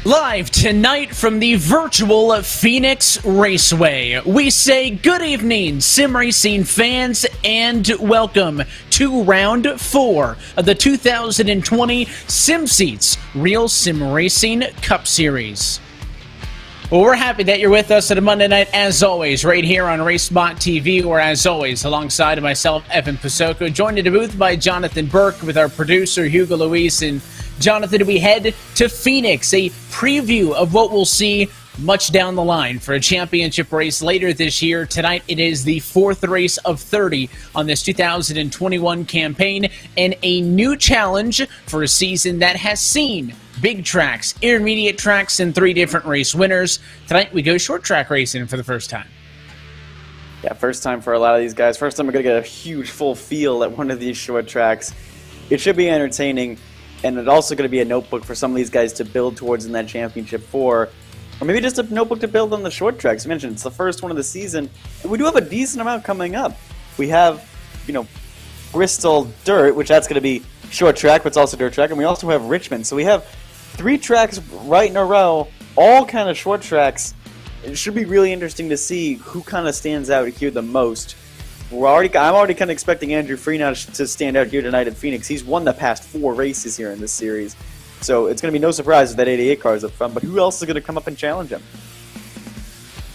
Live tonight from the virtual Phoenix Raceway, we say good evening, sim racing fans, and welcome to round 4 of the 2020 SimSeats RealSimRacing Cup Series. Well, we're happy that you're with us on a Monday night, as always, right here on RaceSpot TV, or as always, alongside of myself, Evan Pasoko, joined in the booth by Jonathan Burke with our producer, Hugo Luis. And Jonathan, we head to Phoenix, a preview of what we'll see much down the line for a championship race later this year. Tonight, it is the 4th race of 30 on this 2021 campaign, and a new challenge for a season that has seen big tracks, intermediate tracks, and 3 different race winners. Tonight, we go short track racing for the first time. Yeah, first time for a lot of these guys. First time we're going to get a huge full feel at one of these short tracks. It should be entertaining, and it's also going to be a notebook for some of these guys to build towards in that championship 4. Or maybe just a notebook to build on the short tracks. I mentioned it's the first one of the season, and we do have a decent amount coming up. We have, Bristol Dirt, which that's going to be short track, but it's also dirt track, and we also have Richmond. So we have 3 tracks right in a row, all kind of short tracks. It should be really interesting to see who kind of stands out here the most. I'm already kind of expecting Andrew Freenot to stand out here tonight at Phoenix. He's won the past 4 races here in this series. So it's going to be no surprise if that 88 car is up front, but who else is going to come up and challenge him?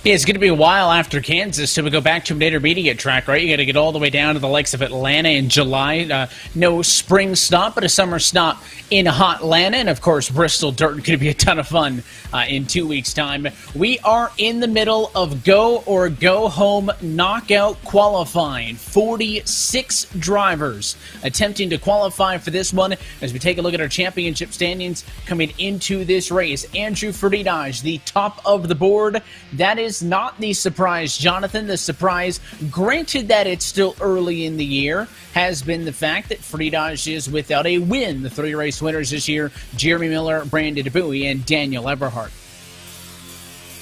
Yeah, it's going to be a while after Kansas till we go back to an intermediate track, right? You got to get all the way down to the likes of Atlanta in July. No spring stop, but a summer stop in hot Atlanta. And, of course, Bristol Dirt going to be a ton of fun in 2 weeks' time. We are in the middle of go or go home knockout qualifying. 46 drivers attempting to qualify for this one. As we take a look at our championship standings coming into this race, Andrew Freenot, the top of the board. That is not the surprise, Jonathan. The surprise, granted that it's still early in the year, has been the fact that Freenot is without a win. The 3 race winners this year, Jeremy Miller, Brandon Bowie, and Daniel Eberhardt.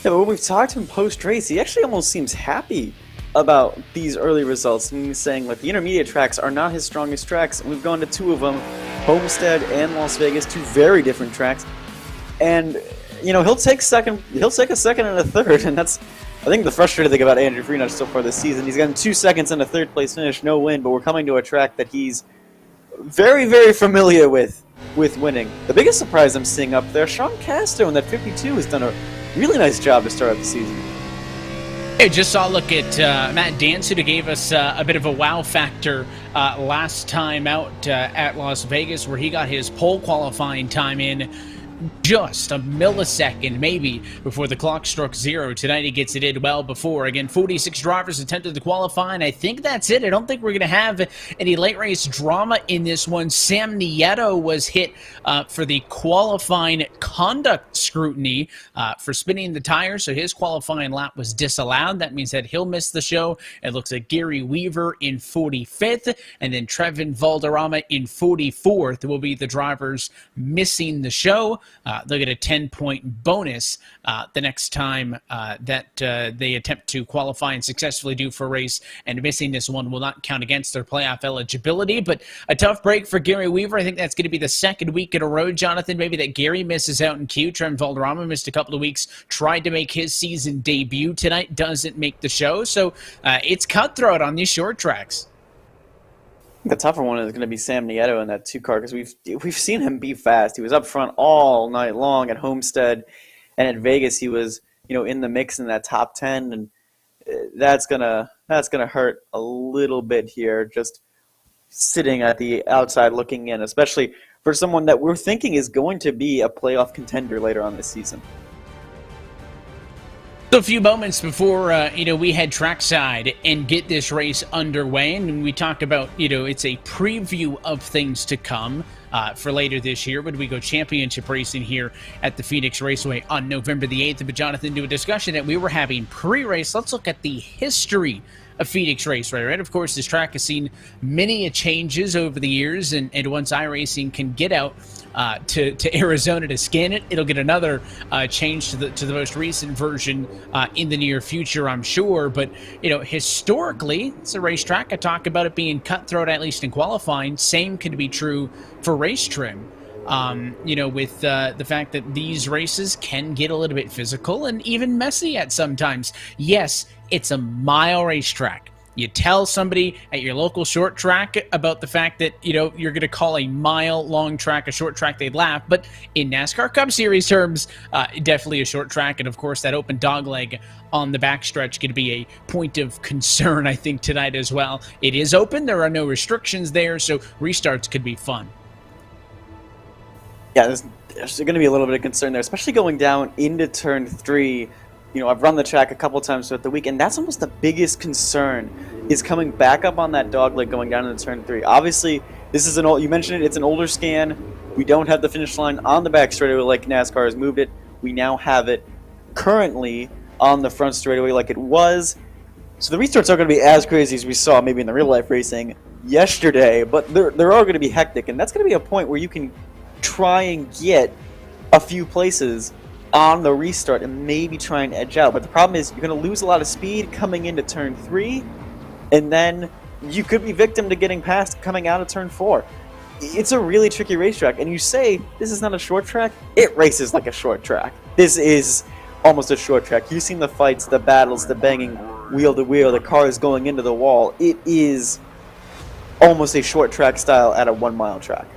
Yeah, but when we've talked to him post-race, he actually almost seems happy about these early results. And he's saying, look, the intermediate tracks are not his strongest tracks. And we've gone to 2 of them, Homestead and Las Vegas, 2 very different tracks. And he'll take a second and a third, and that's, I think, the frustrating thing about Andrew Freenot so far this season. He's gotten 2 seconds and a 3rd place finish, no win, but we're coming to a track that he's very, very familiar with winning. The biggest surprise I'm seeing up there, Sean Casto in that 52 has done a really nice job to start out the season. Hey, just saw a look at Matt Danson, who gave us a bit of a wow factor last time out at Las Vegas, where he got his pole qualifying time in just a millisecond, maybe, before the clock struck 0. Tonight he gets it in well before. Again, 46 drivers attempted to qualify, and I think that's it. I don't think we're going to have any late race drama in this one. Sam Nieto was hit for the qualifying conduct scrutiny for spinning the tires, so his qualifying lap was disallowed. That means that he'll miss the show. It looks like Gary Weaver in 45th, and then Trevin Valderrama in 44th will be the drivers missing the show. They'll get a 10-point bonus the next time that they attempt to qualify and successfully do for a race, and missing this one will not count against their playoff eligibility. But a tough break for Gary Weaver. I think that's going to be the 2nd week in a row, Jonathan, maybe, that Gary misses out in Q. Trent Valderrama missed a couple of weeks, tried to make his season debut tonight, doesn't make the show. So it's cutthroat on these short tracks. The tougher one is going to be Sam Nieto in that 2 car, because we've seen him be fast. He was up front all night long at Homestead, and at Vegas he was in the mix in that top 10, and that's gonna hurt a little bit here, just sitting at the outside looking in, especially for someone that we're thinking is going to be a playoff contender later on this season. So a few moments before, we head trackside and get this race underway, and we talk about, it's a preview of things to come for later this year when we go championship racing here at the Phoenix Raceway on November the 8th. But Jonathan, to a discussion that we were having pre-race, let's look at the history of Phoenix Raceway, right? Of course, this track has seen many changes over the years, and once iRacing can get out to Arizona to scan it, it'll get another change to the most recent version in the near future, I'm sure. But historically, it's a racetrack. I talk about it being cutthroat, at least in qualifying. Same can be true for race trim. with the fact that these races can get a little bit physical and even messy at sometimes. Yes, it's a mile racetrack. You tell somebody at your local short track about the fact that, you're going to call a mile-long track a short track, they'd laugh. But in NASCAR Cup Series terms, definitely a short track. And, of course, that open dogleg on the backstretch going to be a point of concern, I think, tonight as well. It is open. There are no restrictions there, so restarts could be fun. Yeah, there's going to be a little bit of concern there, especially going down into Turn 3. I've run the track a couple times throughout the week, and that's almost the biggest concern, is coming back up on that dogleg going down into Turn 3. Obviously, this is you mentioned it's an older scan. We don't have the finish line on the back straightaway like NASCAR has moved it. We now have it currently on the front straightaway like it was. So the restarts are going to be as crazy as we saw maybe in the real-life racing yesterday, but they're all going to be hectic, and that's going to be a point where you can try and get a few places on the restart and maybe try and edge out. But the problem is you're going to lose a lot of speed coming into Turn 3, and then you could be victim to getting past coming out of Turn 4. It's a really tricky racetrack, and you say this is not a short track, it races like a short track. This is almost a short track. You've seen the fights, the battles, the banging wheel to wheel, the cars going into the wall. It is almost a short track style at a 1 mile track.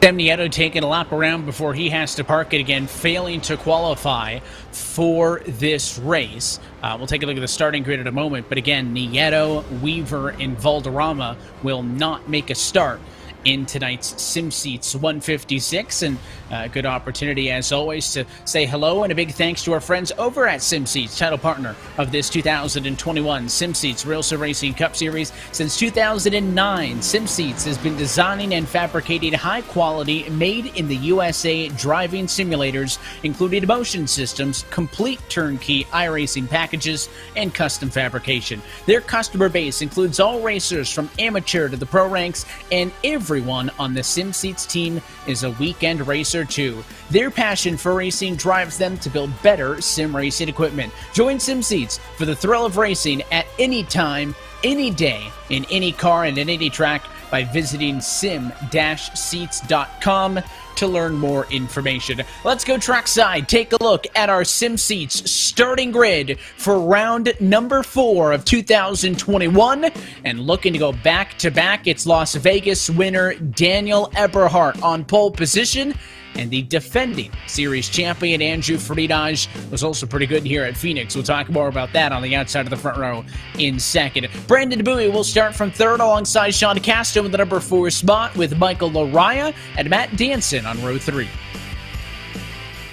Sam Nieto taking a lap around before he has to park it again, failing to qualify for this race. We'll take a look at the starting grid in a moment, but again, Nieto, Weaver, and Valderrama will not make a start in tonight's SimSeats 156, and a good opportunity as always to say hello and a big thanks to our friends over at SimSeats, title partner of this 2021 SimSeats RealSimRacing Cup Series. Since 2009, SimSeats has been designing and fabricating high-quality, made-in-the-USA driving simulators, including motion systems, complete turnkey iRacing packages, and custom fabrication. Their customer base includes all racers from amateur to the pro ranks, and everyone on the SimSeats team is a weekend racer too. Their passion for racing drives them to build better sim racing equipment. Join SimSeats for the thrill of racing at any time, any day, in any car and at any track by visiting sim-seats.com to learn more information. Let's go trackside, take a look at our SimSeats starting grid for round number 4 of 2021. And looking to go back-to-back, it's Las Vegas winner Daniel Eberhardt on pole position. And the defending series champion Andrew Friedage was also pretty good here at Phoenix. We'll talk more about that on the outside of the front row in second. Brandon Bowie will start from third alongside Sean Castro in the number 4 spot with Michael Laraya and Matt Danson on row 3.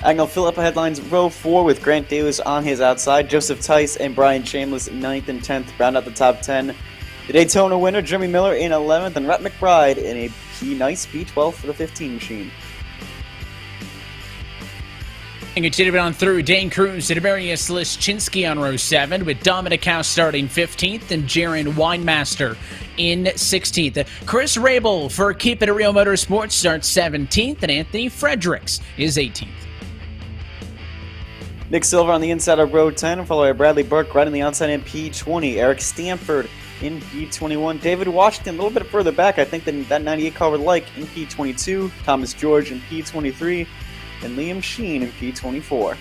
Agnell Phillip headlines row 4 with Grant Davis on his outside. Joseph Tice and Brian Chambliss 9th and 10th round out the top 10. The Daytona winner Jeremy Miller in 11th and Rhett McBride in a nice P12 for the 15 machine. And continuing on through, Dane Cruz and Demarius Lischinski on row 7, with Dominic House starting 15th and Jaron Weinmaster in 16th. Chris Rabel for Keep It at Real Motorsports starts 17th, and Anthony Fredericks is 18th. Nick Silver on the inside of row 10, followed by Bradley Burke right on the outside in P20. Eric Stanford in P21. David Washington a little bit further back, I think, than that 98 car would like, in P22. Thomas George in P23. And Liam Sheen in P24.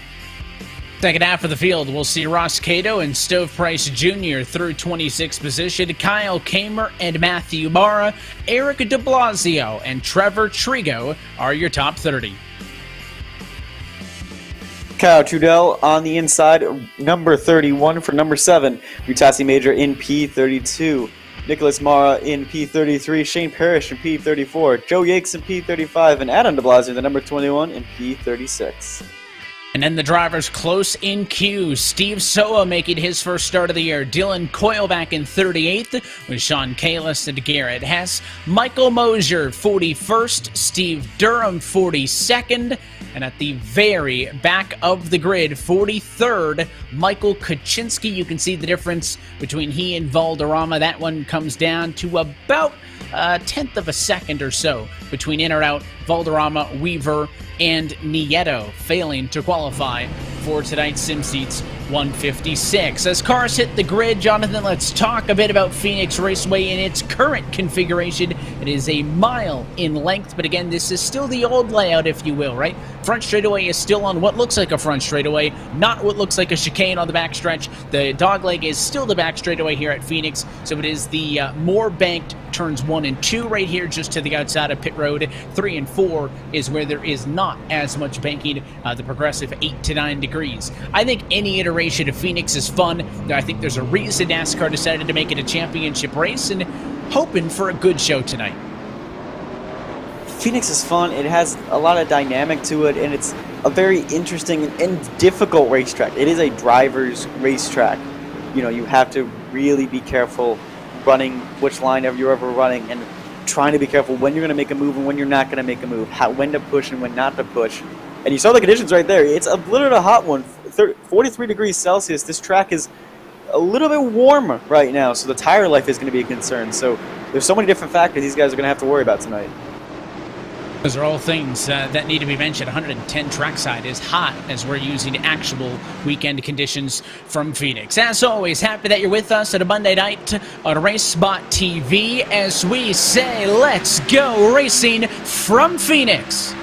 Second half of the field, we'll see Ross Cato and Stove Price Jr. through 26th position, Kyle Kamer and Matthew Barra, Eric de Blasio and Trevor Trigo are your top 30. Kyle Trudell on the inside, number 31 for number 7. Utasi Major in P32. Nicholas Mara in P33, Shane Parrish in P34, Joe Yakes in P35, and Adam de Blasio, the number 21, in P36. And then the drivers close in queue. Steve Soa making his first start of the year. Dylan Coyle back in 38th with Sean Kalis and Garrett Hess. Michael Mosier 41st. Steve Durham 42nd. And at the very back of the grid, 43rd, Michael Kaczynski. You can see the difference between he and Valderrama. That one comes down to about a tenth of a second or so between in or out Valderrama, Weaver, and Nieto, failing to qualify for tonight's SimSeats 156. As cars hit the grid, Jonathan, let's talk a bit about Phoenix Raceway in its current configuration. It is a mile in length, but again, this is still the old layout, if you will, right? Front straightaway is still on what looks like a front straightaway, not what looks like a chicane on the backstretch. The dogleg is still the back straightaway here at Phoenix, so it is the more banked turns 1 and 2 right here just to the outside of pit road. 3 and 4 is where there is not as much banking, the progressive 8 to 9 degrees. I think any iteration of Phoenix is fun. I think there's a reason NASCAR decided to make it a championship race, and hoping for a good show tonight. Phoenix is fun. It has a lot of dynamic to it, and it's a very interesting and difficult racetrack. It is a driver's racetrack. You know, you have to really be careful running which line you're ever running, and trying to be careful when you're going to make a move and when you're not going to make a move, when to push and when not to push. And you saw the conditions right there. It's a little bit hot one, 43 degrees Celsius. This track is a little bit warm right now, so the tire life is going to be a concern. So there's so many different factors these guys are going to have to worry about tonight. Those are all things that need to be mentioned. 110 trackside is hot as we're using actual weekend conditions from Phoenix. As always, happy that you're with us at a Monday night on RaceSpot TV as we say, let's go racing from Phoenix.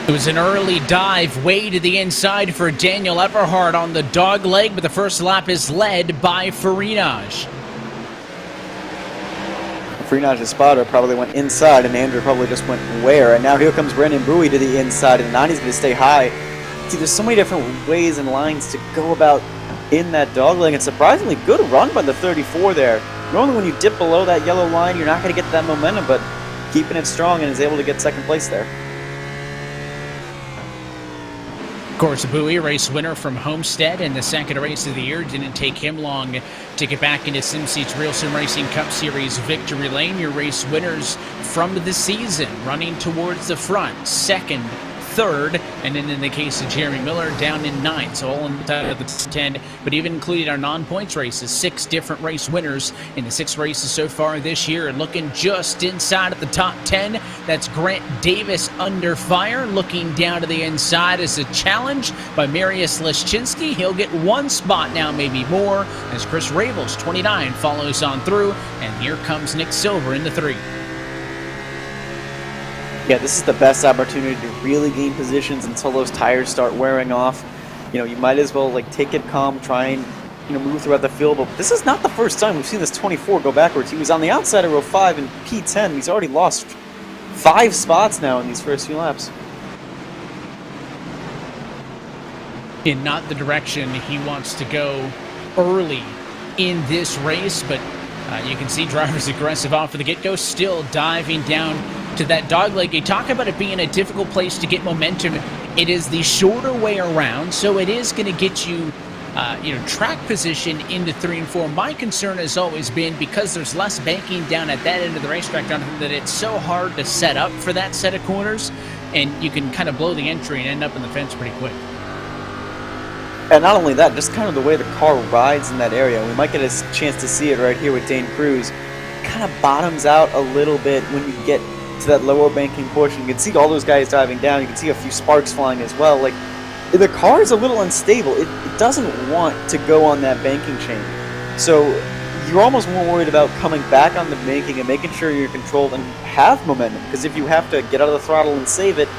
It was an early dive way to the inside for Daniel Eberhard on the dog leg, but the first lap is led by Farinaj. Farinaj's spotter probably went inside, and Andrew probably just went where. And now here comes Brendan Bowie to the inside, and Nani's going to stay high. See, there's so many different ways and lines to go about in that dog leg. And surprisingly good run by the 34 there. Normally when you dip below that yellow line, you're not going to get that momentum, but keeping it strong and is able to get second place there. Of course, Bowie, race winner from Homestead in the second race of the year. Didn't take him long to get back into SimSeat's RealSimRacing Cup Series victory lane. Your race winners from the season running towards the front. Second, third, and then in the case of Jeremy Miller, down in 9th. So all inside of the 10, but even including our non-points races, 6 different race winners in the 6 races so far this year. And looking just inside of the top 10, that's Grant Davis under fire. Looking down to the inside is a challenge by Mariusz Leszczynski. He'll get 1 spot now, maybe more, as Chris Rabels, 29, follows on through. And here comes Nick Silver in the 3. Yeah, this is the best opportunity to really gain positions until those tires start wearing off. You know, you might as well like take it calm, try and move throughout the field. But this is not the first time we've seen this 24 go backwards. He was on the outside of row 5 in P10. He's already lost 5 spots now in these first few laps. In not the direction he wants to go early in this race, but you can see drivers aggressive off of the get-go, still diving down to that dogleg. You talk about it being a difficult place to get momentum. It is the shorter way around, so it is going to get you, track position into 3 and 4. My concern has always been, because there's less banking down at that end of the racetrack, that it's so hard to set up for that set of corners, and you can kind of blow the entry and end up in the fence pretty quick. And not only that, just kind of the way the car rides in that area. We might get a chance to see it right here with Dane Cruz. Kind of bottoms out a little bit when you get to that lower banking portion. You can see all those guys diving down. You can see a few sparks flying as well. Like, the car is a little unstable. It doesn't want to go on that banking chain. So you're almost more worried about coming back on the banking and making sure you're controlled and have momentum. Because if you have to get out of the throttle and save it,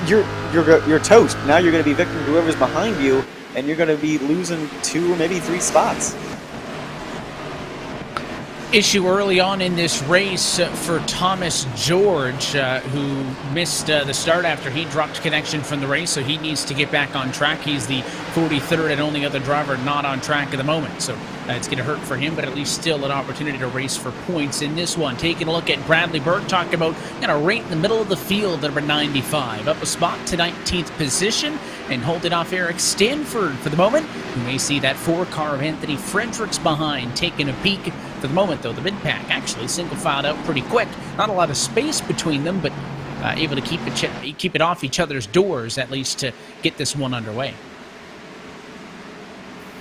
you're toast. Now you're going to be victim to whoever's behind you, and you're going to be losing 2 or maybe 3 spots. Issue early on in this race for Thomas George, who missed the start after he dropped connection from the race, so he needs to get back on track. He's the 43rd and only other driver not on track at the moment, so it's going to hurt for him, but at least still an opportunity to race for points in this one. Taking a look at Bradley Burke, talking about right in the middle of the field at number 95, up a spot to 19th position, and holding off Eric Stanford for the moment. You may see that 4-car of Anthony Fredericks behind, taking a peek. For the moment, though, the mid-pack actually single-filed out pretty quick. Not a lot of space between them, but able to keep it off each other's doors, at least to get this one underway.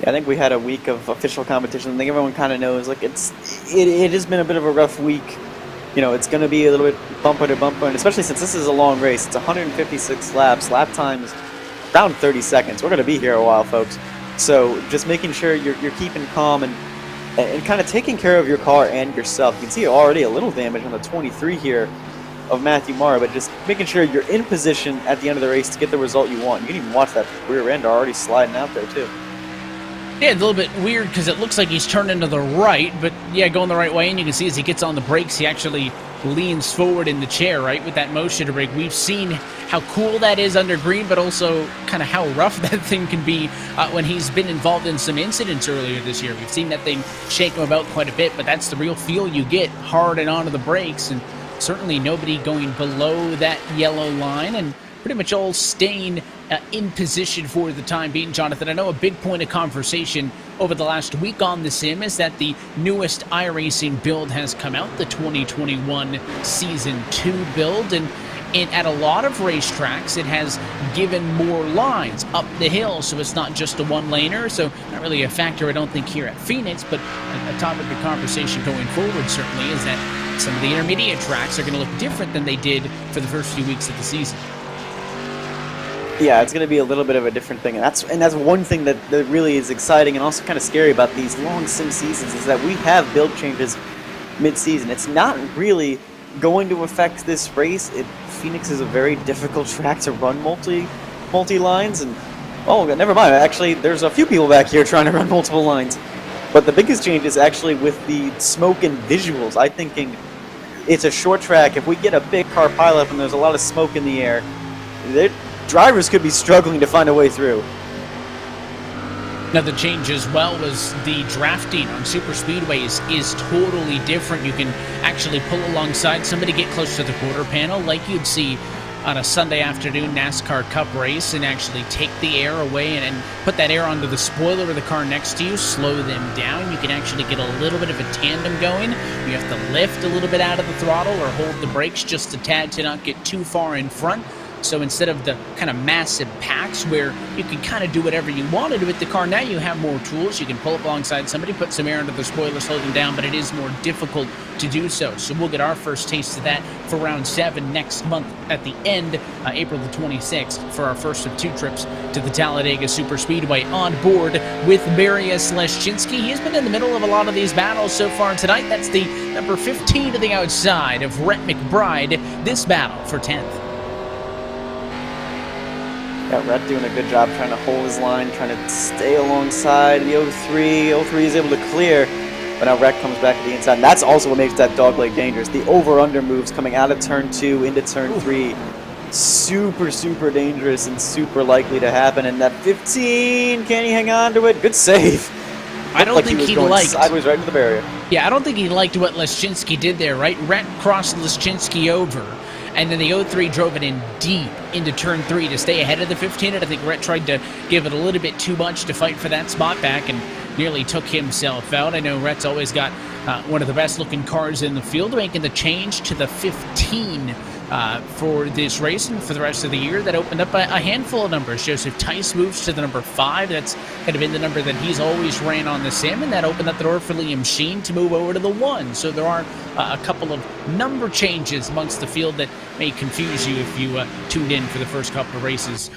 Yeah, I think we had a week of official competition. I think everyone kind of knows, like, it has been a bit of a rough week. You know, it's going to be a little bit bumper to bumper, and especially since this is a long race. It's 156 laps. Lap times around 30 seconds. We're going to be here a while, folks. So just making sure you're keeping calm and kind of taking care of your car and yourself. You can see already a little damage on the 23 here of Matthew Mara, but just making sure you're in position at the end of the race to get the result you want. You can even watch that rear end already sliding out there, too. Yeah, it's a little bit weird because it looks like he's turning to the right, but yeah, going the right way, and you can see as he gets on the brakes, he actually leans forward in the chair, right, with that motion to brake. We've seen how cool that is under green, but also kind of how rough that thing can be when he's been involved in some incidents earlier this year. We've seen that thing shake him about quite a bit, but that's the real feel you get, hard and onto the brakes, and certainly nobody going below that yellow line, and pretty much all staying in position for the time being, Jonathan. I know a big point of conversation over the last week on the sim is that the newest iRacing build has come out, the 2021 Season 2 build, and at a lot of racetracks, it has given more lines up the hill, so it's not just a one-laner, so not really a factor, I don't think, here at Phoenix, but a topic of conversation going forward certainly is that some of the intermediate tracks are going to look different than they did for the first few weeks of the season. Yeah, it's going to be a little bit of a different thing, and that's one thing that really is exciting and also kind of scary about these long sim seasons is that we have build changes mid-season. It's not really going to affect this race. Phoenix is a very difficult track to run multi lines, and oh, never mind. Actually, there's a few people back here trying to run multiple lines, but the biggest change is actually with the smoke and visuals. I'm thinking it's a short track. If we get a big car pileup and there's a lot of smoke in the air, drivers could be struggling to find a way through. Another change as well was the drafting on super speedways is totally different. You can actually pull alongside somebody, get close to the quarter panel like you'd see on a Sunday afternoon NASCAR Cup race, and actually take the air away and put that air onto the spoiler of the car next to you, slow them down. You can actually get a little bit of a tandem going. You have to lift a little bit out of the throttle or hold the brakes just a tad to not get too far in front. So instead of the kind of massive packs where you can kind of do whatever you want to do with the car, now you have more tools. You can pull up alongside somebody, put some air under the spoiler, slow them down, but it is more difficult to do so. So we'll get our first taste of that for round 7 next month at the end, April the 26th, for our first of 2 trips to the Talladega Superspeedway. On board with Mariusz Leszczynski. He's been in the middle of a lot of these battles so far tonight. That's the number 15 to the outside of Rhett McBride. This battle for 10th. Got Rhett doing a good job trying to hold his line, trying to stay alongside the 03. 03 is able to clear, but now Rhett comes back to the inside. And that's also what makes that dogleg dangerous. The over-under moves coming out of turn 2 into turn 3. Super, super dangerous and super likely to happen. And that 15, can he hang on to it? Good save. I don't think he liked sideways right into the barrier. Yeah, I don't think he liked what Leszczynski did there, right? Rhett crossed Leszczynski over, and then the 03 drove it in deep into turn 3 to stay ahead of the 15, and I think Rhett tried to give it a little bit too much to fight for that spot back and nearly took himself out. I know Rhett's always got one of the best looking cars in the field, making the change to the 15 for this race and for the rest of the year. That opened up a handful of numbers. Joseph Tice moves to the number 5. That's kind of been the number that he's always ran on the sim, and that opened up the door for Liam Sheen to move over to the 1. So there are a couple of number changes amongst the field that may confuse you if you tuned in for the first couple of races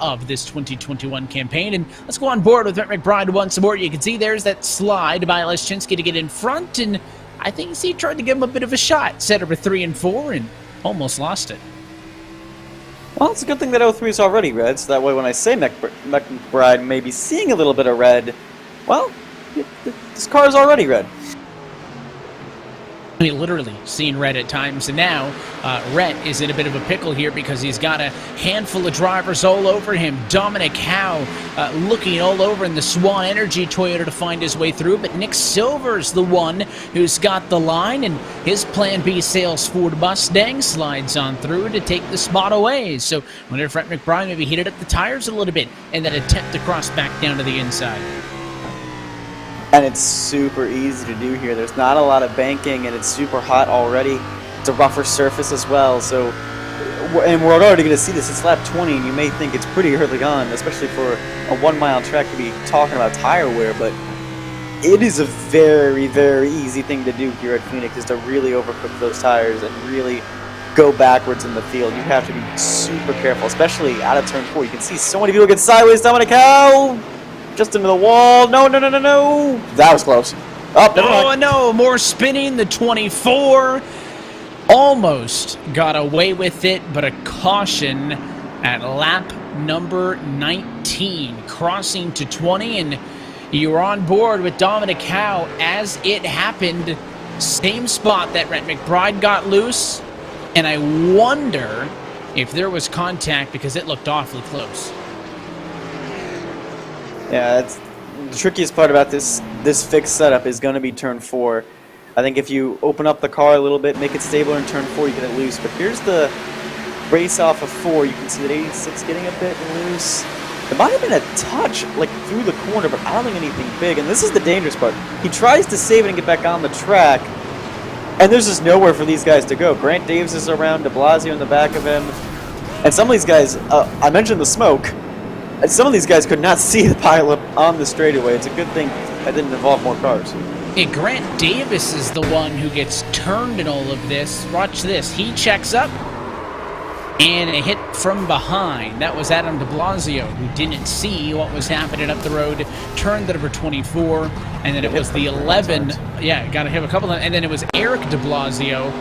of this 2021 campaign. And let's go on board with Rhett McBride once more. You can see there's that slide by Leszczynski to get in front, and I think he tried to give him a bit of a shot. Set over 3 and 4 and almost lost it. Well, it's a good thing that 03 is already red, so that way when I say McBride may be seeing a little bit of red, well, this car is already red. I mean, literally seen Rhett at times, and now Rhett is in a bit of a pickle here because he's got a handful of drivers all over him. Dominic Howe looking all over in the Swan Energy Toyota to find his way through, but Nick Silver's the one who's got the line, and his Plan B sales Ford Mustang slides on through to take the spot away. So I wonder if Rhett McBride maybe heated up the tires a little bit in that attempt to cross back down to the inside. And it's super easy to do here. There's not a lot of banking, and it's super hot already. It's a rougher surface as well, so and we're already going to see this. It's lap 20, and you may think it's pretty early on, especially for a 1 mile track to be talking about tire wear, but it is a very, very easy thing to do here at Phoenix, is to really overcook those tires and really go backwards in the field. You have to be super careful, especially out of turn 4. You can see so many people get sideways. Dominic Howe just into the wall. No, no, no, no, no. That was close. Oh, no, more spinning. The 24 almost got away with it, but a caution at lap number 19, crossing to 20, and you were on board with Dominic Howe as it happened. Same spot that Rhett McBride got loose, and I wonder if there was contact because it looked awfully close. Yeah, that's the trickiest part about this fixed setup is going to be turn 4. I think if you open up the car a little bit, make it stable in turn 4, you get it loose. But here's the race off of 4. You can see that 86 getting a bit loose. There might have been a touch, like, through the corner, but I don't think anything big. And this is the dangerous part. He tries to save it and get back on the track, and there's just nowhere for these guys to go. Grant Davis is around, de Blasio in the back of him. And some of these guys, I mentioned the smoke, and some of these guys could not see the pileup on the straightaway. It's a good thing that didn't involve more cars. Yeah, Grant Davis is the one who gets turned in all of this. Watch this. He checks up, and a hit from behind. That was Adam de Blasio, who didn't see what was happening up the road, turned the number 24, and then it was the 11. Yeah, got to hit a couple of, and then it was Eric de Blasio.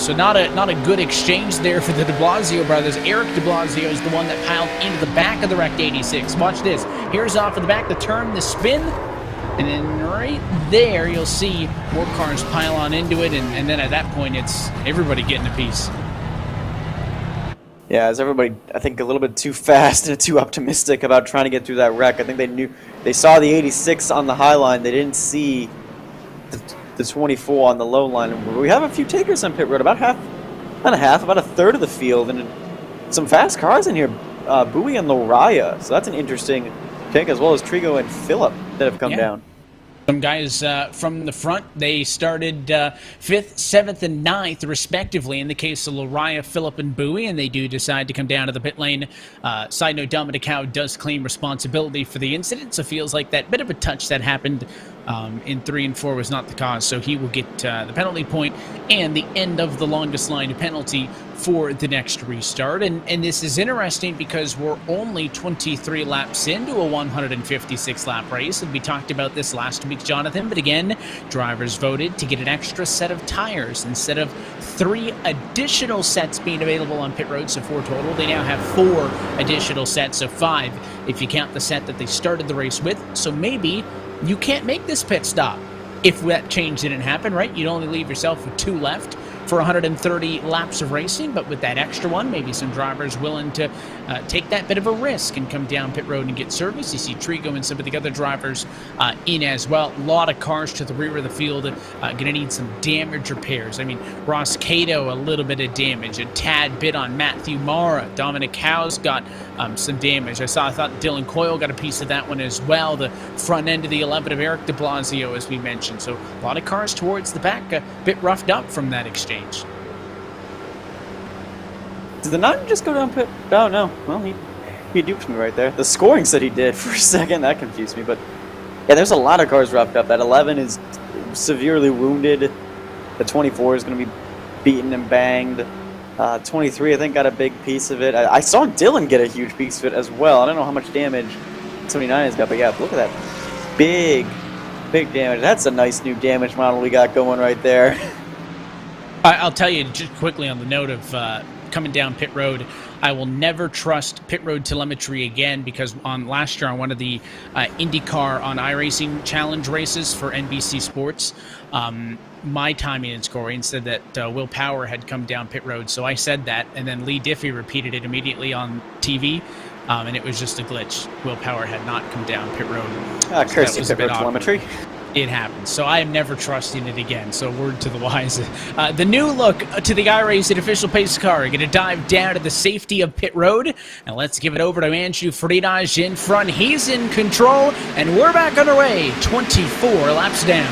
So not a good exchange there for the de Blasio brothers. Eric de Blasio is the one that piled into the back of the wrecked 86. Watch this. Here's off of the back, the turn, the spin, and then right there you'll see more cars pile on into it, and then at that point it's everybody getting a piece. Yeah, as everybody, I think, a little bit too fast and too optimistic about trying to get through that wreck. I think they saw the 86 on the high line. They didn't see the 24 on the low line. We have a few takers on pit road, about a third of the field, and some fast cars in here. Bowie and Loraya, so that's an interesting pick, as well as Trigo and Phillip that have come down. Some guys from the front, they started 5th, 7th, and 9th, respectively, in the case of Loraya, Phillip, and Bowie, and they do decide to come down to the pit lane. Side note, Dominic Howe does claim responsibility for the incident, so feels like that bit of a touch that happened in 3 and 4 was not the cause, so he will get the penalty point and the end of the longest line penalty for the next restart. And this is interesting because we're only 23 laps into a 156 lap race, and we talked about this last week, Jonathan, but again, drivers voted to get an extra set of tires instead of 3 additional sets being available on pit road, so 4 total. They now have 4 additional sets, so 5 if you count the set that they started the race with. So maybe you can't make this pit stop if that change didn't happen, right? You'd only leave yourself with 2 left for 130 laps of racing, but with that extra one, maybe some drivers willing to take that bit of a risk and come down pit road and get service. You see Trigo and some of the other drivers in as well. A lot of cars to the rear of the field going to need some damage repairs. I mean, Ross Cato, a little bit of damage, a tad bit on Matthew Mara. Dominic Howe's got some damage. I thought Dylan Coyle got a piece of that one as well. The front end of the 11 of Eric de Blasio, as we mentioned. So a lot of cars towards the back, a bit roughed up from that exchange. Did the 9 just go down pit? Oh, no. Well, he duped me right there. The scoring said he did for a second. That confused me. But, yeah, there's a lot of cars roughed up. That 11 is severely wounded. The 24 is going to be beaten and banged. 23, I think, got a big piece of it. I saw Dylan get a huge piece of it as well. I don't know how much damage 79 has got, but, yeah, look at that. Big damage. That's a nice new damage model we got going right there. I'll tell you just quickly on the note of coming down pit road, I will never trust pit road telemetry again, because last year on one of the IndyCar on iRacing challenge races for NBC Sports, my timing and scoring said that Will Power had come down pit road, so I said that, and then Lee Diffie repeated it immediately on TV, and it was just a glitch. Will Power had not come down pit road. Courtesy pit road telemetry. It happens. So I am never trusting it again. So word to the wise. The new look to the iRacing official pace car. We're going to dive down to the safety of pit road. And let's give it over to Andrew Friedage in front. He's in control. And we're back underway. 24 laps down.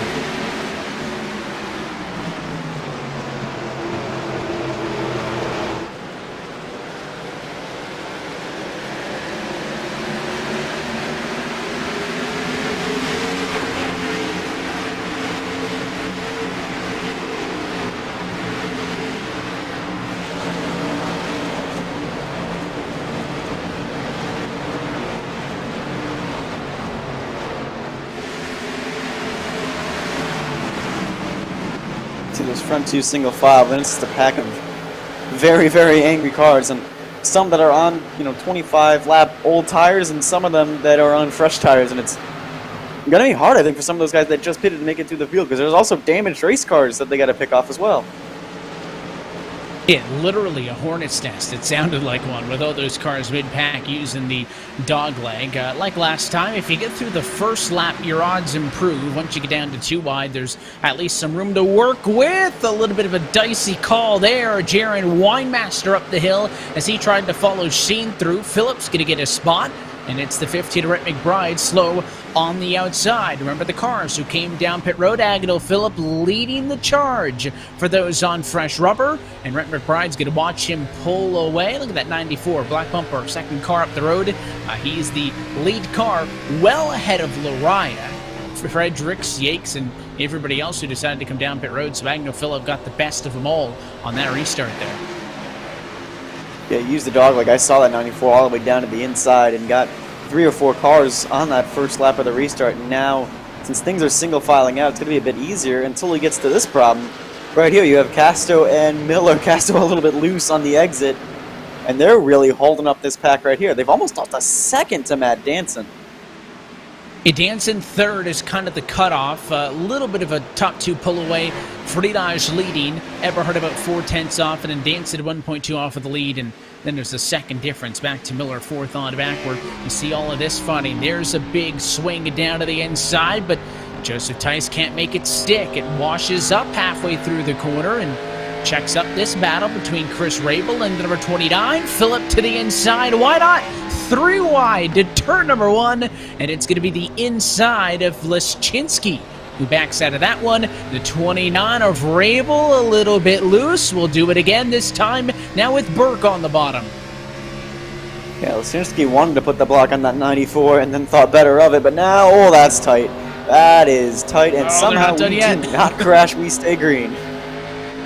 to this front two single file. Then it's just a pack of very, very angry cars, and some that are on 25 lap old tires, and some of them that are on fresh tires, and it's gonna be hard, I think, for some of those guys that just pitted to make it through the field, because there's also damaged race cars that they got to pick off as well. Yeah, literally a hornet's nest. It sounded like one with all those cars mid-pack using the dog leg. Like last time, if you get through the first lap, your odds improve. Once you get down to 2 wide, there's at least some room to work with. A little bit of a dicey call there. Jaron Winemaster up the hill as he tried to follow Shane through. Phillips going to get a spot. And it's the 15 Rhett McBride slow on the outside. Remember the cars who came down pit road. Agnell Phillip leading the charge for those on fresh rubber. And Rhett McBride's going to watch him pull away. Look at that 94 black bumper, second car up the road. He's the lead car well ahead of Lariah, Fredericks, Yakes, and everybody else who decided to come down pit road. So Agnell Phillip got the best of them all on that restart there. Yeah, use the dog leg. I saw that 94 all the way down to the inside and got 3 or 4 cars on that first lap of the restart. And now, since things are single filing out, it's going to be a bit easier until he gets to this problem. Right here, you have Casto and Miller. Casto a little bit loose on the exit, and they're really holding up this pack right here. They've almost lost a second to Matt Danson. Yeah, Danson third is kind of the cutoff. A little bit of a top 2 pull away. Friedage leading. Eberhard about 4/10 off, and then Danson 1.2 off of the lead. And then there's a second difference back to Miller, 4th on backward. You see all of this fighting. There's a big swing down to the inside, but Joseph Tice can't make it stick. It washes up halfway through the corner and checks up this battle between Chris Rabel and number 29. Phillip to the inside. Why not? 3 wide to turn number 1, and it's going to be the inside of Leschinski, who backs out of that one. The 29 of Rabel a little bit loose. We'll do it again this time, now with Burke on the bottom. Yeah, Leschinski wanted to put the block on that 94 and then thought better of it, but now, oh, that's tight. That is tight, and somehow we do not crash, we stay green.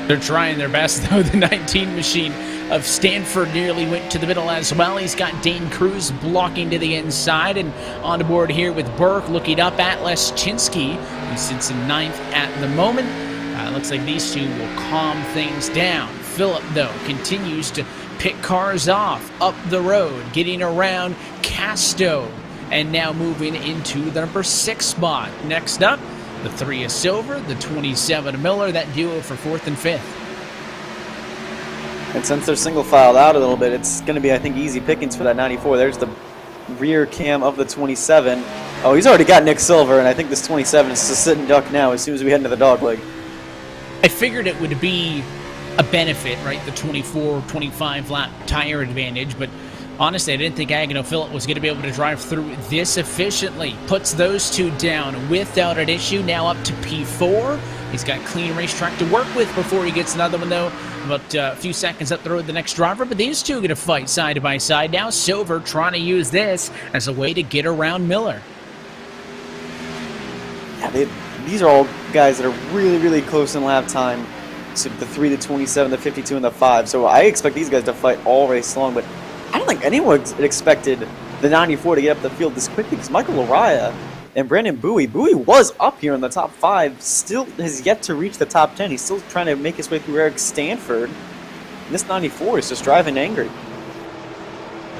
They're trying their best, though. The 19 machine of Stanford nearly went to the middle as well. He's got Dane Cruz blocking to the inside, and on board here with Burke looking up at Leschinski, who sits in 9th at the moment. Looks like these two will calm things down. Phillip, though, continues to pick cars off up the road, getting around Casto, and now moving into the number 6 spot. Next up, the 3 is Silver, the 27 of Miller, that duo for 4th and 5th. And since they're single filed out a little bit, it's going to be, I think, easy pickings for that 94. There's the rear cam of the 27. Oh, he's already got Nick Silver, and I think this 27 is just sit and duck now as soon as we head into the dog leg. I figured it would be a benefit, right? The 24, 25 lap tire advantage, but honestly, I didn't think Agnell Phillip was going to be able to drive through this efficiently. Puts those two down without an issue. Now up to P4. He's got clean racetrack to work with before he gets another one, though. About a few seconds up the road, the next driver. But these two are going to fight side by side. Now Silver trying to use this as a way to get around Miller. Yeah, these are all guys that are really, really close in lap time. So the 3, the 27, the 52, and the 5. So I expect these guys to fight all race long, but I don't think anyone expected the 94 to get up the field this quickly, because Michael Lariah and Brandon Bowie was up here in the top 5, still has yet to reach the top 10. He's still trying to make his way through Eric Stanford. And this 94 is just driving angry.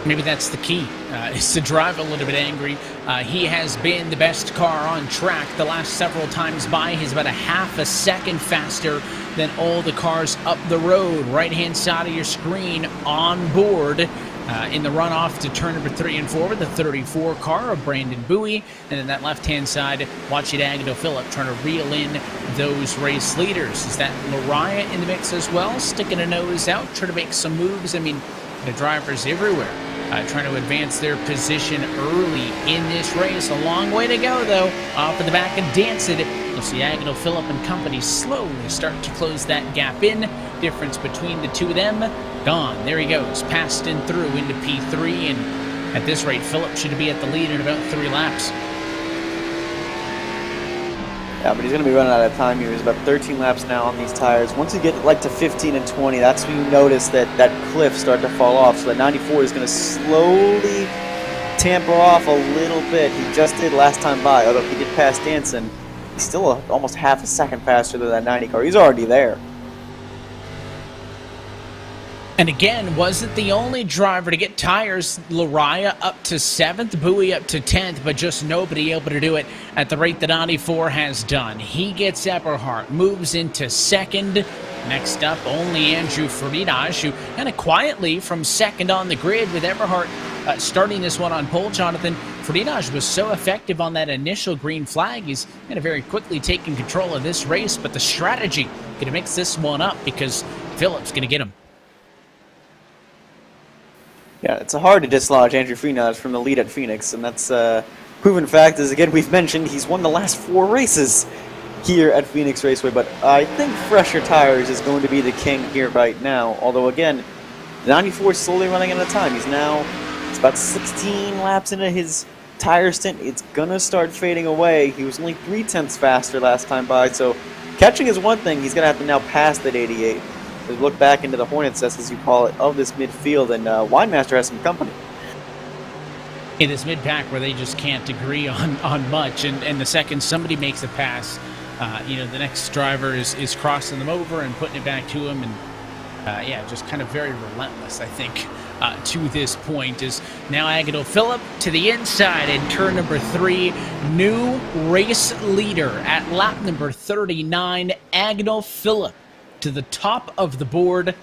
Maybe that's the key, is to drive a little bit angry. He has been the best car on track the last several times by. He's about a half a second faster than all the cars up the road. Right-hand side of your screen on board. In the runoff to turn number 3 and 4 with the 34 car of Brandon Bowie. And then that left-hand side, watch it, Agnell Phillip trying to reel in those race leaders. Is that Lariah in the mix as well? Sticking a nose out, trying to make some moves. I mean, the drivers everywhere trying to advance their position early in this race. A long way to go, though. Off of the back and dance it. You'll see Agnell Phillip and company slowly start to close that gap in. Difference between the two of them, gone. There he goes, passed and through into P3, and at this rate, Phillip should be at the lead in about 3 laps. Yeah, but he's going to be running out of time here. He's about 13 laps now on these tires. Once you get like to 15 and 20, that's when you notice that cliff start to fall off. So that 94 is going to slowly tamper off a little bit. He just did last time by, although he did pass Danson. He's still almost half a second faster than that 90 car. He's already there. And again, wasn't the only driver to get tires. Lariah up to 7th, Bowie up to 10th, but just nobody able to do it at the rate that 94 has done. He gets Eberhardt, moves into 2nd. Next up, only Andrew Friedage, who kind of quietly from 2nd on the grid with Eberhardt starting this one on pole. Jonathan, Friedage was so effective on that initial green flag. He's kind of very quickly taking control of this race, but the strategy going to mix this one up because Philip's going to get him. Yeah, it's hard to dislodge Andrew Friedage from the lead at Phoenix, and that's proven fact. As again we've mentioned, he's won the last 4 races here at Phoenix Raceway, but I think fresher tires is going to be the king here right now. Although again, the 94 is slowly running out of time. It's about 16 laps into his tire stint. It's gonna start fading away. He was only 3/10 faster last time by, so catching is one thing. He's gonna have to now pass that 88. Look back into the Hornets nest, as you call it, of this midfield, and Winemaster has some company. In this mid-pack where they just can't agree on much, and the second somebody makes a pass, the next driver is crossing them over and putting it back to him, and yeah, just kind of very relentless, I think, to this point. Is now Agnell Phillip to the inside in turn number 3. New race leader at lap number 39, Agnell Phillip, to the top of the board.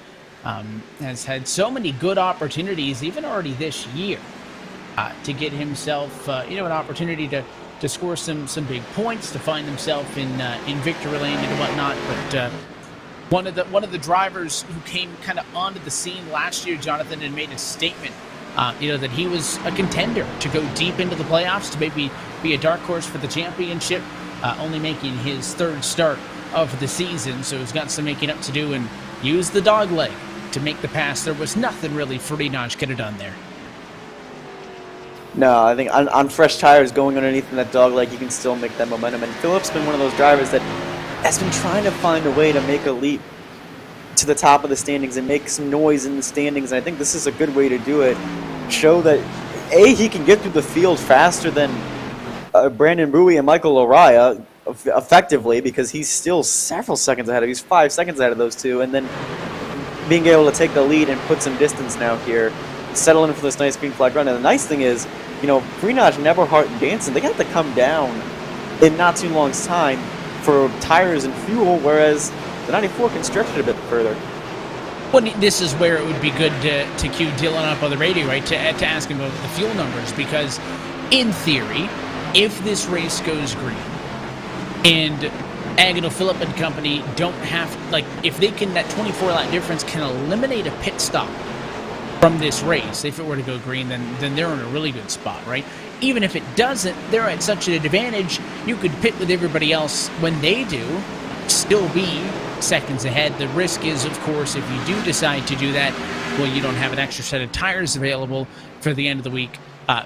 Has had so many good opportunities, even already this year, to get himself, an opportunity to score some big points, to find himself in victory lane and whatnot. But one of the drivers who came kind of onto the scene last year, Jonathan, and made a statement, that he was a contender to go deep into the playoffs, to maybe be a dark horse for the championship, only making his 3rd start of the season, so he's got some making up to do, and use the dog leg to make the pass. There was nothing really Friedage could have done there. No, I think on fresh tires going underneath in that dog leg, you can still make that momentum. And Philip's been one of those drivers that has been trying to find a way to make a leap to the top of the standings and make some noise in the standings. And I think this is a good way to do it. Show that, A, he can get through the field faster than Brandon Bowie and Michael Lariah, effectively, because he's still several seconds ahead of. He's 5 seconds ahead of those two, and then being able to take the lead and put some distance now here, settle in for this nice green flag run. And the nice thing is, Friedage, Eberhardt, and Danson, they got to come down in not too long's time for tires and fuel, whereas the 94 can stretch it a bit further. Well, this is where it would be good to cue Dylan up on the radio, right, to ask him about the fuel numbers, because in theory, if this race goes green, and Agnell Phillip and company don't have, if they can, that 24-lap difference can eliminate a pit stop from this race, if it were to go green, then they're in a really good spot, right? Even if it doesn't, they're at such an advantage, you could pit with everybody else when they do, still be seconds ahead. The risk is, of course, if you do decide to do that, well, you don't have an extra set of tires available for the end of the week,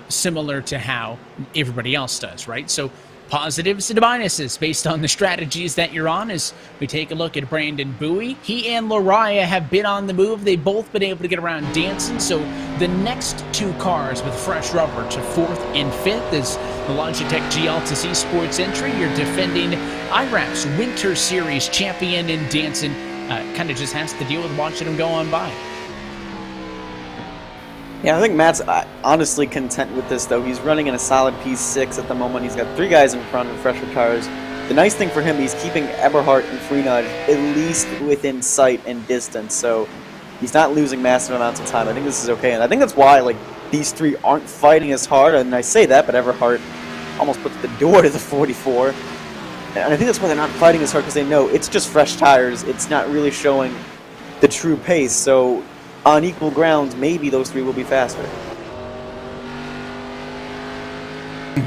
similar to how everybody else does, right? So positives and minuses based on the strategies that you're on. As we take a look at Brandon Bowie, he and Lariah have been on the move. They've both been able to get around Danson, so the next 2 cars with fresh rubber to 4th and 5th is the Logitech GL2C Sports entry. You're defending IRAP's Winter Series champion in Danson. Kind of just has to deal with watching him go on by. Yeah, I think Matt's honestly content with this, though. He's running in a solid P6 at the moment. He's got 3 guys in front of fresher tires. The nice thing for him, he's keeping Eberhardt and Friedage at least within sight and distance, so he's not losing massive amounts of time. I think this is okay, and I think that's why these 3 aren't fighting as hard. And I say that, but Eberhardt almost puts the door to the 44. And I think that's why they're not fighting as hard, because they know it's just fresh tires. It's not really showing the true pace, so on equal grounds, maybe those 3 will be faster.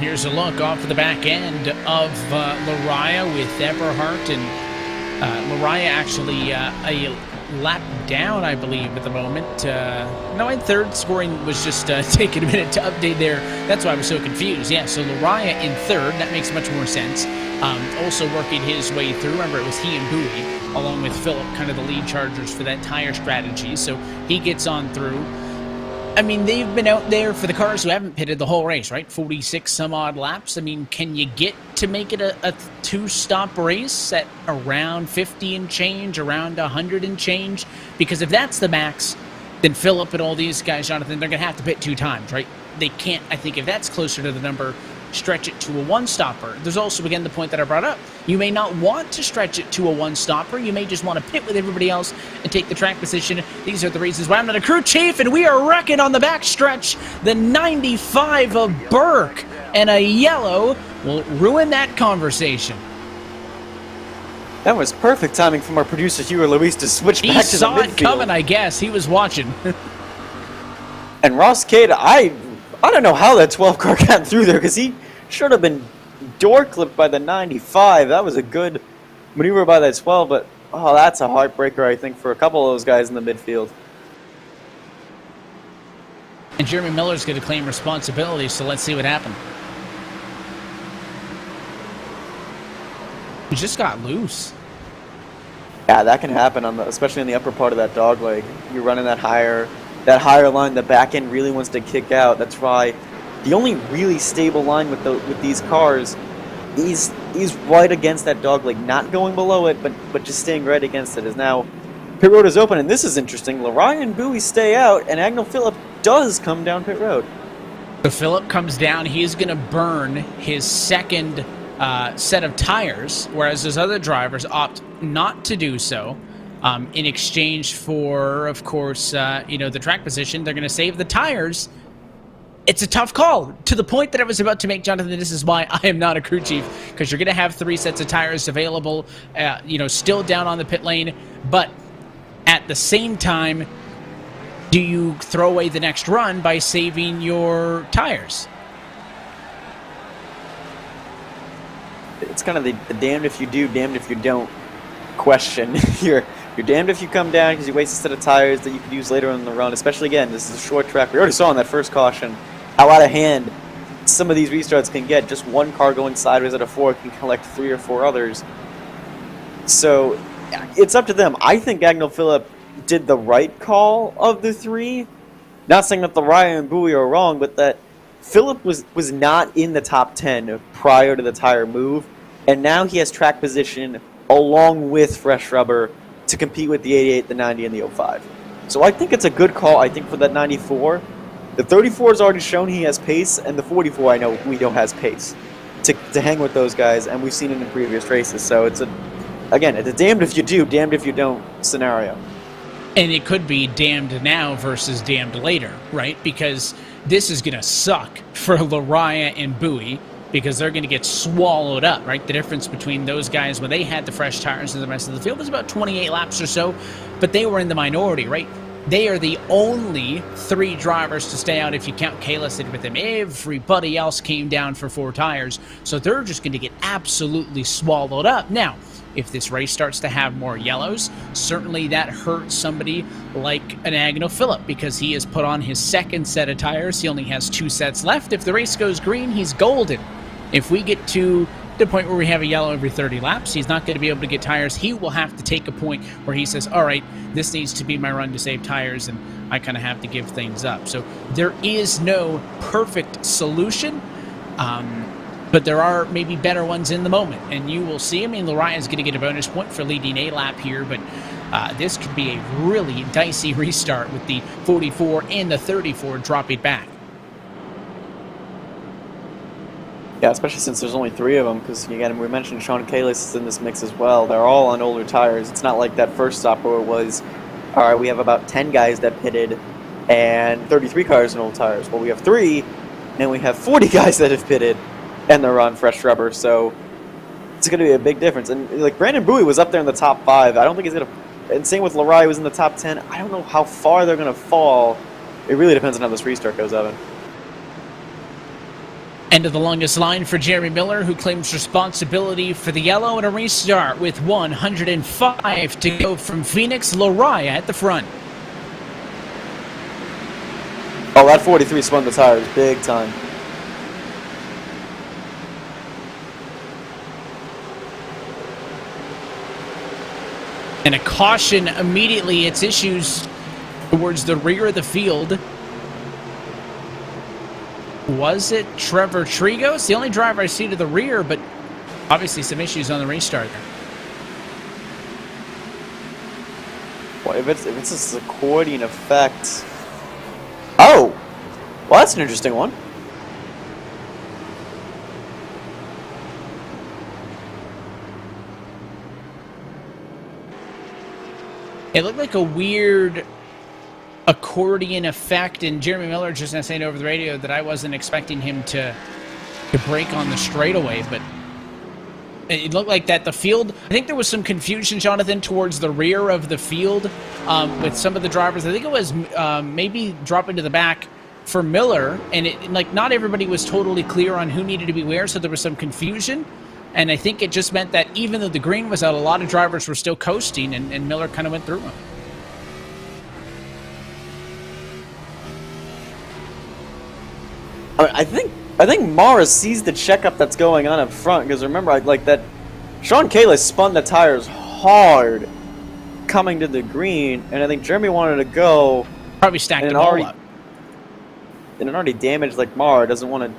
Here's a look off of the back end of Lariah with Eberhardt, and Lariah actually a lap down, I believe, at the moment. No, in 3rd. Scoring was just taking a minute to update there. That's why I was so confused. Yeah, so Lariah in 3rd. That makes much more sense. Also working his way through. Remember, it was he and Bowie, along with Phillip, kind of the lead chargers for that tire strategy. So he gets on through. I mean, they've been out there for the cars who haven't pitted the whole race, right? 46 some odd laps. I mean, can you get to make it a two-stop race at around 50 and change, around 100 and change? Because if that's the max, then Phillip and all these guys, Jonathan, they're going to have to pit 2 times, right? They can't, I think if that's closer to the number, stretch it to a one-stopper. There's also, again, the point that I brought up. You may not want to stretch it to a one-stopper. You may just want to pit with everybody else and take the track position. These are the reasons why I'm not a crew chief, and we are wrecking on the backstretch. The 95 of Burke and a yellow will ruin that conversation. That was perfect timing from our producer, Hugh Luis, to switch back to the midfield. He saw it coming, I guess. He was watching. And Ross Cade, I don't know how that 12 car got through there, because he should have been door clipped by the 95. That was a good maneuver by that 12, but oh, that's a heartbreaker, I think, for a couple of those guys in the midfield. And Jeremy Miller's going to claim responsibility, so let's see what happened. He just got loose. Yeah, that can happen, especially on the upper part of that dog leg. You're running that higher line, the back end really wants to kick out. That's why the only really stable line with these cars is right against that dog leg, not going below it, but just staying right against it. Is now pit road is open, and this is interesting. Lariah and Bowie stay out, and Agnell Phillip does come down pit road. So Phillip comes down. He's going to burn his second set of tires, whereas those other drivers opt not to do so. In exchange for, of course, the track position. They're going to save the tires. It's a tough call. To the point that I was about to make, Jonathan, this is why I am not a crew chief, because you're going to have 3 sets of tires available, still down on the pit lane. But at the same time, do you throw away the next run by saving your tires? It's kind of the damned if you do, damned if you don't question. You're damned if you come down because you waste a set of tires that you could use later in the run, especially, again, this is a short track. We already saw in that first caution how out of hand some of these restarts can get. Just one car going sideways at a 4 can collect 3 or 4 others. So it's up to them. I think Agnell Phillip did the right call of the 3. Not saying that Lariah and Bowie are wrong, but that Phillip was not in the top 10 prior to the tire move, and now he has track position along with fresh rubber to compete with the 88, the 90, and the 05. So I think it's a good call, I think, for that 94. The 34 has already shown he has pace, and the 44 I know Guido has pace to hang with those guys, and we've seen it in previous races. So it's a damned if you do, damned if you don't scenario. And it could be damned now versus damned later, right? Because this is going to suck for Lariah and Bowie, because they're going to get swallowed up, right? The difference between those guys when they had the fresh tires and the rest of the field was about 28 laps or so, but they were in the minority, right? They are the only 3 drivers to stay out if you count Kalis in with them. Everybody else came down for 4 tires, so they're just going to get absolutely swallowed up. Now, if this race starts to have more yellows, certainly that hurts somebody like an Agnell Phillip, because he has put on his second set of tires. He only has 2 sets left. If the race goes green, he's golden. If we get to the point where we have a yellow every 30 laps, he's not going to be able to get tires. He will have to take a point where he says, all right, this needs to be my run to save tires, and I kind of have to give things up. So there is no perfect solution, but there are maybe better ones in the moment, and you will see. I mean, Lariah is going to get a bonus point for leading a lap here, but this could be a really dicey restart with the 44 and the 34 dropping back. Yeah, especially since there's only 3 of them, because, again, we mentioned Sean Kalis is in this mix as well. They're all on older tires. It's not like that first stop where it was, all right, we have about 10 guys that pitted and 33 cars on old tires. Well, we have 3, and we have 40 guys that have pitted, and they're on fresh rubber, so it's going to be a big difference. And, like, Brandon Bowie was up there in the top 5. I don't think he's going to, and same with Lariah was in the top 10. I don't know how far they're going to fall. It really depends on how this restart goes, Evan. End of the longest line for Jeremy Miller, who claims responsibility for the yellow, and a restart with 105 to go from Phoenix. Lariah at the front. Oh, that 43 spun the tires big time. And a caution immediately. It's issues towards the rear of the field. Was it Trevor Trigo? It's the only driver I see to the rear, but obviously some issues on the restart there. Well, if it's a accordion effect. Oh! Well, that's an interesting one. It looked like a weird accordion effect, and Jeremy Miller just now saying over the radio that I wasn't expecting him to break on the straightaway, but it looked like that the field, I think there was some confusion, Jonathan, towards the rear of the field with some of the drivers. I think it was maybe dropping to the back for Miller, and like not everybody was totally clear on who needed to be where, so there was some confusion. And I think it just meant that even though the green was out, a lot of drivers were still coasting, and Miller kind of went through them. I think Mara sees the checkup that's going on up front, because remember, like that, Sean Kalis spun the tires hard coming to the green, and I think Jeremy wanted to go. Probably stacked them all up. And an already damaged like Mara doesn't want to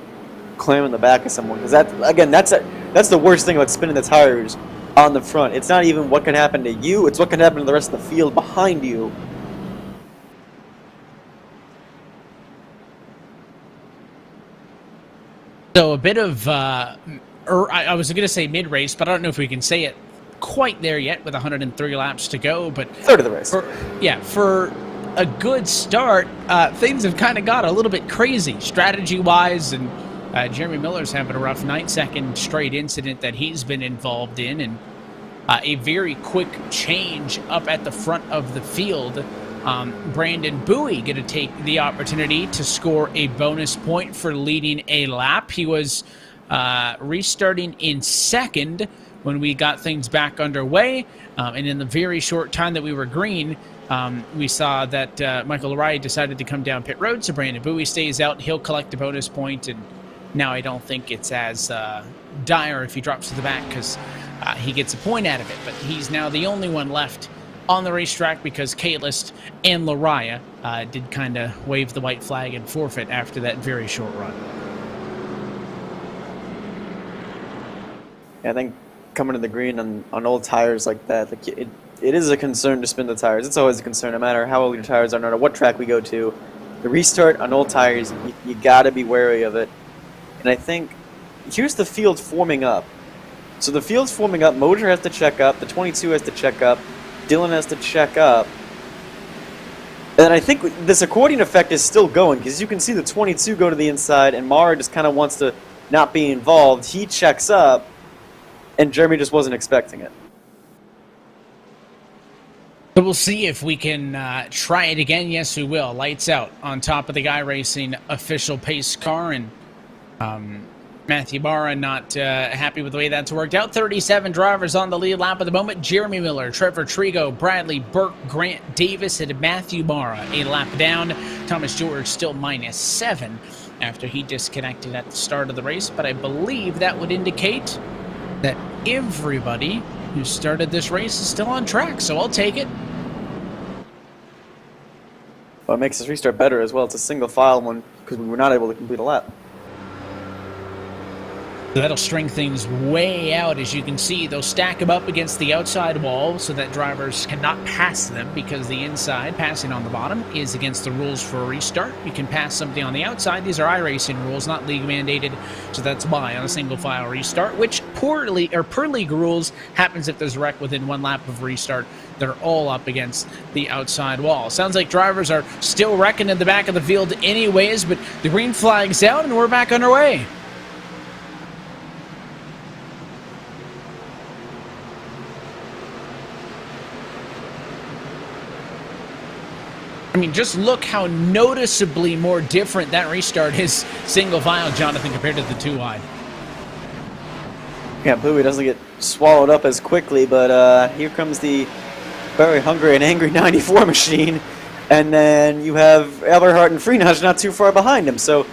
clam in the back of someone, because that's the worst thing about spinning the tires on the front. It's not even what can happen to you, it's what can happen to the rest of the field behind you. So a bit of, I was going to say mid-race, but I don't know if we can say it quite there yet with 103 laps to go. But third of the race. For a good start, things have kind of got a little bit crazy strategy-wise, and Jeremy Miller's having a rough night, second straight incident that he's been involved in, and a very quick change up at the front of the field. Brandon Bowie going to take the opportunity to score a bonus point for leading a lap. He was restarting in second when we got things back underway, and in the very short time that we were green, we saw that Michael Laraya decided to come down pit road, so Brandon Bowie stays out. He'll collect a bonus point, and now I don't think it's as dire if he drops to the back, because he gets a point out of it, but he's now the only one left on the racetrack because Kalis and Laraya did kind of wave the white flag and forfeit after that very short run. Yeah, I think coming to the green on old tires like that, like it is a concern to spin the tires. It's always a concern, no matter how old your tires are, no matter what track we go to. The restart on old tires, you got to be wary of it. And I think here's the field forming up. So the field's forming up. Moser has to check up. The 22 has to check up. Dylan has to check up. And I think this accordion effect is still going, because you can see the 22 go to the inside, and Mara just kind of wants to not be involved. He checks up, and Jeremy just wasn't expecting it. So we'll see if we can try it again. Yes, we will. Lights out on top of the iRacing official pace car, and Matthew Barra not happy with the way that's worked out. 37 drivers on the lead lap at the moment. Jeremy Miller, Trevor Trigo, Bradley Burke, Grant Davis, and Matthew Barra a lap down. Thomas George still -7 after he disconnected at the start of the race, but I believe that would indicate that everybody who started this race is still on track, so I'll take it. Well, it makes this restart better as well. It's a single file one, because we were not able to complete a lap. So that'll string things way out. As you can see, they'll stack them up against the outside wall so that drivers cannot pass them, because the inside, passing on the bottom, is against the rules for a restart. You can pass something on the outside. These are iRacing rules, not league mandated, so that's why on a single file restart, which per league rules happens if there's a wreck within one lap of restart. They're all up against the outside wall. Sounds like drivers are still wrecking in the back of the field anyways, but the green flag's out and we're back underway. I mean, just look how noticeably more different that restart is single file, Jonathan, compared to the two wide. Yeah, Bowie doesn't get swallowed up as quickly, but here comes the very hungry and angry 94 machine, and then you have Eberhardt and Freenach not too far behind him, so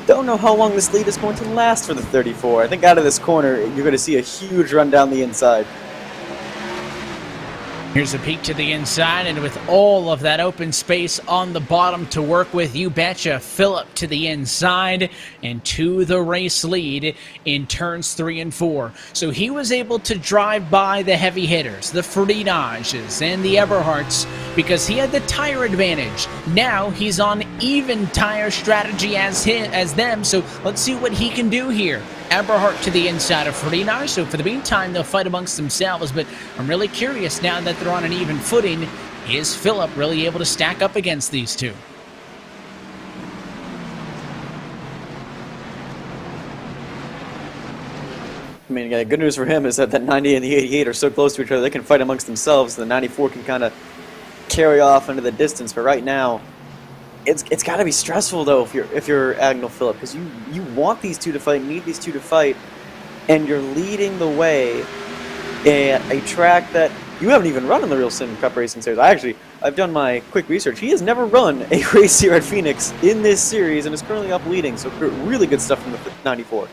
don't know how long this lead is going to last for the 34. I think out of this corner, you're going to see a huge run down the inside. Here's a peek to the inside, and with all of that open space on the bottom to work with, you betcha, Phillip to the inside and to the race lead in turns 3 and 4. So he was able to drive by the heavy hitters, the Friedages and the Eberhards, because he had the tire advantage. Now he's on even tire strategy as them, so let's see what he can do here. Eberhard to the inside of Friedage, so for the meantime they'll fight amongst themselves, but I'm really curious now that they're on an even footing, is Phillip really able to stack up against these two? I mean, yeah, good news for him is that the 90 and the 88 are so close to each other, they can fight amongst themselves. The 94 can kind of carry off into the distance, but right now, it's got to be stressful though if you're Agnell Phillip, because you want these two to fight, need these two to fight, and you're leading the way at a track that you haven't even run in the Real Sim Cup Racing Series. I've done my quick research. He has never run a race here at Phoenix in this series and is currently up leading. So really good stuff from the 94.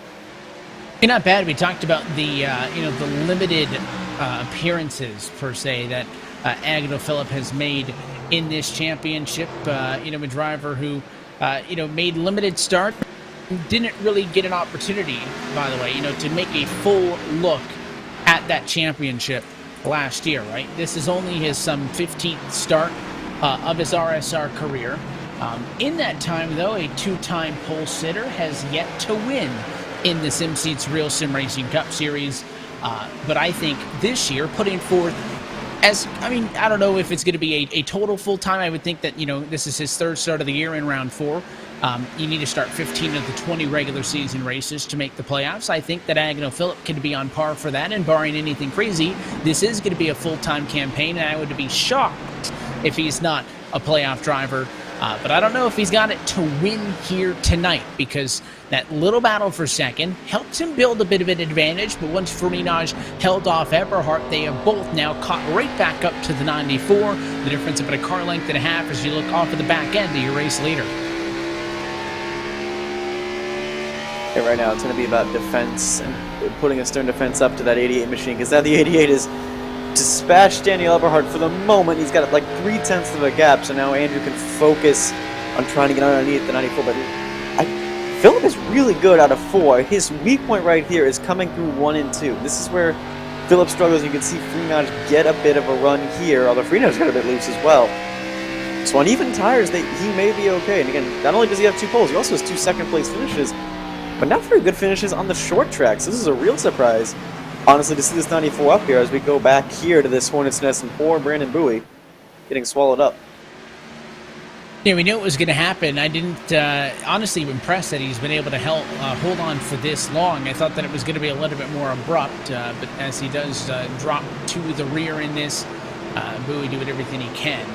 Yeah, not bad. We talked about the the limited appearances per se that Agnell Phillip has made in this championship. A driver who made limited start, didn't really get an opportunity, by the way, to make a full look at that championship last year, right? This is only his 15th start of his RSR career. In that time, though, a two-time pole sitter has yet to win in the SimSeats Real Sim Racing Cup Series. But I think this year, putting forth I don't know if it's going to be a total full-time. I would think that, this is his third start of the year in round 4. You need to start 15 of the 20 regular season races to make the playoffs. I think that Agnell Phillip can be on par for that, and barring anything crazy, this is going to be a full-time campaign, and I would be shocked if he's not a playoff driver. But I don't know if he's got it to win here tonight, because that little battle for second helps him build a bit of an advantage. But once Friedages held off Eberhard, they have both now caught right back up to the 94. The difference of about a car length and a half as you look off of the back end of your race leader. Yeah, right now it's going to be about defense and putting a stern defense up to that 88 machine, because now the 88 is dispatched Daniel Eberhard for the moment. He's got like 3/10 of a gap, so now Andrew can focus on trying to get underneath the 94. But Phillip is really good out of 4. His weak point right here is coming through 1 and 2. This is where Phillip struggles. You can see Friedages get a bit of a run here, although Friedages got a bit loose as well. So on even tires, he may be okay. And again, not only does he have 2 poles, he also has 2 second-place finishes, but not very good finishes on the short tracks. This is a real surprise, honestly, to see this 94 up here as we go back here to this Hornet's Nest and poor Brandon Bowie getting swallowed up. Yeah, we knew it was going to happen. I didn't honestly impressed that he's been able to hold on for this long. I thought that it was going to be a little bit more abrupt, but as he does drop to the rear in this, Bowie doing everything he can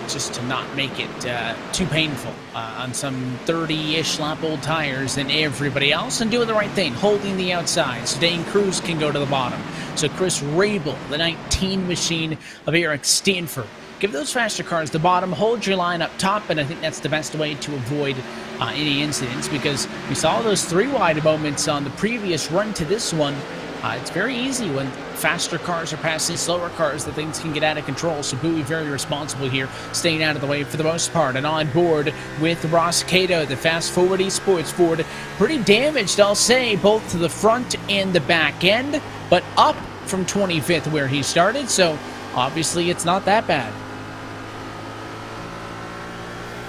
just to not make it too painful on some 30-ish lap old tires than everybody else, and doing the right thing, holding the outside so Dane Cruz can go to the bottom. So Chris Rabel, the 19 machine of Eric Stanford, give those faster cars the bottom, hold your line up top, and I think that's the best way to avoid any incidents, because we saw those 3-wide moments on the previous run to this one. It's very easy when faster cars are passing slower cars that things can get out of control. So Bowie very responsible here, staying out of the way for the most part. And on board with Ross Cato, the Fast Forward Esports Ford. Pretty damaged, I'll say, both to the front and the back end, but up from 25th where he started. So obviously it's not that bad.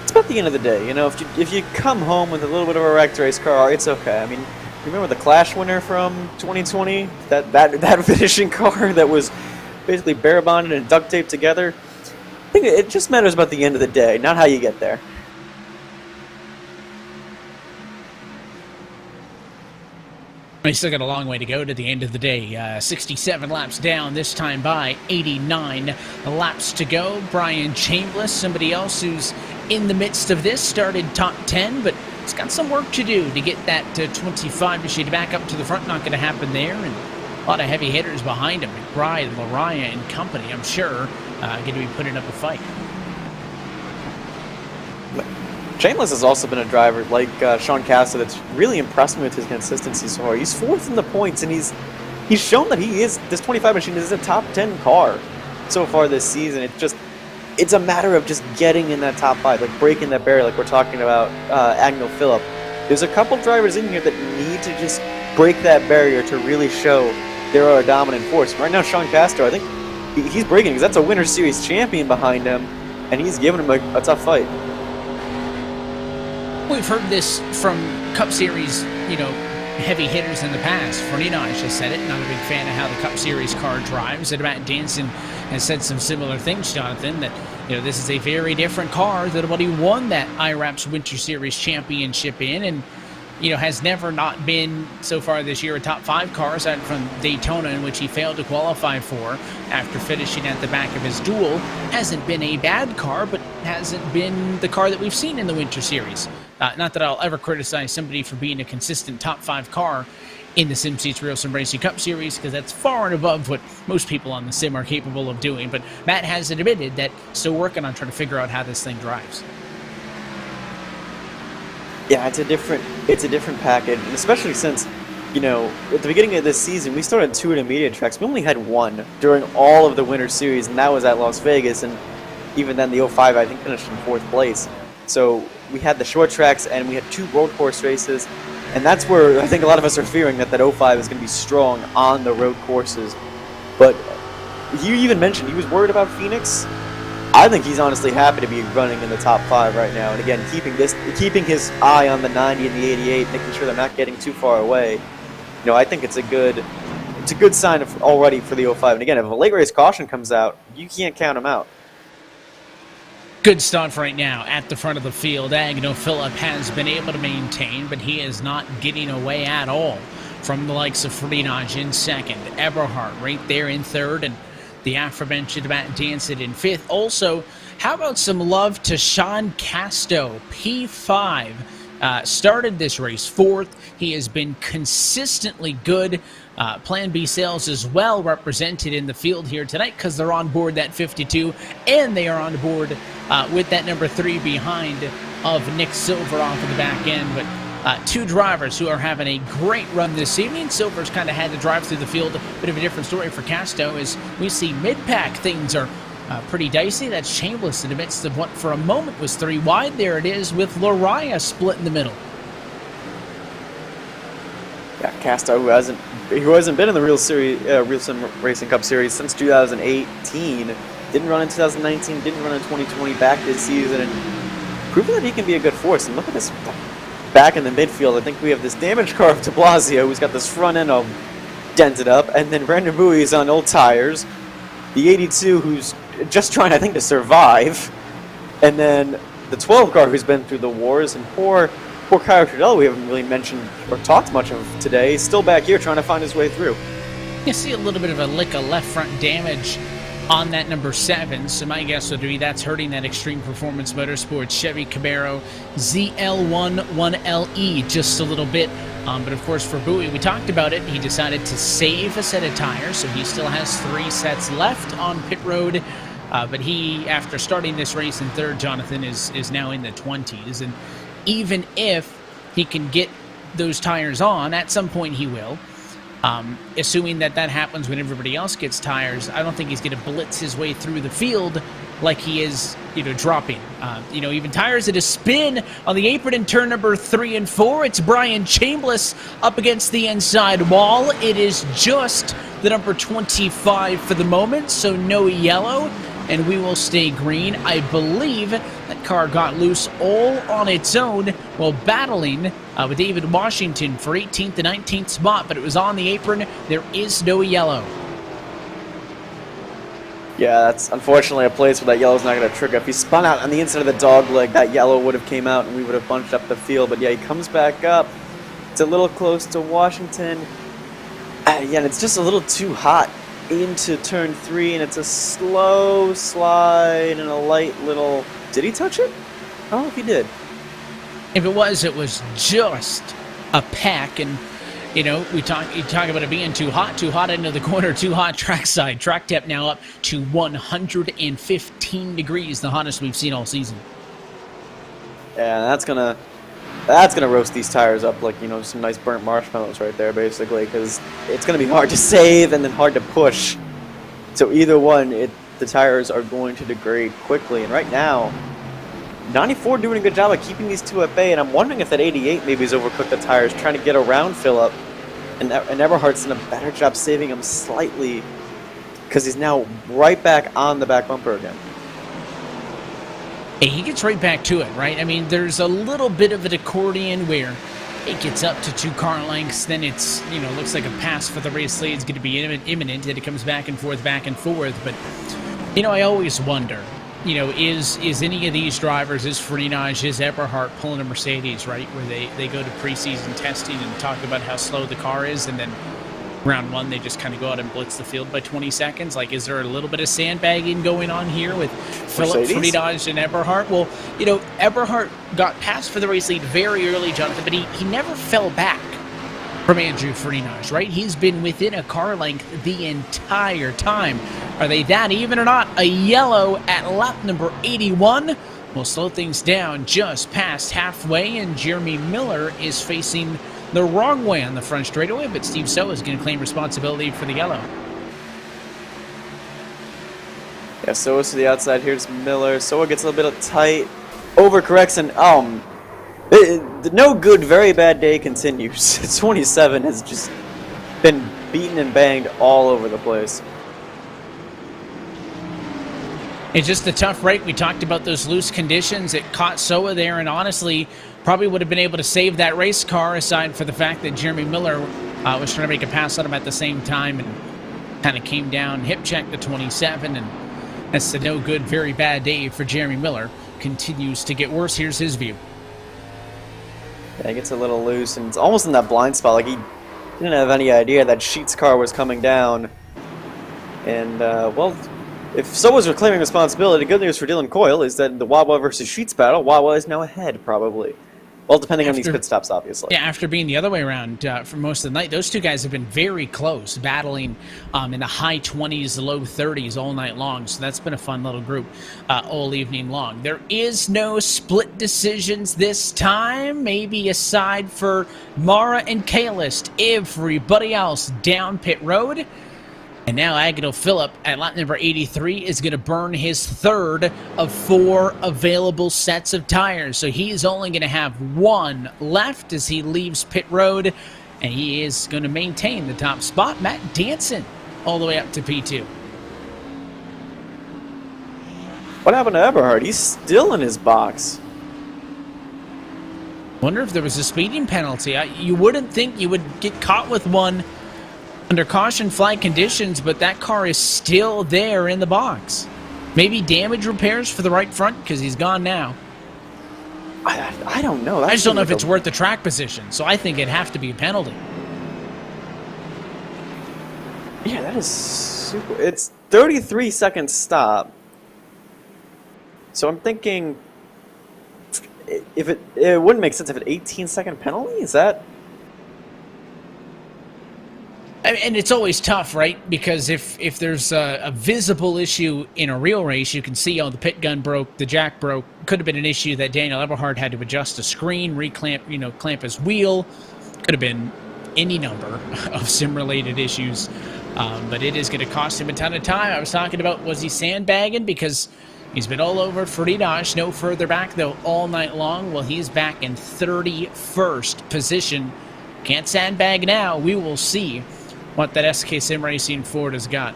It's about the end of the day, if you come home with a little bit of a wrecked race car, it's okay. I mean, remember the Clash winner from 2020? That finishing car that was basically bare bonded and duct taped together? I think it just matters about the end of the day, not how you get there. We still got a long way to go to the end of the day. 67 laps down, this time by 89 laps to go. Brian Chambliss, somebody else who's in the midst of this, started top 10, but he's got some work to do to get that 25 machine back up to the front. Not going to happen there, and a lot of heavy hitters behind him. McBride, Lariah, and company, I'm sure, going to be putting up a fight. Chambliss has also been a driver like Sean Casta that's really impressed me with his consistency so far. He's 4th in the points, and he's shown that this 25 machine is a top 10 car. so far this season. It's a matter of just getting in that top 5, like breaking that barrier, like we're talking about Agnel Phillip. There's a couple drivers in here that need to just break that barrier to really show they're a dominant force. Right now, Sean Castro, I think he's breaking because that's a Winter Series champion behind him, and he's giving him a tough fight. We've heard this from Cup Series, heavy hitters in the past. Fernandez just said it, not a big fan of how the Cup Series car drives. And Matt Danson has said some similar things, Jonathan, that this is a very different car than what he won that IRAP's Winter Series championship in, and has never not been, so far this year, a top 5 car, aside from Daytona, in which he failed to qualify for after finishing at the back of his duel. Hasn't been a bad car, but hasn't been the car that we've seen in the Winter Series. Not that I'll ever criticize somebody for being a consistent top 5 car in the SimSeats RealSimRacing Cup Series, because that's far and above what most people on the sim are capable of doing. But Matt has admitted that still working on trying to figure out how this thing drives. Yeah, it's a different package, and especially since, at the beginning of this season, we started 2 intermediate tracks. We only had 1 during all of the Winter Series, and that was at Las Vegas, and even then the 05, I think, finished in 4th place. So we had the short tracks, and we had 2 road course races, and that's where I think a lot of us are fearing that 05 is going to be strong on the road courses. But you even mentioned he was worried about Phoenix. I think he's honestly happy to be running in the top 5 right now, and again, keeping his eye on the 90 and the 88, making sure they're not getting too far away. I think it's a good sign already for the 05. And again, if a late race caution comes out, you can't count him out. Good stuff right now at the front of the field. Agnel Phillip has been able to maintain, but he is not getting away at all from the likes of Fernandez in 2nd, Eberhardt right there in 3rd, and the aforementioned Matt Danson in 5th. Also, how about some love to Sean Casto, P5. Started this race 4th. He has been consistently good. Plan B sales as well represented in the field here tonight, because they're on board that 52, and they are on board with that number 3 behind of Nick Silver off of the back end. But 2 drivers who are having a great run this evening. Silver's kind of had to drive through the field. A bit of a different story for Casto, as we see mid-pack things are pretty dicey. That's Chambliss in the midst of what for a moment was 3 wide. There it is with Lariah split in the middle. Yeah, Casto, who hasn't been in the RealSimRacing Cup Series since 2018, didn't run in 2019, didn't run in 2020, back this season, and proving that he can be a good force. And look at this back in the midfield. I think we have this damaged car of de Blasio, who's got this front end all dented up, and then Brandon Bowie's on old tires. The 82, who's just trying, I think, to survive, and then the 12 car, who's been through the wars, and poor Kyle Trudell, we haven't really mentioned or talked much of today, still back here trying to find his way through. You see a little bit of a lick of left front damage on that number 7, so my guess would be that's hurting that Extreme Performance Motorsports Chevy Camaro ZL11LE just a little bit. But of course, for Bowie, we talked about it. He decided to save a set of tires, so he still has 3 sets left on pit road. But he, after starting this race in 3rd, Jonathan, is now in the 20s. And even if he can get those tires on, at some point he will. Assuming that happens when everybody else gets tires, I don't think he's going to blitz his way through the field like he is, dropping. Even tires at a spin on the apron in turn number 3 and 4. It's Brian Chambliss up against the inside wall. It is just the number 25 for the moment, so no yellow, and we will stay green. I believe that car got loose all on its own while battling with David Washington for 18th and 19th spot, but it was on the apron. There is no yellow. Yeah, that's unfortunately a place where that yellow's not going to trigger. If he spun out on the inside of the dog leg, that yellow would have came out and we would have bunched up the field. But yeah, he comes back up. It's a little close to Washington. Yeah, and it's just a little too hot into turn 3, and it's a slow slide and a light little... Did he touch it? I don't know if he did. If it was just a pack, and you talk about it being too hot into the corner, too hot trackside. Track temp now up to 115 degrees, the hottest we've seen all season. Yeah, that's gonna roast these tires up like some nice burnt marshmallows right there, basically, because it's gonna be hard to save and then hard to push. So either one, the tires are going to degrade quickly. And right now, 94 doing a good job of keeping these two at bay, and I'm wondering if that 88 maybe has overcooked the tires, trying to get around Phillip, and Eberhardt's done a better job saving him slightly, because he's now right back on the back bumper again. Hey, he gets right back to it, right? I mean, there's a little bit of an accordion where it gets up to 2 car lengths, then it's, you know, looks like a pass for the race lead is going to be imminent, and it comes back and forth, but, you know, I always wonder, you know, is any of these drivers, is Freenage, is Eberhardt pulling a Mercedes, right, where they go to preseason testing and talk about how slow the car is, and then round 1 they just kind of go out and blitz the field by 20 seconds? Like, is there a little bit of sandbagging going on here with Phillip, Freenage, and Eberhardt? Well, you know, Eberhardt got passed for the race lead very early, Jonathan, but he never fell back from Andrew Freenage, right? He's been within a car length the entire time. Are they that even or not? A yellow at lap number 81 will slow things down just past halfway, and Jeremy Miller is facing the wrong way on the front straightaway, but Steve Soa is going to claim responsibility for the yellow. Yeah, Soa's to the outside. Here's Miller. Soa gets a little bit of tight, overcorrects, and the no good, very bad day continues. 27 has just been beaten and banged all over the place. It's just a tough break. We talked about those loose conditions. It caught Soa there, and honestly, probably would have been able to save that race car, aside for the fact that Jeremy Miller was trying to make a pass on him at the same time and kind of came down, hip checked the 27, and that's the no good, very bad day for Jeremy Miller. Continues to get worse. Here's his view. Yeah, he gets a little loose, and it's almost in that blind spot. Like, he didn't have any idea that Sheet's car was coming down. And, well, if Soa's reclaiming responsibility, good news for Dylan Coyle is that the Wawa versus Sheets battle, Wawa is now ahead, probably. Well, depending on these pit stops, obviously. Yeah, after being the other way around for most of the night, those two guys have been very close, battling in the high 20s, low 30s all night long. So that's been a fun little group all evening long. There is no split decisions this time, maybe aside for Mara and Kaylist. Everybody else down pit road. And now Aguinaldo Phillip at lap number 83 is going to burn his 3rd of 4 available sets of tires. So he's only going to have 1 left as he leaves pit road. And he is going to maintain the top spot. Matt Danson all the way up to P2. What happened to Eberhardt? He's still in his box. Wonder if there was a speeding penalty. You wouldn't think you would get caught with one under caution flag conditions, but that car is still there in the box. Maybe damage repairs for the right front, because he's gone now. I don't know. I just don't know if it's worth the track position, so I think it'd have to be a penalty. Yeah, that is super. It's 33-second stop. So I'm thinking, if it wouldn't make sense if an 18-second penalty? Is that? And it's always tough, right? Because if there's a visible issue in a real race, you can see, oh, the pit gun broke, the jack broke. Could have been an issue that Daniel Eberhard had to adjust the screen, reclamp, clamp his wheel. Could have been any number of sim-related issues. But it is going to cost him a ton of time. I was talking about, was he sandbagging? Because he's been all over Freenage, no further back, though, all night long. Well, he's back in 31st position. Can't sandbag now. We will see what that SK Sim Racing Ford has got.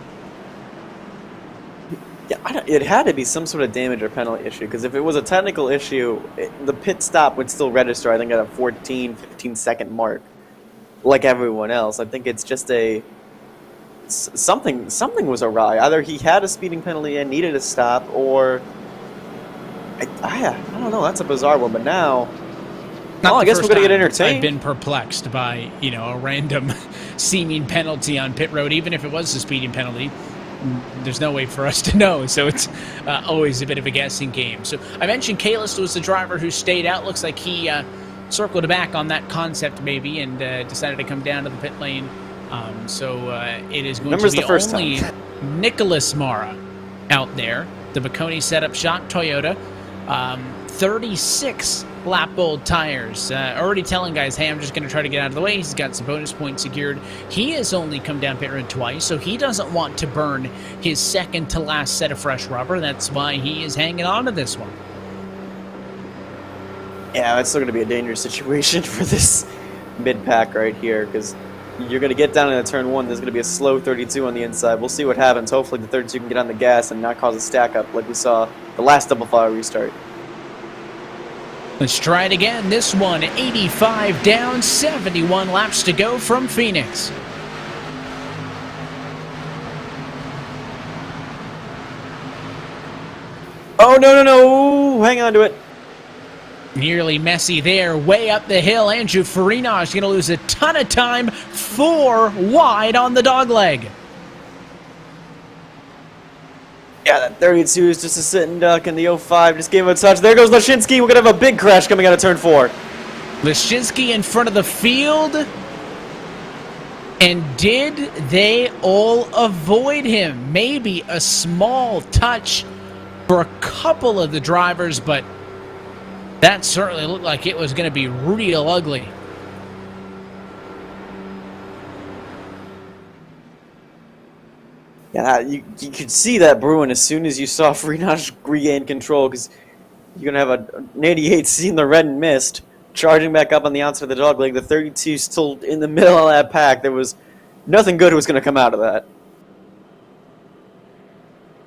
Yeah, it had to be some sort of damage or penalty issue, because if it was a technical issue, the pit stop would still register, I think, at a 14, 15-second mark, like everyone else. I think it's just something was awry. Either he had a speeding penalty and needed a stop, or I don't know. That's a bizarre one. But now, I guess we're gonna get entertained. I've been perplexed by a random seeming penalty on pit road, even if it was a speeding penalty. There's no way for us to know, so it's always a bit of a guessing game. So I mentioned Kaylist was the driver who stayed out. Looks like he circled back on that concept maybe and decided to come down to the pit lane. So it is going to be only Nicholas Mara out there. The Bocconi setup shot Toyota. 36 lap old tires. Already telling guys, hey, I'm just going to try to get out of the way. He's got some bonus points secured. He has only come down pit road twice, so he doesn't want to burn his second to last set of fresh rubber. That's why he is hanging on to this one. Yeah, it's still going to be a dangerous situation for this mid-pack right here, because you're going to get down into turn 1. There's going to be a slow 32 on the inside. We'll see what happens. Hopefully the 32 can get on the gas and not cause a stack up like we saw the last double file restart. Let's try it again. This one, 85 down, 71 laps to go from Phoenix. Oh, no. Hang on to it. Nearly messy there, way up the hill. Andrew Farina is going to lose a ton of time, 4 wide on the dogleg. Yeah, that 32 is just a sitting duck, and the 05 just gave him a touch. There goes Lashinsky. We're going to have a big crash coming out of turn 4. Lashinsky in front of the field. And did they all avoid him? Maybe a small touch for a couple of the drivers, but that certainly looked like it was going to be real ugly. Yeah, you could see that brewing as soon as you saw Freenach regain control, because you're going to have an 88 seeing the red and mist, charging back up on the outside of the dogleg. The 32 still in the middle of that pack. There was nothing good was going to come out of that.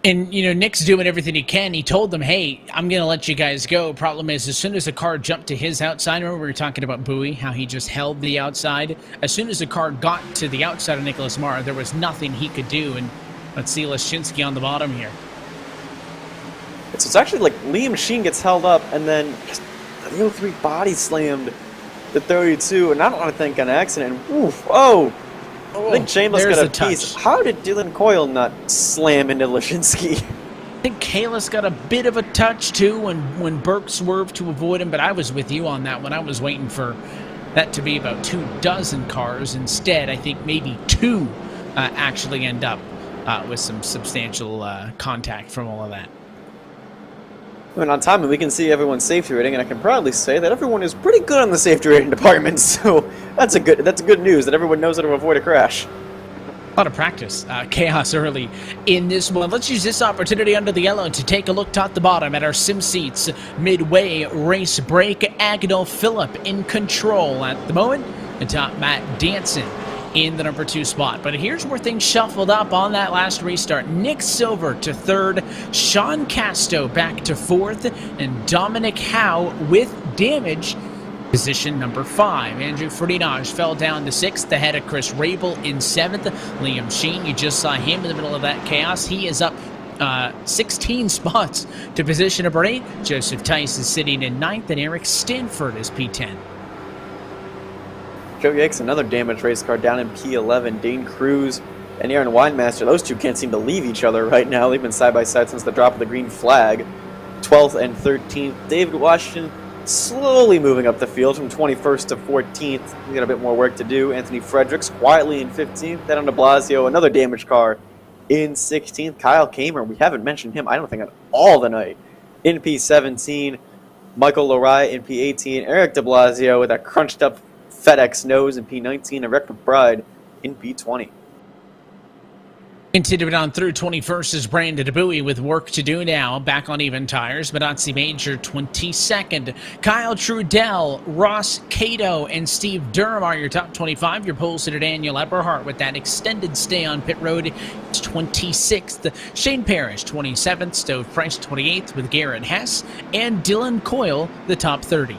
And, you know, Nick's doing everything he can. He told them, hey, I'm going to let you guys go. Problem is, as soon as the car jumped to his outside, remember we were talking about Bowie, how he just held the outside? As soon as the car got to the outside of Nicholas Mara, there was nothing he could do. And let's see Lashinsky on the bottom here. So it's actually like Liam Sheen gets held up, and then the 03 body slammed the 32, and I don't want to think an accident. Oof, oh! I think Shameless got a piece. How did Dylan Coyle not slam into Lashinsky? I think Kalis got a bit of a touch, too, when Burke swerved to avoid him, but I was with you on that one. I was waiting for that to be about 24 cars. Instead, I think maybe 2 actually end up with some substantial contact from all of that. And on timing, we can see everyone's safety rating, and I can proudly say that everyone is pretty good on the safety rating department. So that's good news that everyone knows how to avoid a crash. A lot of practice. Chaos early in this one. Let's use this opportunity under the yellow to take a look top to bottom at our sim seats. Midway race break. Agnell Phillip in control at the moment. Atop Matt Danson in the number 2 spot. But here's where things shuffled up on that last restart. Nick Silver to 3rd, Sean Casto back to 4th, and Dominic Howe with damage, position number 5. Andrew Ferdinand fell down to 6th, ahead of Chris Rabel in 7th. Liam Sheen, you just saw him in the middle of that chaos. He is up 16 spots to position number 8. Joseph Tice is sitting in 9th, and Eric Stanford is P10. Joe Yakes, another damaged race car down in P11. Dane Cruz and Aaron Weinmaster, those two can't seem to leave each other right now. They've been side by side since the drop of the green flag. 12th and 13th. David Washington slowly moving up the field from 21st to 14th. He's got a bit more work to do. Anthony Fredericks quietly in 15th. Then on to Blasio, another damaged car in 16th. Kyle Kamer, we haven't mentioned him, I don't think, on all the night, in P17. Michael Lorai in P18. Eric de Blasio with that crunched up FedEx nose in P19, and Rick McBride in P20. Continuing on through 21st is Brandon DeBowie with work to do now. Back on even tires. Benazzi Major 22nd. Kyle Trudell, Ross Cato, and Steve Durham are your top 25. Your pole sitter Daniel Eberhardt with that extended stay on pit road. It's 26th. Shane Parrish 27th. Stove Price 28th with Garrett Hess. And Dylan Coyle the top 30.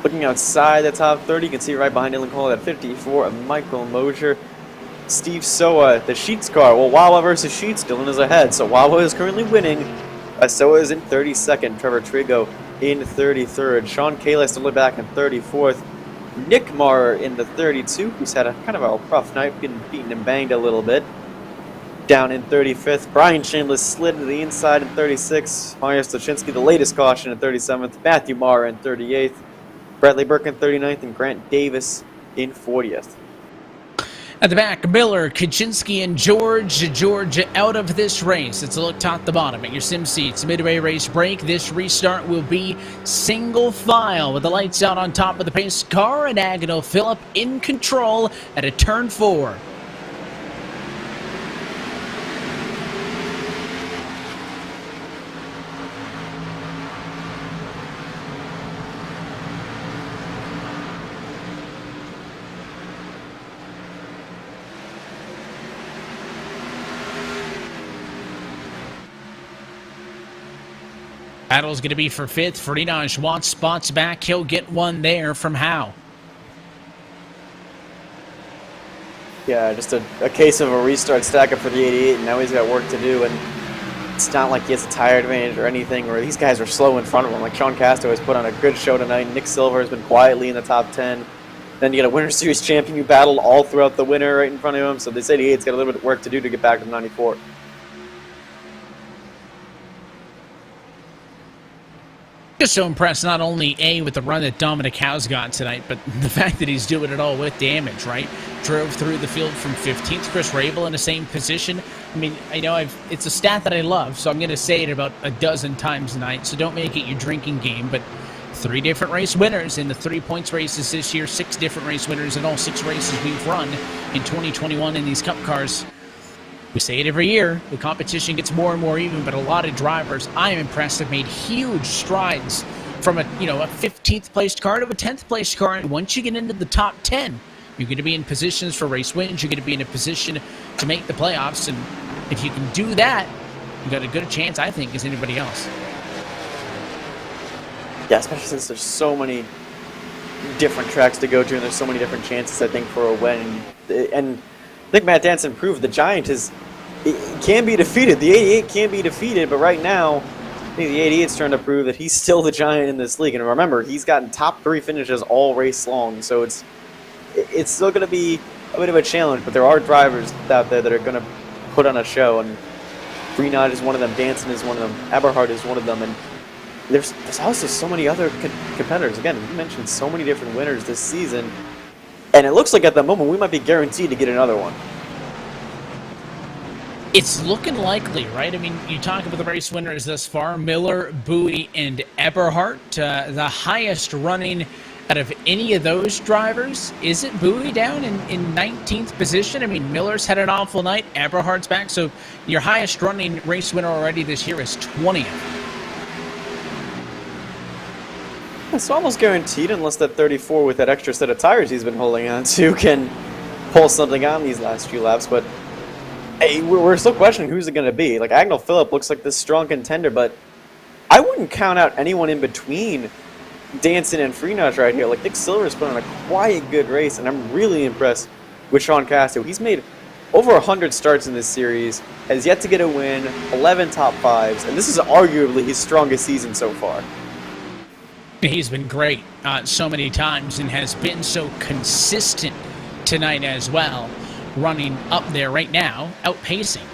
Looking outside the top 30, you can see right behind Dylan Coyle at 54 of Michael Mosier. Steve Soa, the Sheets car. Well, Wawa versus Sheets, Dylan is ahead. So Wawa is currently winning. Soa is in 32nd. Trevor Trigo in 33rd. Sean Kalis still back in 34th. Nick Marr in the 32, who's had a kind of a rough night, getting beaten and banged a little bit. Down in 35th. Brian Chambliss slid to the inside in 36th. Mario Stoczynski, the latest caution in 37th. Matthew Marr in 38th. Bradley Burke in 39th. And Grant Davis in 40th. At the back, Miller, Kaczynski, and George. George out of this race. It's a look top to bottom at your sim seats. Midway race break. This restart will be single file with the lights out on top of the pace car, and Agnell Phillip in control at a turn 4. Battle's going to be for 5th. Frinaj wants spots back. He'll get one there from Howe. Yeah, just a case of a restart stack up for the 88, and now he's got work to do. And it's not like he has a tire advantage or anything, where these guys are slow in front of him. Like Sean Casto has put on a good show tonight. Nick Silver has been quietly in the top 10. Then you got a Winter Series champion who battled all throughout the winter right in front of him. So this 88's got a little bit of work to do to get back to the 94. Just so impressed, not only A, with the run that Dominic Howe's got tonight, but the fact that he's doing it all with damage, right? Drove through the field from 15th. Chris Rabel in the same position. I mean, I know it's a stat that I love, so I'm going to say it about a dozen times tonight, so don't make it your drinking game, but 3 different race winners in the 3 points races this year, 6 different race winners in all 6 races we've run in 2021 in these Cup cars. We say it every year, the competition gets more and more even, but a lot of drivers, I am impressed, have made huge strides from a 15th placed car to a 10th placed car. And once you get into the top 10, you're going to be in positions for race wins. You're going to be in a position to make the playoffs. And if you can do that, you got a good chance, I think, as anybody else. Yeah, especially since there's so many different tracks to go to, and there's so many different chances, I think, for a win. And I think Matt Danson proved the Giant can be defeated. The 88 can be defeated, but right now, I think the 88's trying to prove that he's still the Giant in this league. And remember, he's gotten top 3 finishes all race long, so it's still going to be a bit of a challenge. But there are drivers out there that are going to put on a show, and Freenod is one of them, Danson is one of them, Eberhard is one of them, and there's also so many other competitors. Again, we mentioned so many different winners this season. And it looks like at the moment we might be guaranteed to get another one. It's looking likely, right? I mean, you talk about the race winners thus far, Miller, Bowie, and Eberhard. The highest running out of any of those drivers, is it Bowie down in 19th position? I mean, Miller's had an awful night, Eberhard's back, so your highest running race winner already this year is 20th. It's almost guaranteed, unless that 34 with that extra set of tires he's been holding on to can pull something on these last few laps. But hey, we're still questioning who's it going to be. Like, Agnell Phillip looks like this strong contender, but I wouldn't count out anyone in between Danson and Freenot right here. Like, Nick Silver's put on a quiet good race, and I'm really impressed with Sean Casto. He's made over 100 starts in this series, has yet to get a win, 11 top 5s, and this is arguably his strongest season so far. He's been great so many times and has been so consistent tonight as well, running up there right now, outpacing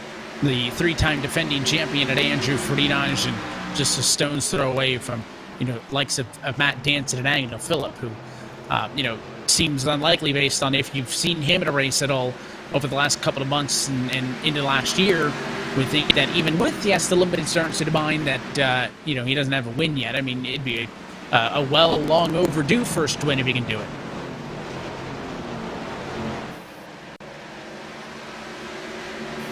the 3-time defending champion at Andrew Frinaj, and just a stone's throw away from, likes of Matt Danson and Agnell Phillip, who, seems unlikely based on if you've seen him at a race at all over the last couple of months and into last year. We think that even with, yes, the limited starts to the mind that, he doesn't have a win yet. I mean, it'd be a long overdue first win if he can do it.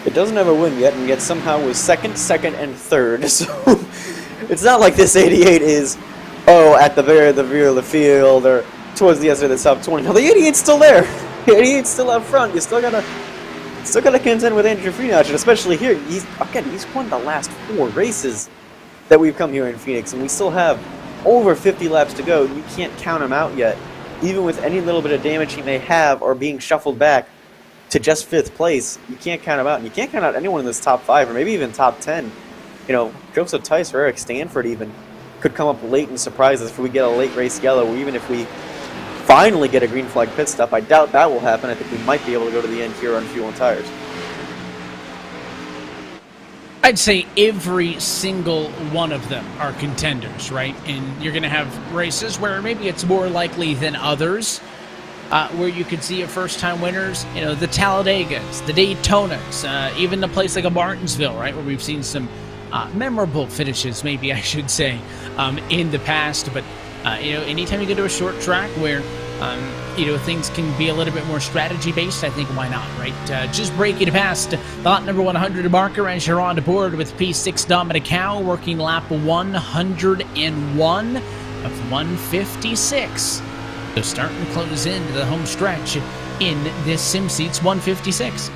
It doesn't have a win yet, and yet somehow was second, and third. So it's not like this 88 is, at the rear of the field or towards the end of the top 20. No, the 88's still there. The 88's still up front. You still gotta contend with Andrew Freenot, and especially here, he's won the last 4 races that we've come here in Phoenix, and we still have over 50 laps to go. You can't count him out yet. Even with any little bit of damage he may have or being shuffled back to just 5th place, you can't count him out. And you can't count out anyone in this top 5 or maybe even top 10. Joseph Tice or Eric Stanford even could come up late and surprise us if we get a late race yellow, or even if we finally get a green flag pit stop. I doubt that will happen. I think we might be able to go to the end here on fuel and tires. I'd say every single one of them are contenders, right? And you're going to have races where maybe it's more likely than others where you could see a first-time winners, you know, the Talladegas, the Daytonas, even a place like a Martinsville, right, where we've seen some memorable finishes, maybe I should say, in the past. But you know, anytime you go to a short track where you know, things can be a little bit more strategy-based, I think why not, right? Just breaking past the lap number 100 marker as you're on the board with P6 Dominic Howe, working lap 101 of 156. So starting to close into the home stretch in this SimSeats 156.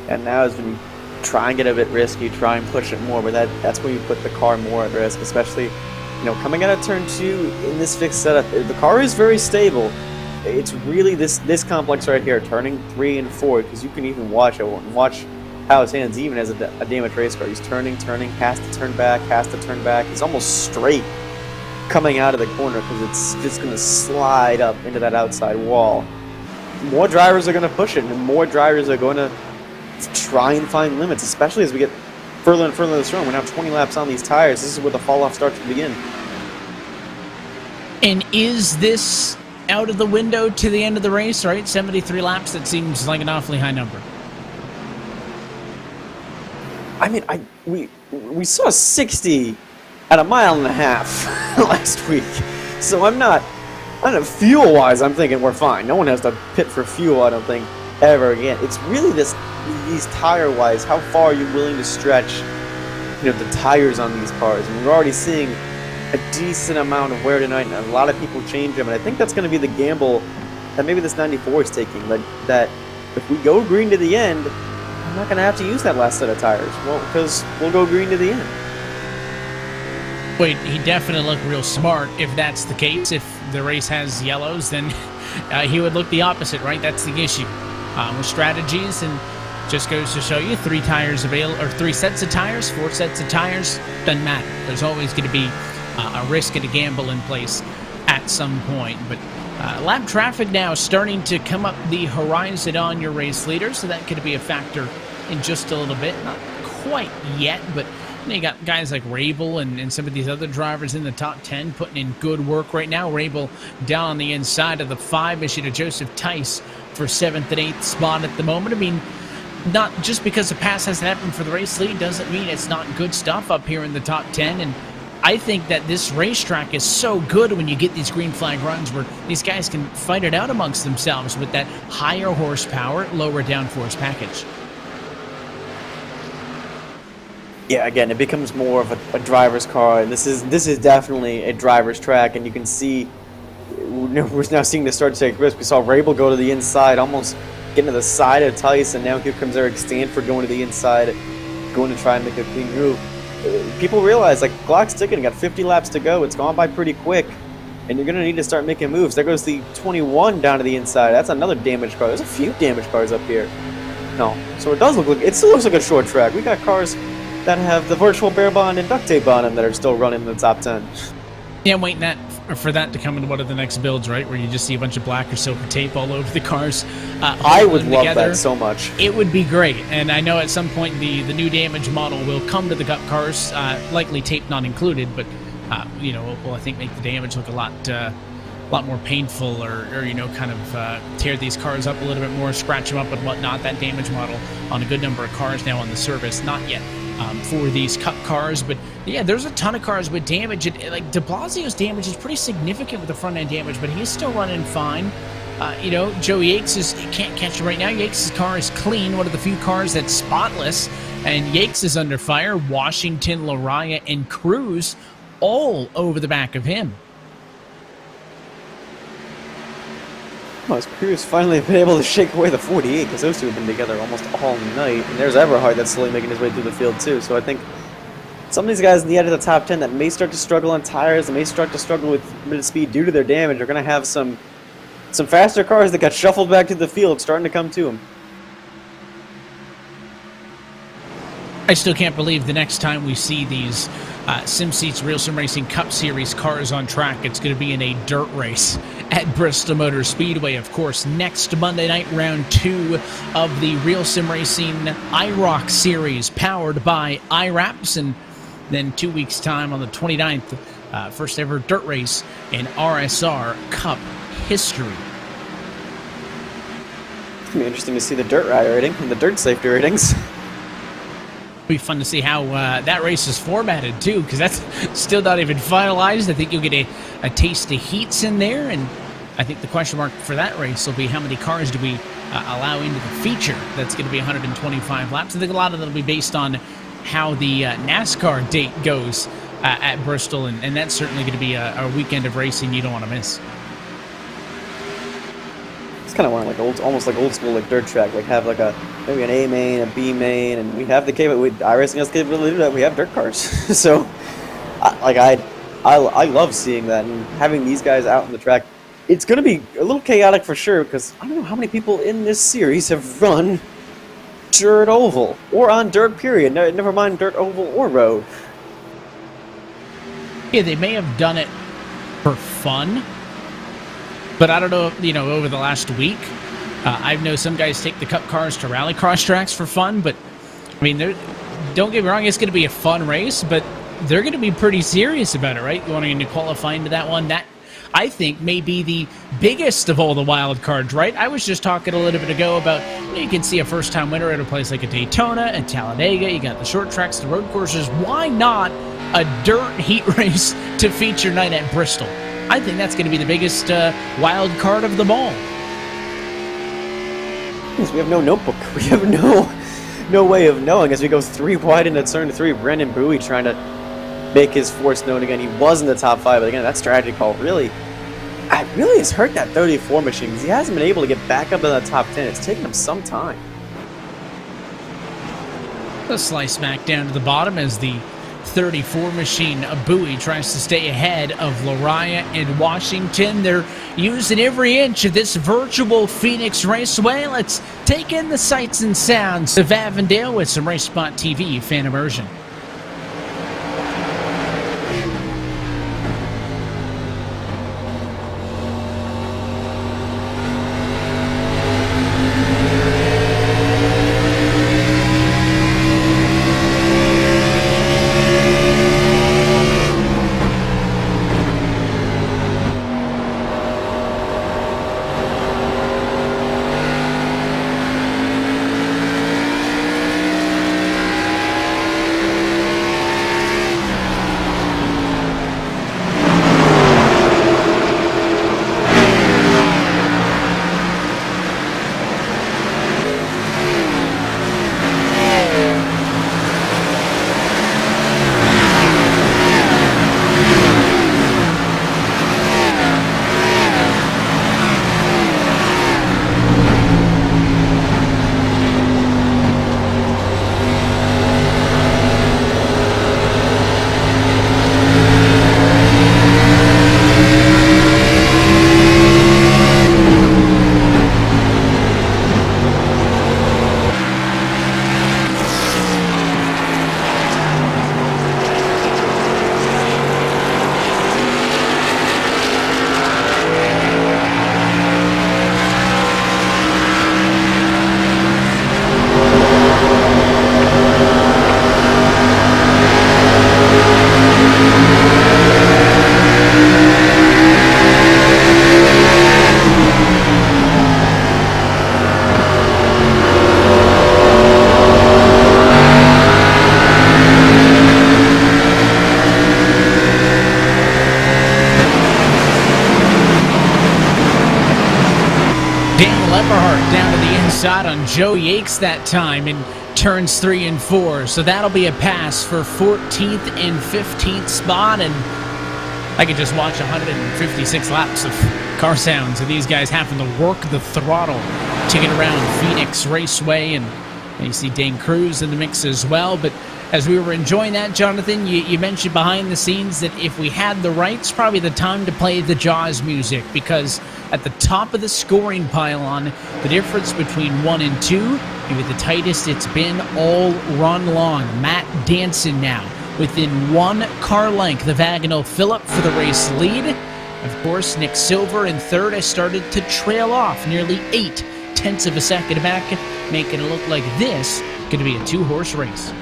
And now is when you try and get a bit risky, try and push it more, but that's where you put the car more at risk, especially, you know, coming out of turn 2 in this fixed setup. The car is very stable. It's really this complex right here, turning 3 and 4, because you can even watch it and watch how his hands, even as a damaged race car. He's turning, has to turn back. He's almost straight coming out of the corner because it's just going to slide up into that outside wall. More drivers are going to push it, and more drivers are going to try and find limits, especially as we get further and further in this run. We're now 20 laps on these tires. This is where the fall-off starts to begin. And is this out of the window to the end of the race, right? 73 laps, that seems like an awfully high number. I mean, we saw 60 at 1.5 miles last week, so I'm not fuel-wise, I'm thinking we're fine. No one has to pit for fuel, I don't think, ever again. It's really these tire-wise, how far are you willing to stretch, you know, the tires on these cars? And we're already seeing a decent amount of wear tonight, and a lot of people change them, and I think that's going to be the gamble that maybe this 94 is taking, that if we go green to the end, I'm not going to have to use that last set of tires. Well, because we'll go green to the end. Wait, he definitely looked real smart if that's the case. If the race has yellows, then he would look the opposite, right? That's the issue with strategies, and just goes to show you 3 tires available, or 3 sets of tires, 4 sets of tires, doesn't matter. There's always going to be a risk and a gamble in place at some point. But lap traffic now starting to come up the horizon on your race leader, so that could be a factor in just a little bit. Not quite yet, but you got guys like Rabel and some of these other drivers in the top 10 putting in good work right now. Rabel down on the inside of the 5, issue to Joseph Tice for 7th and 8th spot at the moment. I mean, not just because the pass hasn't happened for the race lead doesn't mean it's not good stuff up here in the top 10. And I think that this racetrack is so good when you get these green flag runs where these guys can fight it out amongst themselves with that higher horsepower, lower downforce package. Yeah, again, it becomes more of a driver's car, and this is definitely a driver's track, and you can see we're now seeing this start to take risks. We saw Rabel go to the inside, almost getting to the side of Tice, and now here comes Eric Stanford going to the inside, going to try and make a clean groove. People realize, like, clock's ticking, got 50 laps to go, it's gone by pretty quick, and you're going to need to start making moves. There goes the 21 down to the inside. That's another damaged car. There's a few damaged cars up here. No, so it does look like, it still looks like a short track. We got cars that have the virtual bare bond and duct tape on them that are still running in the top 10. Yeah, I'm waiting for that to come into one of the next builds, right? Where you just see a bunch of black or silver tape all over the cars. I would love that so much. It would be great. And I know at some point the new damage model will come to the Cup cars, likely tape not included, but you know, will I think make the damage look a lot more painful, or you know, kind of tear these cars up a little bit more, scratch them up and whatnot. That damage model on a good number of cars now on the service, not yet for these Cup cars, but yeah, there's a ton of cars with damage. Like de Blasio's damage is pretty significant with the front end damage, but he's still running fine. You know, Joe Yates can't catch him right now. Yates' car is clean, one of the few cars that's spotless, and Yates is under fire. Washington, Lariah, and Cruz all over the back of him. Well, as Cruz finally been able to shake away the 48, because those two have been together almost all night. And there's Everhart that's slowly making his way through the field too. So I think some of these guys in the end of the top 10 that may start to struggle on tires, that may start to struggle with mid speed due to their damage, are going to have some faster cars that got shuffled back to the field starting to come to them. I still can't believe the next time we see these SimSeats RealSimRacing Cup Series cars on track, it's going to be in a dirt race at Bristol Motor Speedway. Of course, next Monday night, round 2 of the RealSimRacing iRock Series, powered by iWraps, and then 2 weeks' time on the 29th, first ever dirt race in RSR Cup history. It's going to be interesting to see the dirt ride rating and the dirt safety ratings. It'll be fun to see how that race is formatted, too, because that's still not even finalized. I think you'll get a taste of heats in there, and I think the question mark for that race will be how many cars do we allow into the feature. That's going to be 125 laps. I think a lot of that will be based on how the NASCAR date goes at Bristol, and that's certainly going to be a weekend of racing you don't want to miss. It's kind of one like almost like old school like dirt track, like have like maybe an A main, a B main, and we have the capability. iRacing has the capability to do that. We have dirt cars, so I love seeing that and having these guys out on the track. It's going to be a little chaotic for sure because I don't know how many people in this series have run dirt oval or on dirt period. Never mind dirt oval or road. Yeah, they may have done it for fun, but I don't know, over the last week, I know some guys take the Cup cars to rallycross tracks for fun, but, I mean, don't get me wrong, it's going to be a fun race, but they're going to be pretty serious about it, right? Wanting to qualify into that one, that, I think, may be the biggest of all the wild cards, right? I was just talking a little bit ago about, you can see a first-time winner at a place like a Daytona, a Talladega, you got the short tracks, the road courses. Why not a dirt heat race to feature night at Bristol? I think that's going to be the biggest wild card of them all. Because we have no notebook. We have no way of knowing as we go 3 wide into turn 3. Brandon Bowie trying to make his force known again. He was in the top 5, but again, that strategy call really has hurt that 34 machine because he hasn't been able to get back up in the top 10. It's taken him some time. A slice back down to the bottom as the 34 machine Bowie tries to stay ahead of Lariah and Washington. They're using every inch of this virtual Phoenix Raceway. Let's take in the sights and sounds of Avondale with some RaceSpot TV fan immersion. Down to the inside on Joe Yates that time in turns 3 and 4. So that'll be a pass for 14th and 15th spot. And I could just watch 156 laps of car sounds of these guys having to work the throttle to get around Phoenix Raceway. And you see Dane Cruz in the mix as well. But as we were enjoying that, Jonathan, you mentioned behind the scenes that if we had the rights, probably the time to play the Jaws music, because at the top of the scoring pylon, the difference between 1 and 2, maybe the tightest it's been all run long. Matt Danson now within 1 car length of Agnell Phillip for the race lead. Of course, Nick Silver in third has started to trail off nearly 0.8 of a second back, making it look like this going to be a 2-horse race.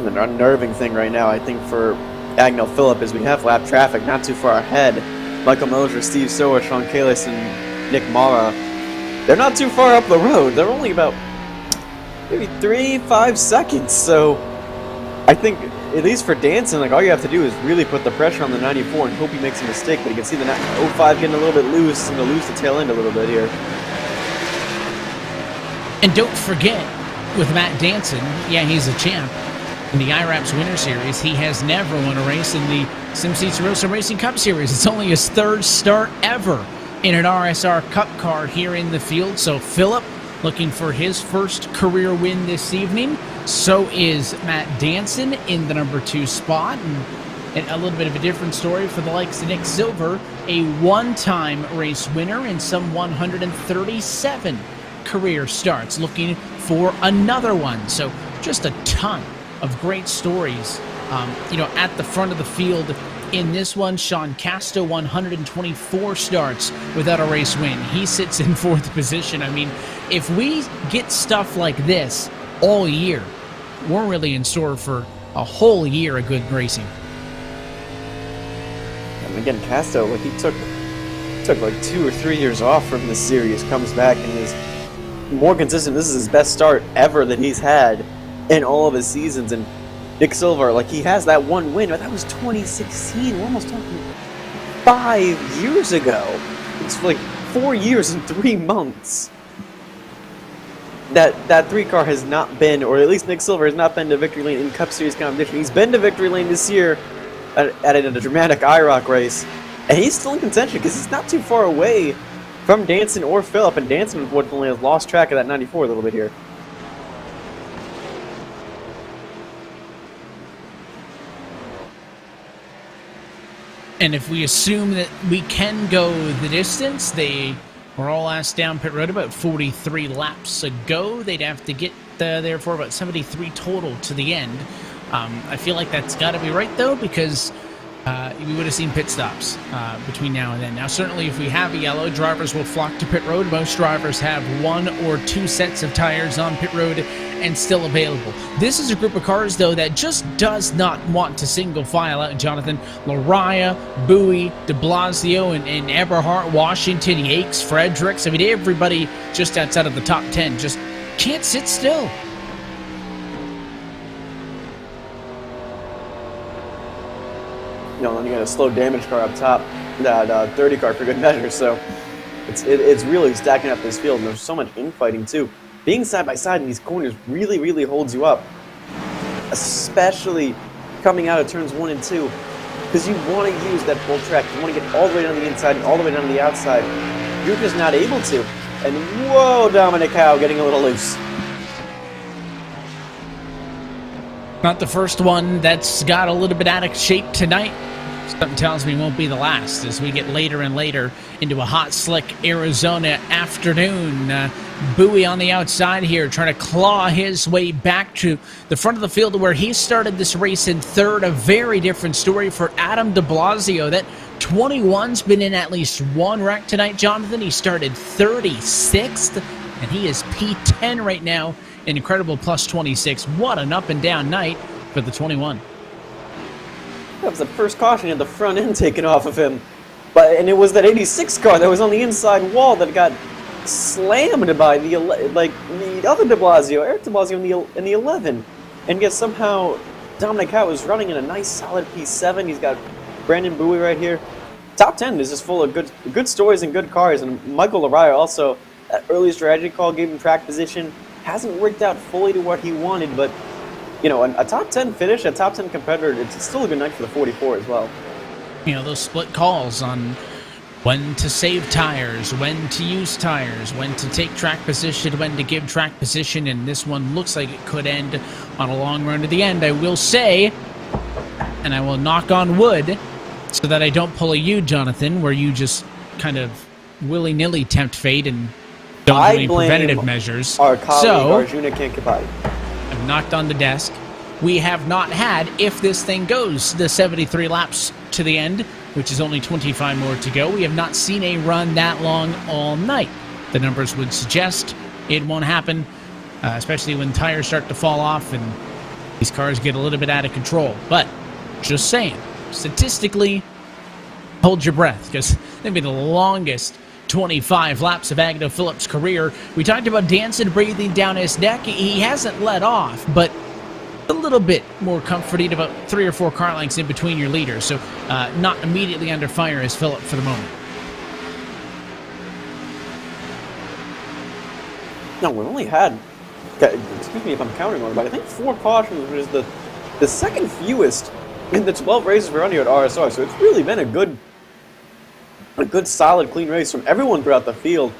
The unnerving thing right now, I think, for Agnell Phillip as we have lap traffic not too far ahead. Michael Mosier, Steve Sower, Sean Kalis, and Nick Mara. They're not too far up the road. They're only about maybe 3-5 seconds. So I think, at least for Danson, like, all you have to do is really put the pressure on the 94 and hope he makes a mistake. But you can see the 05 getting a little bit loose and to lose the tail end a little bit here. And don't forget, with Matt Danson, yeah, he's a champ. In the IRAPS Winter Series, he has never won a race in the SimSeats RealSimRacing Cup Series. It's only his third start ever in an RSR Cup car here in the field. So Phillip looking for his first career win this evening. So is Matt Danson in the number 2 spot. And a little bit of a different story for the likes of Nick Silver, a one-time race winner in some 137 career starts, looking for another one. So just a ton of great stories, at the front of the field in this one. Sean Casto, 124 starts without a race win. He sits in 4th position. I mean, if we get stuff like this all year, we're really in store for a whole year of good racing. And again, Casto, like, he took like 2 or 3 years off from this series, comes back and is more consistent. This is his best start ever that he's had in all of his seasons. And Nick Silver, like, he has that one win, but that was 2016. We're almost talking 5 years ago. It's like 4 years and 3 months. That 3 car has not been, or at least Nick Silver has not been to victory lane in Cup Series competition. He's been to victory lane this year at a dramatic IROC race, and he's still in contention because he's not too far away from Danson or Phillip, and Danson unfortunately has lost track of that 94 a little bit here. And if we assume that we can go the distance, they were all asked down pit road about 43 laps ago. They'd have to get there for about 73 total to the end. I feel like that's got to be right, though, because we would have seen pit stops between now and then. Now, certainly, if we have a yellow, drivers will flock to pit road. Most drivers have 1 or 2 sets of tires on pit road and still available. This is a group of cars, though, that just does not want to single file out. Jonathan, Lariah, Bowie, de Blasio, and Eberhardt, Washington, Yates, Fredericks. I mean, everybody just outside of the top 10 just can't sit still. Then you got a slow damage car up top, that 30 car for good measure. So it's really stacking up this field, and there's so much infighting too. Being side by side in these corners really, really holds you up, especially coming out of turns 1 and 2, because you want to use that full track. You want to get all the way down the inside and all the way down to the outside. You're just not able to. And whoa, Dominic Howe getting a little loose. Not the first one that's got a little bit out of shape tonight. Something tells me won't be the last as we get later and later into a hot, slick Arizona afternoon. Bowie on the outside here trying to claw his way back to the front of the field where he started this race in 3rd. A very different story for Adam de Blasio. That 21's been in at least 1 wreck tonight, Jonathan. He started 36th, and he is P10 right now. An incredible plus 26. What an up and down night for the 21. That was the first caution at the front end taken off of him. And it was that 86 car that was on the inside wall that got slammed by the other de Blasio, Eric de Blasio in the 11. And yet somehow Dominic Howe is running in a nice solid P7. He's got Brandon Bowie right here. Top 10 is just full of good stories and good cars. And Michael Lariah also, that early strategy call gave him track position. Hasn't worked out fully to what he wanted, but a top 10 finish, a top 10 competitor, it's still a good night for the 44 as well. Those split calls on when to save tires, when to use tires, when to take track position, when to give track position, and this one looks like it could end on a long run to the end. I will say, and I will knock on wood so that I don't pull a you, Jonathan, where you just kind of willy-nilly tempt fate and don't do any preventative measures. Our colleague Arjuna Kankapai. I've knocked on the desk. We have not had, if this thing goes the 73 laps to the end, which is only 25 more to go, we have not seen a run that long all night. The numbers would suggest it won't happen, especially when tires start to fall off and these cars get a little bit out of control. But Just saying. Statistically, hold your breath, because that'd be the longest 25 laps of Agnew Phillips' career. We talked about Danson breathing down his neck. He hasn't let off, but a little bit more comforting, about 3 or 4 car lengths in between your leaders. So not immediately under fire as Phillip for the moment. No, we've only had, excuse me if I'm counting wrong, but I think 4 cautions, which is the second fewest in the 12 races we're on here at RSR. So it's really been a good, solid, clean race from everyone throughout the field.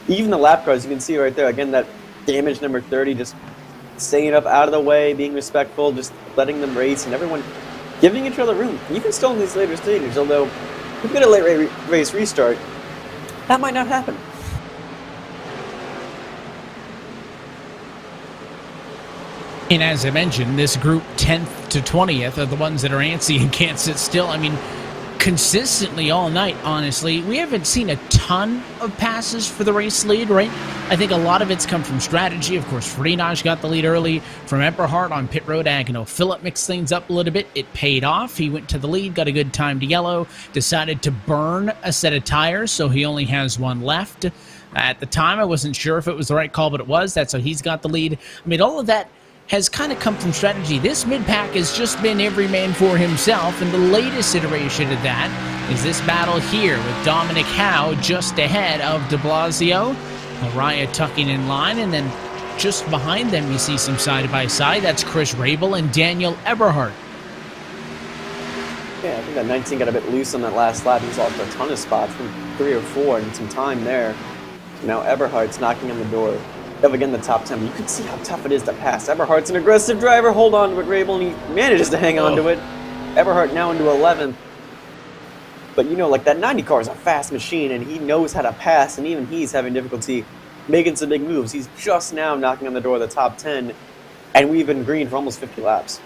Even the lap cars, you can see right there, again, that damage number 30, just staying up out of the way, being respectful, just letting them race, and everyone giving each other room. Even still in these later stages, although if we get a late race restart, that might not happen. And as I mentioned, this group 10th to 20th are the ones that are antsy and can't sit still. I mean, consistently all night, honestly, we haven't seen a ton of passes for the race lead, right? I think a lot of it's come from strategy. Of course, Freenaj got the lead early from Eberhardt on pit road. Agnew Phillip mixed things up a little bit. It paid off. He went to the lead, got a good time to yellow, decided to burn a set of tires, so he only has one left. At the time, I wasn't sure if it was the right call, but it was. That's how he's got the lead. I mean, all of that has kind of come from strategy. This mid-pack has just been every man for himself, and the latest iteration of that is this battle here with Dominic Howe just ahead of de Blasio. Mariah tucking in line, and then just behind them you see some side-by-side. That's Chris Rabel and Daniel Eberhardt. Yeah, I think that 19 got a bit loose on that last lap. He's lost a ton of spots from 3 or 4 and some time there. So now Eberhardt's knocking on the door of, again, the top 10. You can see how tough it is to pass. Eberhardt's an aggressive driver. Hold on to it, Rabel, and he manages to hang on to it. Eberhardt now into 11th. But, you know, like, that 90 car is a fast machine, and he knows how to pass, and even he's having difficulty making some big moves. He's just now knocking on the door of the top 10, and we've been green for almost 50 laps.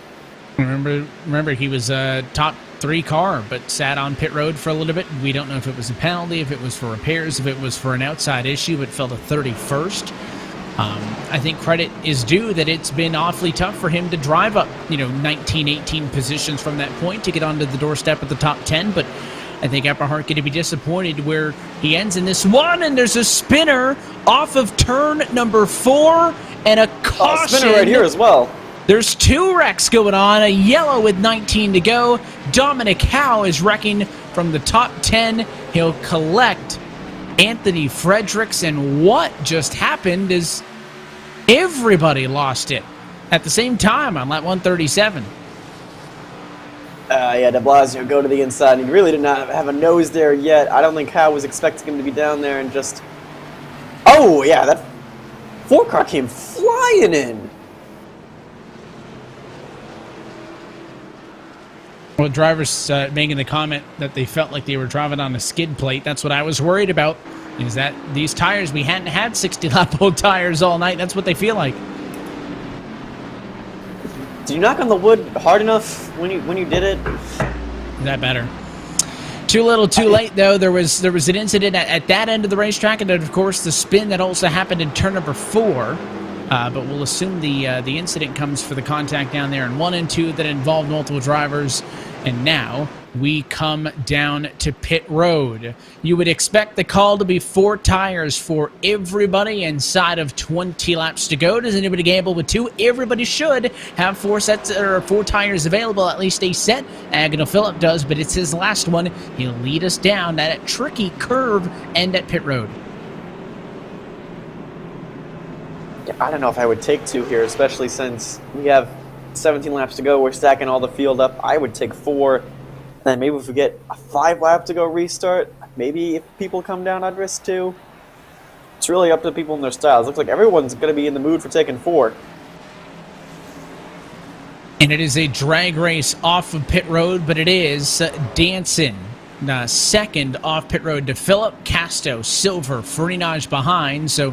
Remember, he was a top 3 car, but sat on pit road for a little bit. We don't know if it was a penalty, if it was for repairs, if it was for an outside issue, but fell to 31st. I think credit is due that it's been awfully tough for him to drive up, 19, 18 positions from that point to get onto the doorstep of the top 10, but I think Eberhardt going to be disappointed where he ends in this one, and there's a spinner off of turn number 4, and a caution. Spinner right here as well. There's 2 wrecks going on, a yellow with 19 to go. Dominic Howe is wrecking from the top 10. He'll collect Anthony Fredericks, and what just happened is everybody lost it at the same time on lap 137. Yeah, de Blasio go to the inside, and he really did not have a nose there yet. I don't think Howe was expecting him to be down there, and just... Oh, yeah, that 4 car came flying in. Well, drivers making the comment that they felt like they were driving on a skid plate. That's what I was worried about, is that these tires, we hadn't had 60-lap-old tires all night. That's what they feel like. Did you knock on the wood hard enough when you did it? That better. Too little, too late, though. There was an incident at that end of the racetrack, and then, of course, the spin that also happened in turn number 4. But we'll assume the incident comes for the contact down there in 1 and 2 that involved multiple drivers. And now we come down to pit road. You would expect the call to be 4 tires for everybody inside of 20 laps to go. Does anybody gamble with 2? Everybody should have 4 sets or 4 tires available, at least a set. Agnew Phillip does, but it's his last one. He'll lead us down that tricky curve and at pit road. I don't know if I would take 2 here, especially since we have 17 laps to go. We're stacking all the field up. I would take 4. And then maybe if we get a 5 lap to go restart, maybe if people come down, I'd risk 2. It's really up to people and their styles. Looks like everyone's going to be in the mood for taking 4. And it is a drag race off of pit road, but it is Danson second off pit road to Phillip, Casto, Silver, Freenaj behind. So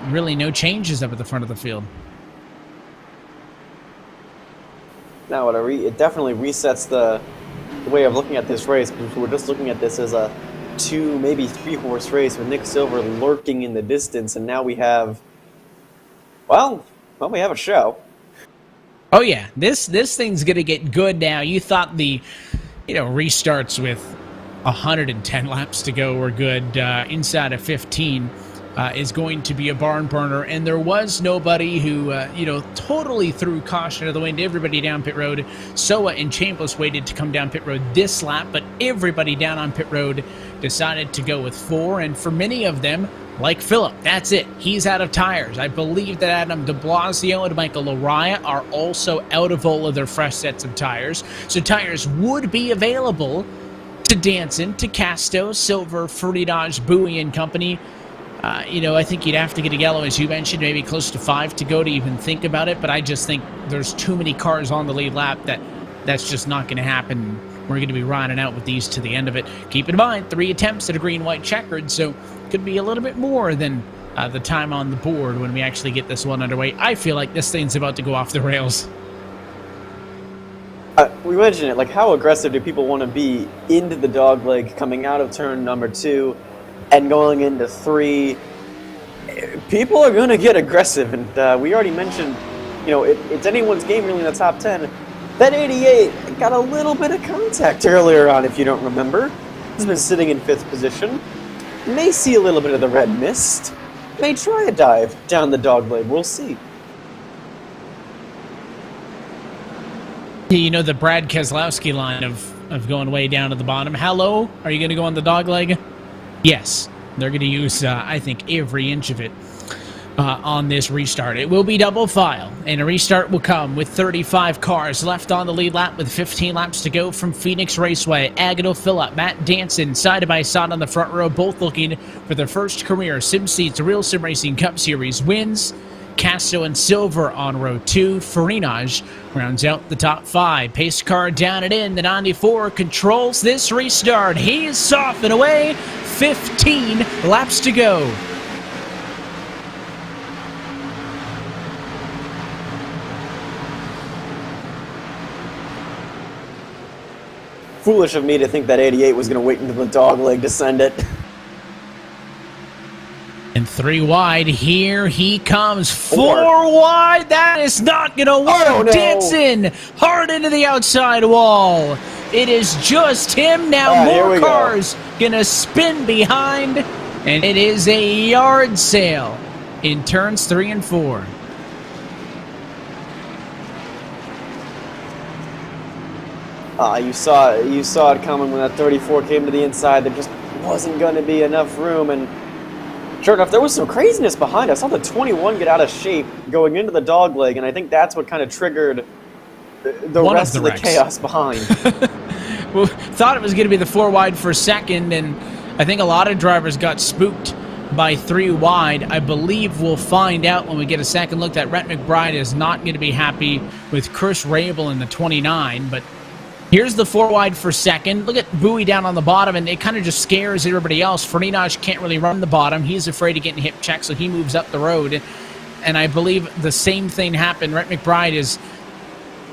really no changes up at the front of the field. Now it definitely resets the way of looking at this race, because we're just looking at this as a 2, maybe 3-horse race with Nick Silver lurking in the distance, and now we have, well, we have a show. Oh yeah, this thing's gonna get good now. You thought the, restarts with 110 laps to go were good. Inside of 15 is going to be a barn burner, and there was nobody who totally threw caution to the wind. Everybody down pit road. Soa and Chambliss waited to come down pit road this lap, but everybody down on pit road decided to go with 4, and for many of them, like Philip, that's it. He's out of tires. I believe that Adam de Blasio and Michael Laraya are also out of all of their fresh sets of tires. So tires would be available to Danson, to Casto, Silver, Ferdinand, Bowie and company. I think you'd have to get a yellow, as you mentioned, maybe close to 5 to go to even think about it. But I just think there's too many cars on the lead lap that's just not going to happen. We're going to be riding out with these to the end of it. Keep in mind, 3 attempts at a green-white checkered, so could be a little bit more than the time on the board when we actually get this one underway. I feel like this thing's about to go off the rails. We mentioned it, like how aggressive do people want to be into the dogleg coming out of turn number 2 and going into 3? People are going to get aggressive, and we already mentioned, it's anyone's game really in the top 10. That 88 got a little bit of contact earlier on, if you don't remember. He's been sitting in 5th position. May see a little bit of the red mist. May try a dive down the dogleg. We'll see. The Brad Keselowski line of going way down to the bottom. How low are you going to go on the dogleg? Yes. They're going to use, I think, every inch of it on this restart. It will be double file, and a restart will come with 35 cars left on the lead lap with 15 laps to go from Phoenix Raceway. Agnew, Phillip, Matt Danson, side by side on the front row, both looking for their first career SimSeats RealSimRacing Cup Series wins. Casto and Silver on row 2. Farinaj rounds out the top 5. Pace car down and in. The 94 controls this restart. He's soft and away. 15 laps to go. Foolish of me to think that 88 was going to wait until the dogleg to send it. And 3 wide, here he comes. 4 wide, that is not going to work. Oh, no. Danson hard into the outside wall. It is just him now. More cars going to spin behind, and it is a yard sale in turns 3 and 4. You saw it coming when that 34 came to the inside. There just wasn't going to be enough room, and sure enough, there was some craziness behind us. I saw the 21 get out of shape going into the dogleg, and I think that's what kind of triggered the rest of the chaos behind. Well, thought it was going to be the 4 wide for a second, and I think a lot of drivers got spooked by 3 wide. I believe we'll find out when we get a second look that Rhett McBride is not going to be happy with Chris Rabel in the 29, but here's the 4 wide for second. Look at Bowie down on the bottom, and it kind of just scares everybody else. Ferdinand can't really run the bottom. He's afraid of getting hip checked, so he moves up the road. And I believe the same thing happened. Rhett McBride is...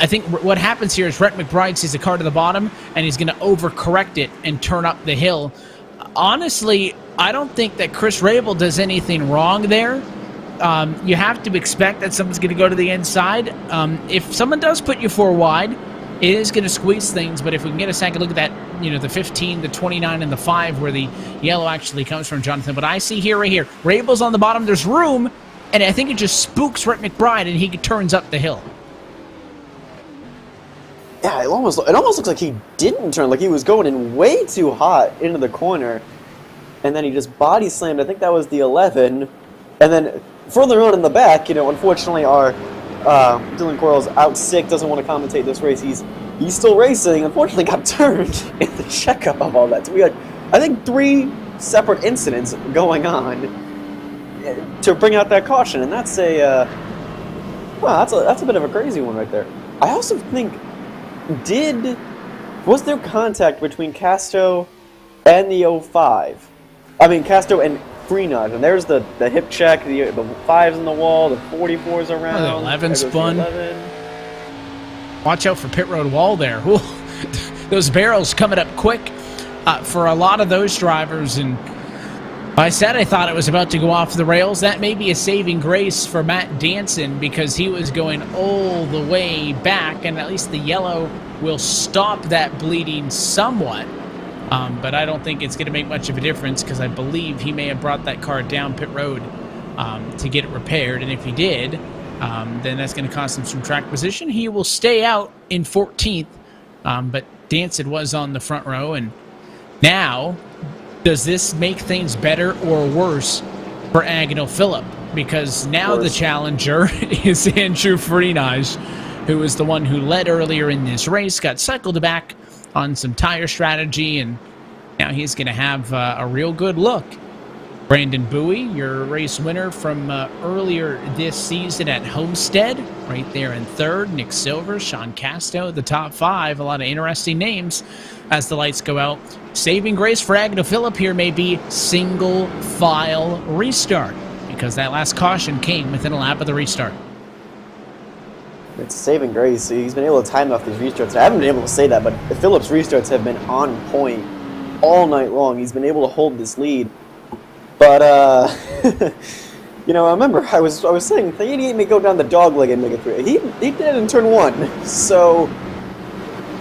I think what happens here is Rhett McBride sees the car to the bottom, and he's going to overcorrect it and turn up the hill. Honestly, I don't think that Chris Rabel does anything wrong there. You have to expect that someone's going to go to the inside. If someone does put you 4 wide, it is going to squeeze things, but if we can get a second look at that, the 15, the 29, and the 5, where the yellow actually comes from, Jonathan. But I see here, right here, Rabel's on the bottom. There's room, and I think it just spooks Rhett McBride, and he turns up the hill. Yeah, it almost looks like he didn't turn, like he was going in way too hot into the corner, and then he just body slammed. I think that was the 11, and then further on in the back, unfortunately our Dylan Coyle's out sick, doesn't want to commentate this race. He's still racing. Unfortunately, got turned in the checkup of all that. So we had, I think, 3 separate incidents going on to bring out that caution, and that's a that's a bit of a crazy one right there. I also think, was there contact between Casto and the 05? I mean, Casto and Freenod, and there's the hip check, the 5's in the wall, the 44's around. Oh, the 11 spun. Watch out for pit road wall there. Ooh, those barrels coming up quick for a lot of those drivers, and I said I thought it was about to go off the rails. That may be a saving grace for Matt Danson because he was going all the way back, and at least the yellow will stop that bleeding somewhat. But I don't think it's going to make much of a difference because I believe he may have brought that car down pit road to get it repaired, and if he did, then that's going to cost him some track position. He will stay out in 14th, but Danson was on the front row, and now, does this make things better or worse for Agnell Phillip? Because now the challenger is Andrew Freenage, who is the one who led earlier in this race, got cycled back on some tire strategy, and now he's going to have a real good look. Brandon Bowie, your race winner from earlier this season at Homestead, right there in third. Nick Silver, Sean Casto, the top five. A lot of interesting names as the lights go out. Saving grace for Agnell Phillip here may be single file restart, because that last caution came within a lap of the restart. It's saving grace. He's been able to time off these restarts. I haven't been able to say that, but Phillip's restarts have been on point all night long. He's been able to hold this lead. But, you know, I remember I was saying the 88 may go down the dog leg and make it through. He did in turn one. So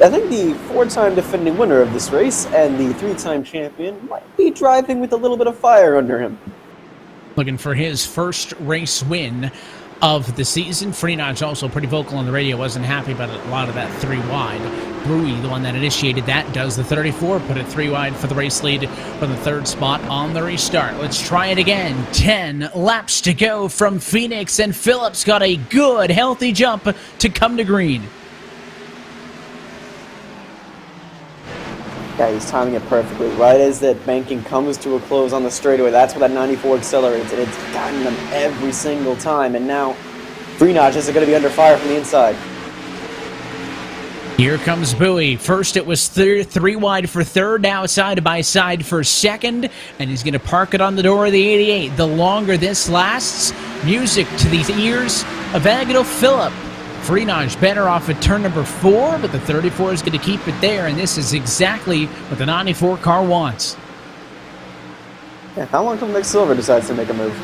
I think the four-time defending winner of this race and the three-time champion might be driving with a little bit of fire under him. Looking for his first race win of the season. Freenage also pretty vocal on the radio, wasn't happy about a lot of that 3 wide. Bowie, the one that initiated that, does the 34, put it 3 wide for the race lead from the third spot on the restart. Let's try it again. 10 laps to go from Phoenix, and Phillip's got a good, healthy jump to come to green. Yeah, he's timing it perfectly. Right as that banking comes to a close on the straightaway, that's where that 94 accelerates, and it's gotten them every single time. And now, Freenage is going to be under fire from the inside. Here comes Bowie. First it was 3 wide for third, now side by side for second, and he's going to park it on the door of the 88. The longer this lasts, music to the ears of Agnell Phillip. Freenage better off at turn number 4, but the 34 is going to keep it there, and this is exactly what the 94 car wants. Yeah, how long till Nick Silver decides to make a move?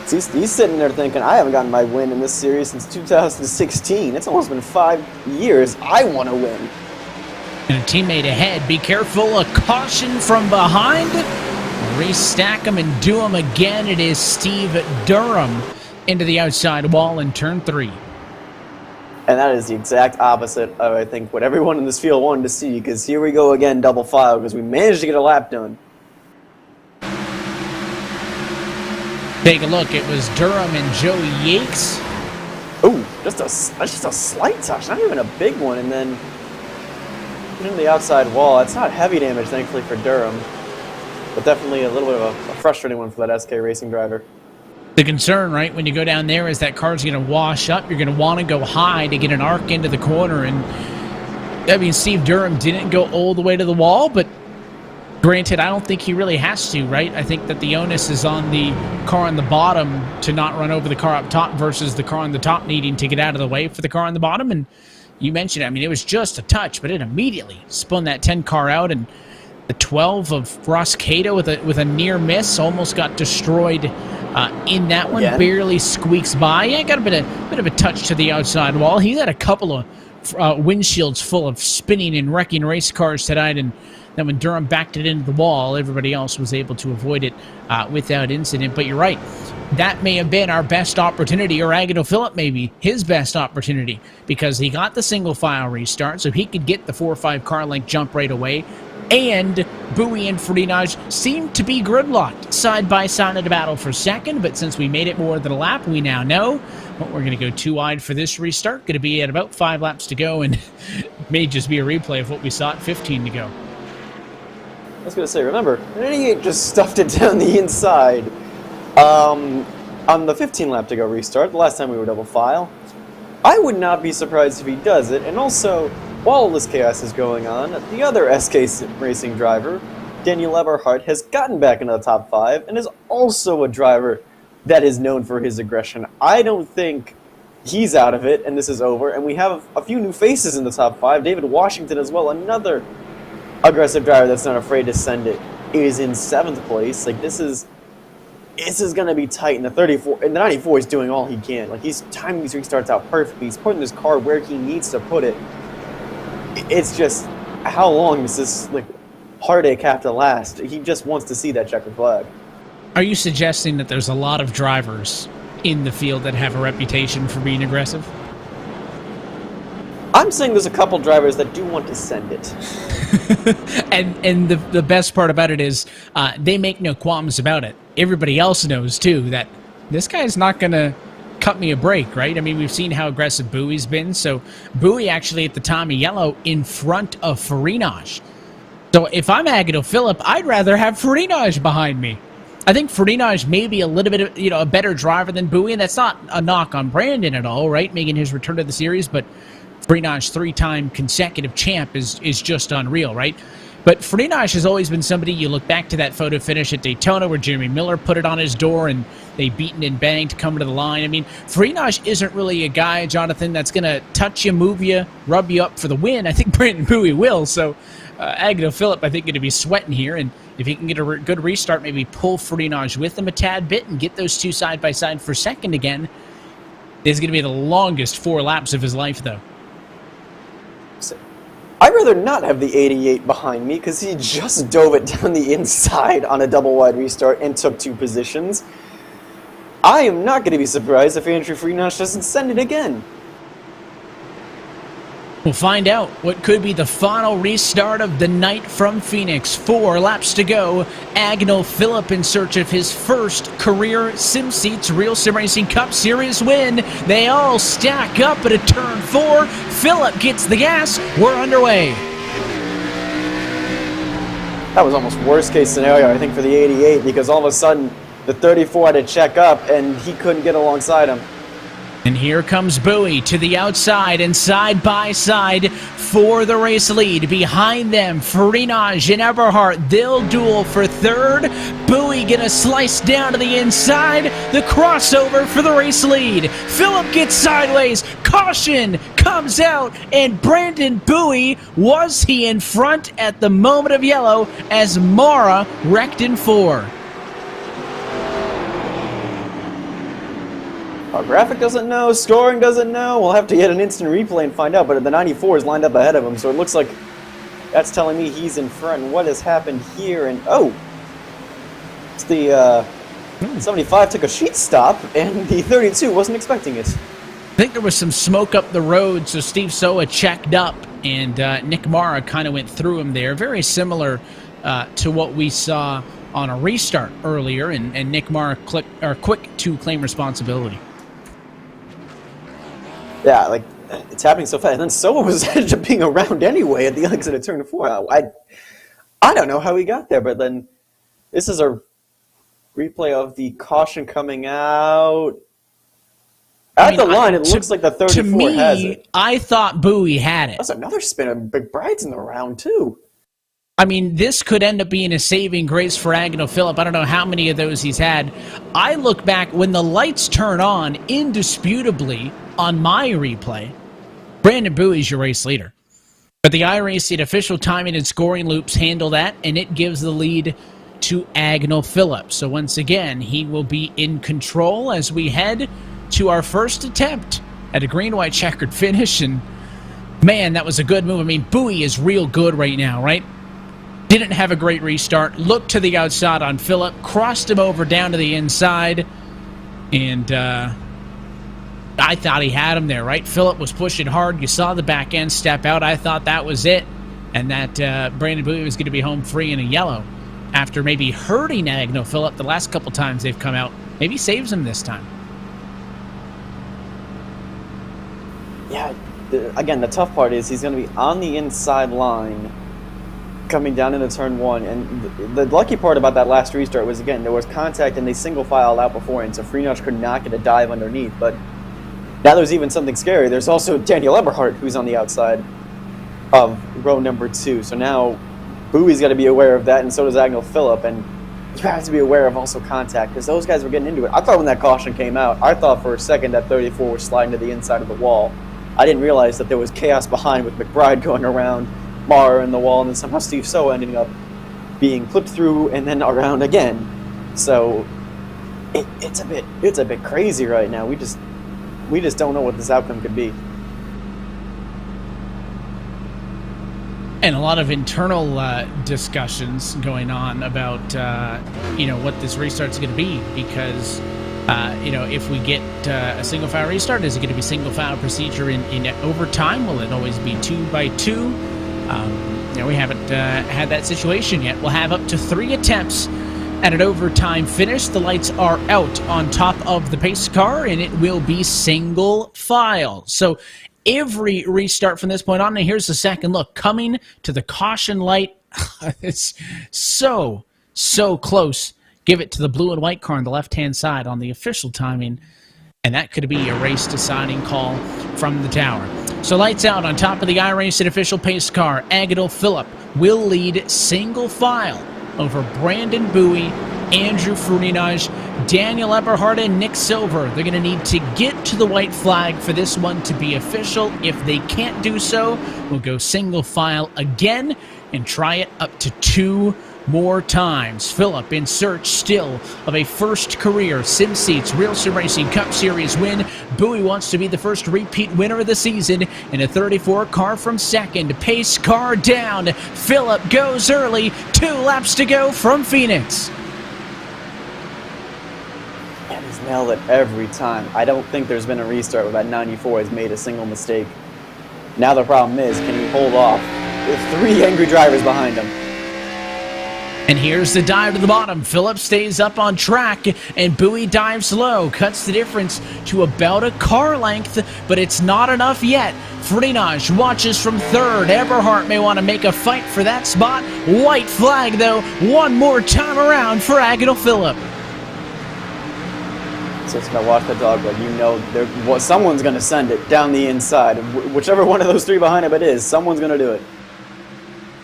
He's sitting there thinking, I haven't gotten my win in this series since 2016. It's almost been 5 years. I want to win. And a teammate ahead. Be careful. A caution from behind. Restack him and do him again. It is Steve Durham into the outside wall in turn 3. And that is the exact opposite of, I think, what everyone in this field wanted to see, because here we go again, double file, because we managed to get a lap done. Take a look. It was Durham and Joey Yates. Ooh, that's just a slight touch, not even a big one, and then into the outside wall. It's not heavy damage, thankfully, for Durham, but definitely a little bit of a frustrating one for that SK Racing driver. The concern, right, when you go down there is that car's going to wash up. You're going to want to go high to get an arc into the corner. And, I mean, Steve Durham didn't go all the way to the wall, but granted, I don't think he really has to, right? I think that the onus is on the car on the bottom to not run over the car up top versus the car on the top needing to get out of the way for the car on the bottom. And you mentioned it. I mean, it was just a touch, but it immediately spun that 10 car out, and the 12 of Ross Cato with a near miss almost got destroyed in that one. Yeah. Barely squeaks by. Yeah, got a bit of a touch to the outside wall. He had a couple of windshields full of spinning and wrecking race cars tonight, and then when Durham backed it into the wall, everybody else was able to avoid it without incident. But you're right. That may have been our best opportunity, or Agnell Phillip maybe his best opportunity, because he got the single file restart, so he could get the 4 or 5 car length jump right away. And Bowie and Freenage seemed to be gridlocked side by side in a battle for second, but since we made it more than a lap, we now know we're going to go 2 wide for this restart. Going to be at about 5 laps to go, and may just be a replay of what we saw at 15 to go. I was going to say, remember, 88 just stuffed it down the inside. On the 15 lap to go restart, the last time we were double file, I would not be surprised if he does it. And also, while this chaos is going on, the other SK Racing driver, Daniel Eberhardt, has gotten back into the top 5 and is also a driver that is known for his aggression. I don't think he's out of it and this is over. And we have a few new faces in the top 5. David Washington as well, another aggressive driver that's not afraid to send it is in 7th place. Like, this is going to be tight. And the 94 is doing all he can. Like, he's timing these restarts out perfectly. He's putting his car where he needs to put it. It's just, how long does this like heartache have to last? He just wants to see that checkered flag. Are you suggesting that there's a lot of drivers in the field that have a reputation for being aggressive? I'm saying there's a couple drivers that do want to send it. and the best part about it is they make no qualms about it. Everybody else knows, too, that this guy's not going to cut me a break, right? I mean, we've seen how aggressive Bowie's been. So Bowie actually at the time of yellow in front of Farinaj. So if I'm Agnew Phillip, I'd rather have Farinaj behind me. I think Farinaj may be a little bit of, a better driver than Bowie, and that's not a knock on Brandon at all, right? Making his return to the series, but Farinaj, 3-time consecutive champ, is just unreal, right? But Farinaj has always been somebody, you look back to that photo finish at Daytona where Jeremy Miller put it on his door and they beaten and banged to come to the line. I mean, Farinaj isn't really a guy, Jonathan, that's going to touch you, move you, rub you up for the win. I think Brandon Bowie will, so Agnew Phillip, I think, going to be sweating here, and if he can get a good restart, maybe pull Farinaj with him a tad bit and get those two side by side for second again. This is going to be the longest 4 laps of his life, though. I'd rather not have the 88 behind me because he just dove it down the inside on a double wide restart and took 2 positions. I am not going to be surprised if Andrew Farinaj doesn't send it again. We'll find out what could be the final restart of the night from Phoenix. 4 laps to go. Agnew Phillip in search of his first career SimSeats RealSimRacing Cup Series win. They all stack up at a turn 4. Phillip gets the gas. We're underway. That was almost worst case scenario, I think, for the 88 because all of a sudden the 34 had to check up and he couldn't get alongside him. And here comes Bowie to the outside and side by side for the race lead. Behind them, Farinaj and Eberhardt. They'll duel for third. Bowie gonna slice down to the inside. The crossover for the race lead. Phillip gets sideways. Caution comes out. And Brandon Bowie, was he in front at the moment of yellow as Mara wrecked in 4? Our graphic doesn't know, scoring doesn't know. We'll have to get an instant replay and find out, but the 94 is lined up ahead of him, so it looks like that's telling me he's in front. And what has happened here? And oh, it's the 75 took a sheet stop, and the 32 wasn't expecting it. I think there was some smoke up the road, so Steve Soa checked up, and Nick Mara kind of went through him there. Very similar to what we saw on a restart earlier, and Nick Mara quick to claim responsibility. Yeah, like, it's happening so fast. And then Soa was ended up being around anyway at the exit of turn 4. I don't know how he got there, but then this is a replay of the caution coming out. At the line, it looks like the 34 has it. I thought Bowie had it. That's another spin of McBride's in the round, too. I mean, this could end up being a saving grace for Agnew Phillip. I don't know how many of those he's had. I look back, when the lights turn on, indisputably, on my replay, Brandon Bowie's your race leader. But the iRacing official timing and scoring loops handle that, and it gives the lead to Agnew Phillip. So once again, he will be in control as we head to our first attempt at a green-white checkered finish. And man, that was a good move. I mean, Bowie is real good right now, right? Didn't have a great restart. Looked to the outside on Phillip. Crossed him over down to the inside. And I thought he had him there, right? Phillip was pushing hard. You saw the back end step out. I thought that was it. And that Brandon Bowie was going to be home free in a yellow. After maybe hurting Agnew Phillip the last couple times they've come out. Maybe saves him this time. Yeah, again, the tough part is he's going to be on the inside line coming down into turn 1, and the lucky part about that last restart was, again, there was contact and they single filed out beforehand, so Farinaj could not get a dive underneath. But now there's even something scary. There's also Daniel Eberhardt, who's on the outside of row number 2. So now Bowie's got to be aware of that, and so does Agnew Phillip, and you have to be aware of also contact, because those guys were getting into it. I thought when that caution came out, I thought for a second that 34 was sliding to the inside of the wall. I didn't realize that there was chaos behind with McBride going around bar in the wall, and then somehow Steve So ending up being clipped through and then around again. So it's a bit crazy right now. We just don't know what this outcome could be. And a lot of internal discussions going on about what this restart's going to be, because if we get a single file restart, is it going to be single file procedure in overtime? Will it always be 2x2? We haven't had that situation yet. We'll have up to 3 attempts at an overtime finish. The lights are out on top of the pace car, and it will be single file. So every restart from this point on, and here's the second look, coming to the caution light. It's so close. Give it to the blue and white car on the left-hand side on the official timing, and that could be a race-deciding call from the tower. So lights out on top of the iRacing official pace car. Agadil Phillip will lead single file over Brandon Bowie, Andrew Fruninaj, Daniel Eberhardt, and Nick Silver. They're going to need to get to the white flag for this one to be official. If they can't do so, we'll go single file again and try it up to 2 more times. Phillip in search still of a first career SimSeats RealSimRacing Cup Series win. Bowie wants to be the first repeat winner of the season in a 34 car from second. Pace car down. Phillip goes early. 2 laps to go from Phoenix. And he's nailed it every time. I don't think there's been a restart where that 94 has made a single mistake. Now the problem is, can he hold off with 3 angry drivers behind him? And here's the dive to the bottom. Phillip stays up on track, and Bowie dives low, cuts the difference to about a car length, but it's not enough yet. Fruninaj watches from third. Eberhardt may want to make a fight for that spot. White flag, though, one more time around for Agadil Phillip. So it's going to watch the dog, but someone's going to send it down the inside. Whichever one of those 3 behind him it is, someone's going to do it.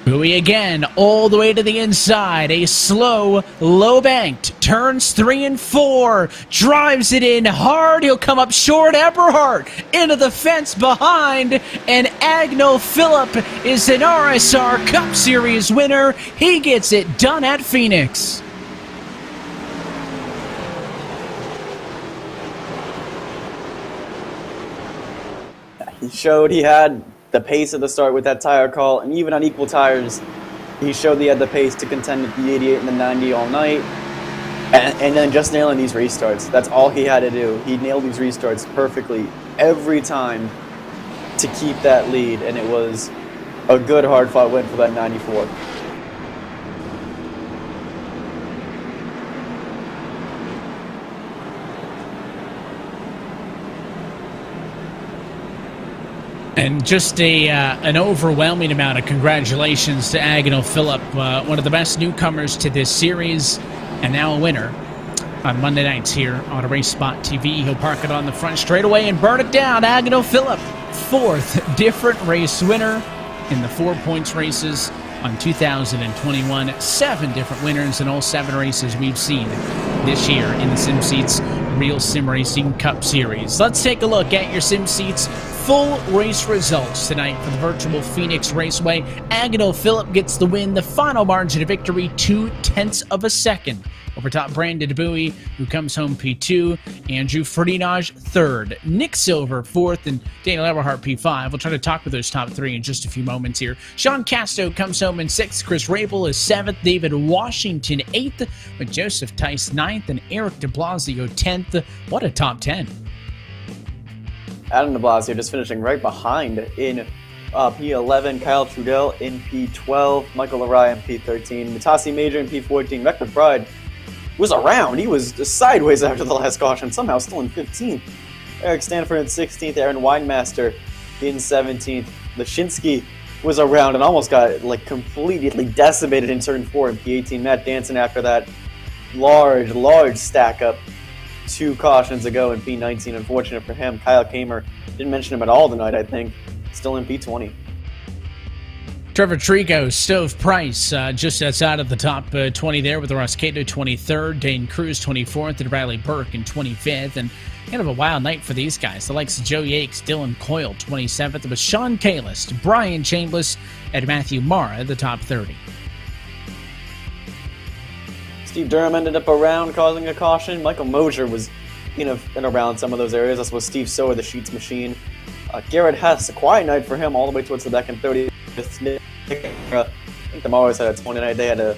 Bowie again, all the way to the inside. A slow, low-banked, turns 3 and 4, drives it in hard. He'll come up short. Eberhardt into the fence behind, and Agadil Phillip is an RSR Cup Series winner. He gets it done at Phoenix. He showed he had the pace at the start with that tire call, and even on equal tires, he showed he had the pace to contend with the 88 and the 90 all night, and then just nailing these restarts. That's all he had to do. He nailed these restarts perfectly every time to keep that lead, and it was a good hard-fought win for that 94. And just an overwhelming amount of congratulations to Agadil Phillip, one of the best newcomers to this series, and now a winner on Monday nights here on RaceSpot TV. He'll park it on the front straightaway and burn it down. Agadil Phillip, 4th different race winner in the 4 points races on 2021. 7 different winners in all 7 races we've seen this year in the SimSeats RealSimRacing Cup Series. Let's take a look at your SimSeats full race results tonight for the virtual Phoenix Raceway. Agadil Phillip gets the win, the final margin of victory, 0.2 of a second over top Brandon Bowie, who comes home P2. Andrew Fruninaj, 3rd. Nick Silver, 4th, and Daniel Eberhardt, P5. We'll try to talk with those top 3 in just a few moments here. Sean Casto comes home in 6th. Chris Rabel is 7th. David Washington, 8th, with Joseph Tice, 9th, and Eric de Blasio, 10th. What a top 10. Adam de Blasio just finishing right behind in P11, Kyle Trudell in P12, Michael Laraya in P13, Matasi Major in P14. Rick McBride was around. He was sideways after the last caution, somehow still in 15th. Eric Stanford in 16th, Aaron Weinmaster in 17th. Lashinsky was around and almost got completely decimated in turn 4 in P18. Matt Danson after that large stack up 2 cautions ago in P19. Unfortunate for him. Kyle Kamer, didn't mention him at all tonight, I think. Still in P20. Trevor Trico, Stove Price, just outside of the top 20 there, with Roscato 23rd, Dane Cruz 24th, and Riley Burke in 25th. And kind of a wild night for these guys. The likes of Joe Yakes, Dylan Coyle 27th, with Sean Kalis, Brian Chambliss, and Matthew Mara at the top 30. Steve Durham ended up around, causing a caution. Michael Mosier was in and around some of those areas. That's was Steve Sower, the Sheets machine. Garrett Hess, a quiet night for him, all the way towards the back in 30th. I think the Maros had a 20 night. They had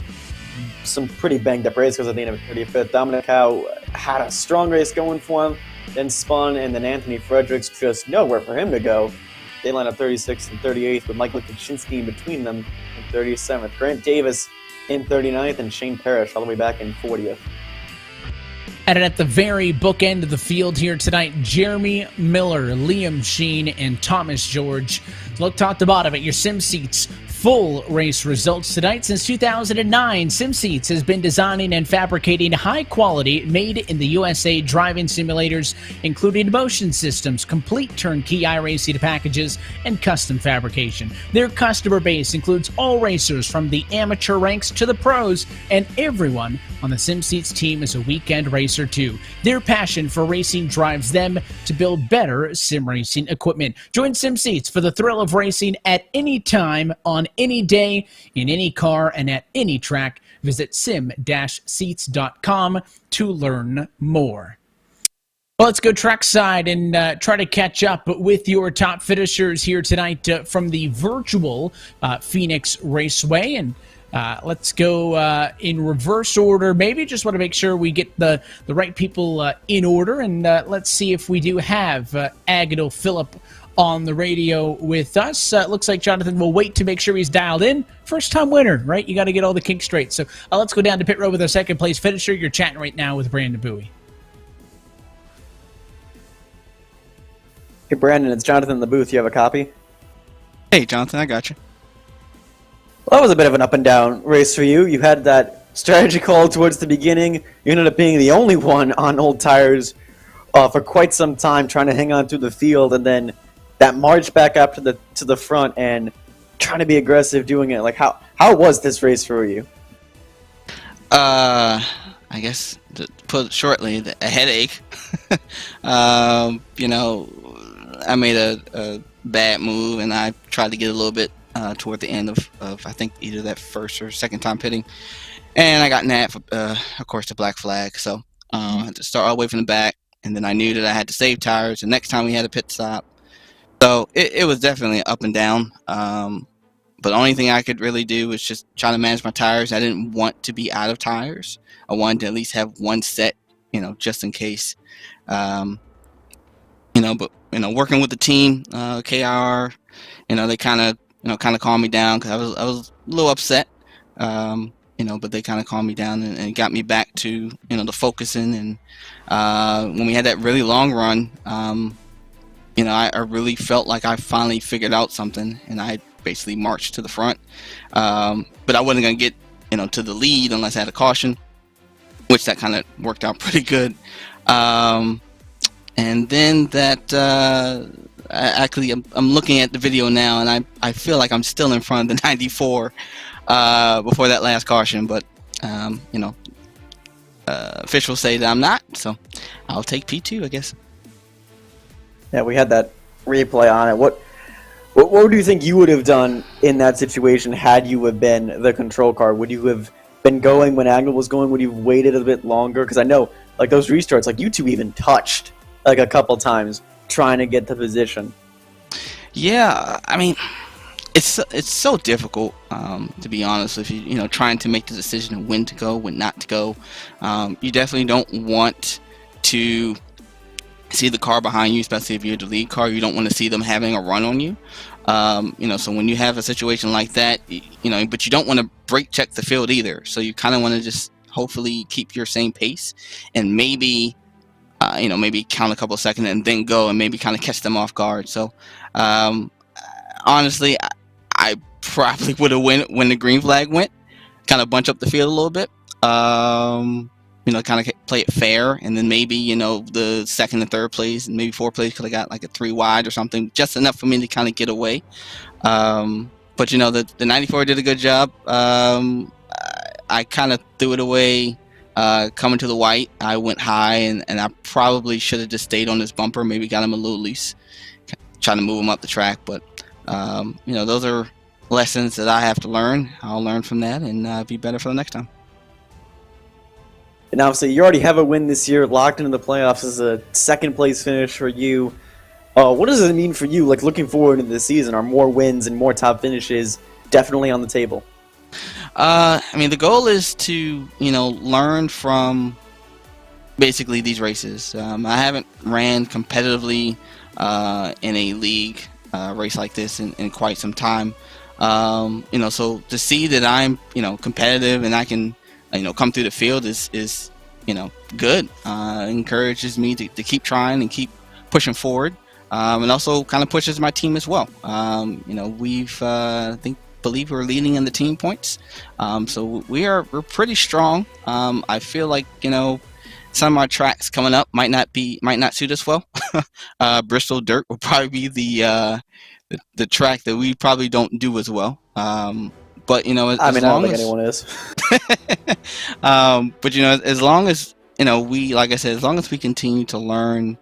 some pretty banged up race because at the end of 35th. Dominic Howe had a strong race going for him, then spun, and then Anthony Fredericks just nowhere for him to go. They line up 36th and 38th with Michael Kaczynski in between them in 37th. Grant Davis in 39th, and Shane Parrish all the way back in 40th. And at the very bookend of the field here tonight, Jeremy Miller, Liam Sheen, and Thomas George. Look top to bottom at your SimSeats full race results tonight. Since 2009, SimSeats has been designing and fabricating high-quality, made-in-the-USA driving simulators, including motion systems, complete turnkey iRacing packages, and custom fabrication. Their customer base includes all racers from the amateur ranks to the pros, and everyone on the SimSeats team is a weekend racer too. Their passion for racing drives them to build better sim racing equipment. Join SimSeats for the thrill of racing at any time, on any day, in any car, and at any track. Visit sim-seats.com to learn more. Well, let's go trackside and try to catch up with your top finishers here tonight from the virtual Phoenix Raceway. And let's go in reverse order. Maybe just want to make sure we get the right people in order. And let's see if we do have Agadil Phillip on the radio with us. Looks like Jonathan will wait to make sure he's dialed in. First time winner, right? You got to get all the kinks straight. So let's go down to pit road with our second place finisher. You're chatting right now with Brandon Bowie. Hey, Brandon, it's Jonathan in the booth. You have a copy? Hey, Jonathan, I got you. Well, that was a bit of an up and down race for you. You had that strategy call towards the beginning. You ended up being the only one on old tires for quite some time, trying to hang on through the field, and then that march back up to the front and trying to be aggressive doing it. Like, how was this race for you? I guess to put it shortly, a headache. You know, I made a bad move, and I tried to get a little bit toward the end of I think either that first or second time pitting, and I got napped, of course, the black flag. So I had to start all the way from the back, and then I knew that I had to save tires the next time we had a pit stop. So it was definitely up and down. But the only thing I could really do was just try to manage my tires. I didn't want to be out of tires. I wanted to at least have one set, you know, just in case. You know, but you know, working with the team, KIR, you know, they kind of calmed me down because I was a little upset. You know, but they kind of calmed me down and got me back to, you know, the focusing. And when we had that really long run, you know, I really felt like I finally figured out something, and I basically marched to the front. But I wasn't going to get, you know, to the lead unless I had a caution, which that kind of worked out pretty good. And then that, actually, I'm looking at the video now, and I feel like I'm still in front of the 94 before that last caution. But, you know, officials say that I'm not, so I'll take P2, I guess. Yeah, we had that replay on it. What do you think you would have done in that situation had you have been the control car? Would you have been going when Agnell was going? Would you have waited a bit longer? Because I know, like, those restarts, like, you two even touched, like, a couple times trying to get the position. Yeah, I mean, it's so difficult, to be honest with you. You know, trying to make the decision of when to go, when not to go. You definitely don't want to see the car behind you, especially if you're the lead car. You don't want to see them having a run on you. You know, so when you have a situation like that, you know, but you don't want to brake check the field either. So you kind of want to just hopefully keep your same pace and maybe, you know, maybe count a couple of seconds and then go and maybe kind of catch them off guard. So honestly, I probably would have went when the green flag went, kind of bunch up the field a little bit. You know, kind of play it fair, and then maybe, you know, the second and third place, and maybe fourth place, because I got like a 3 wide or something, just enough for me to kind of get away. But the 94 did a good job. I kind of threw it away coming to the white. I went high, and I probably should have just stayed on this bumper, maybe got him a little loose, trying to move him up the track. But those are lessons that I have to learn. I'll learn from that and be better for the next time. And obviously, you already have a win this year, locked into the playoffs as a second-place finish for you. What does it mean for you, like looking forward into the season? Are more wins and more top finishes definitely on the table? The goal is to learn from basically these races. I haven't ran competitively in a league race like this in quite some time. So to see that I'm competitive and I can come through the field is good. Encourages me to keep trying and keep pushing forward, and also kind of pushes my team as well. We've believe we're leading in the team points, so we're pretty strong. I feel like some of our tracks coming up might not suit us well. Bristol Dirt will probably be the track that we probably don't do as well. But I don't think anyone is. But as long as like I said, as long as we continue to learn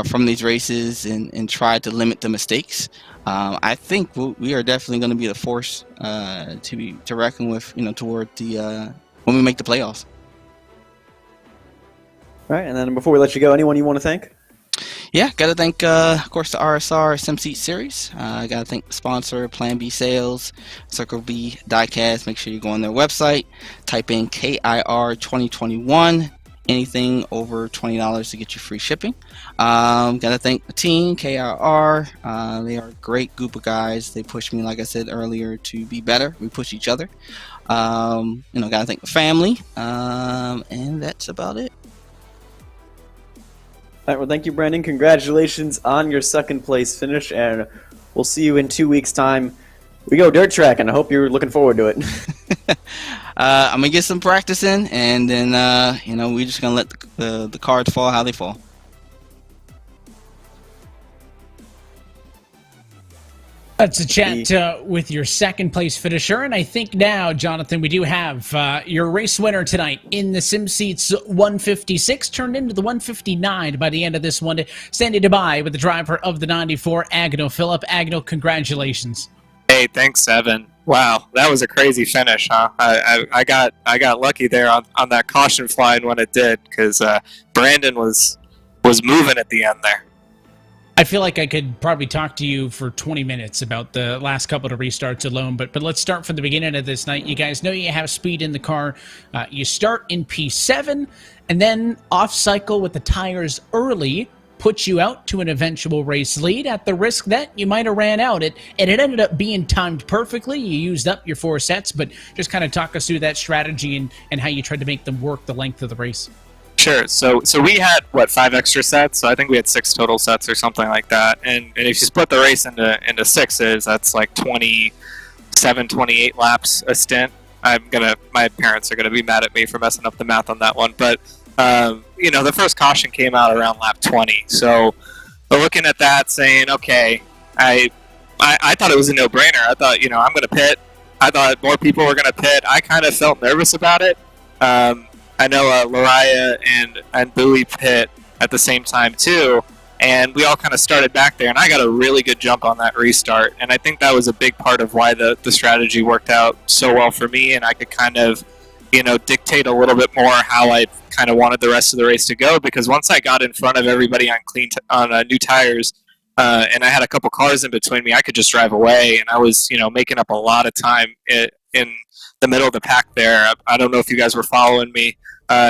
from these races and try to limit the mistakes, I think we are definitely going to be the force to reckon with. Toward the when we make the playoffs. All right, and then before we let you go, anyone you want to thank? Yeah, got to thank, of course, the RSR SimSeat Series. Got to thank the sponsor, Plan B Sales, Circle B Diecast. Make sure you go on their website, type in KIR 2021, anything over $20 to get you free shipping. Got to thank the team, KIR. They are a great group of guys. They push me, like I said earlier, to be better. We push each other. Got to thank the family, and that's about it. All right, well, thank you, Brandon. Congratulations on your second place finish, and we'll see you in 2 weeks' time. We go dirt track, and I hope you're looking forward to it. I'm gonna get some practice in, and then we're just gonna let the cards fall how they fall. That's a chat with your second place finisher, and I think now, Jonathan, we do have your race winner tonight in the SimSeats 156 turned into the 159 by the end of this one. Standing by with the driver of the 94, Agno Phillip. Agno, congratulations. Hey, thanks, Evan. Wow, that was a crazy finish, huh? I got lucky there on that caution flying when it did, because Brandon was moving at the end there. I feel like I could probably talk to you for 20 minutes about the last couple of restarts alone, but let's start from the beginning of this night. You guys know you have speed in the car. You start in P7, and then off cycle with the tires early puts you out to an eventual race lead at the risk that you might have ran out. It ended up being timed perfectly. You used up your 4 sets, but just kind of talk us through that strategy and how you tried to make them work the length of the race. Sure. So we had 5 extra sets. So I think we had 6 total sets or something like that. And if you split the race into sixes, that's like 27, 28 laps a stint. My parents are gonna be mad at me for messing up the math on that one. But the first caution came out around lap 20. So we're looking at that, saying, okay, I thought it was a no-brainer. I thought I'm gonna pit. I thought more people were gonna pit. I kind of felt nervous about it. I know Lariah and Bowie pit at the same time too, and we all kind of started back there, and I got a really good jump on that restart, and I think that was a big part of why the strategy worked out so well for me, and I could kind of dictate a little bit more how I kind of wanted the rest of the race to go, because once I got in front of everybody on new tires, and I had a couple cars in between me, I could just drive away, and I was making up a lot of time in the middle of the pack there. I don't know if you guys were following me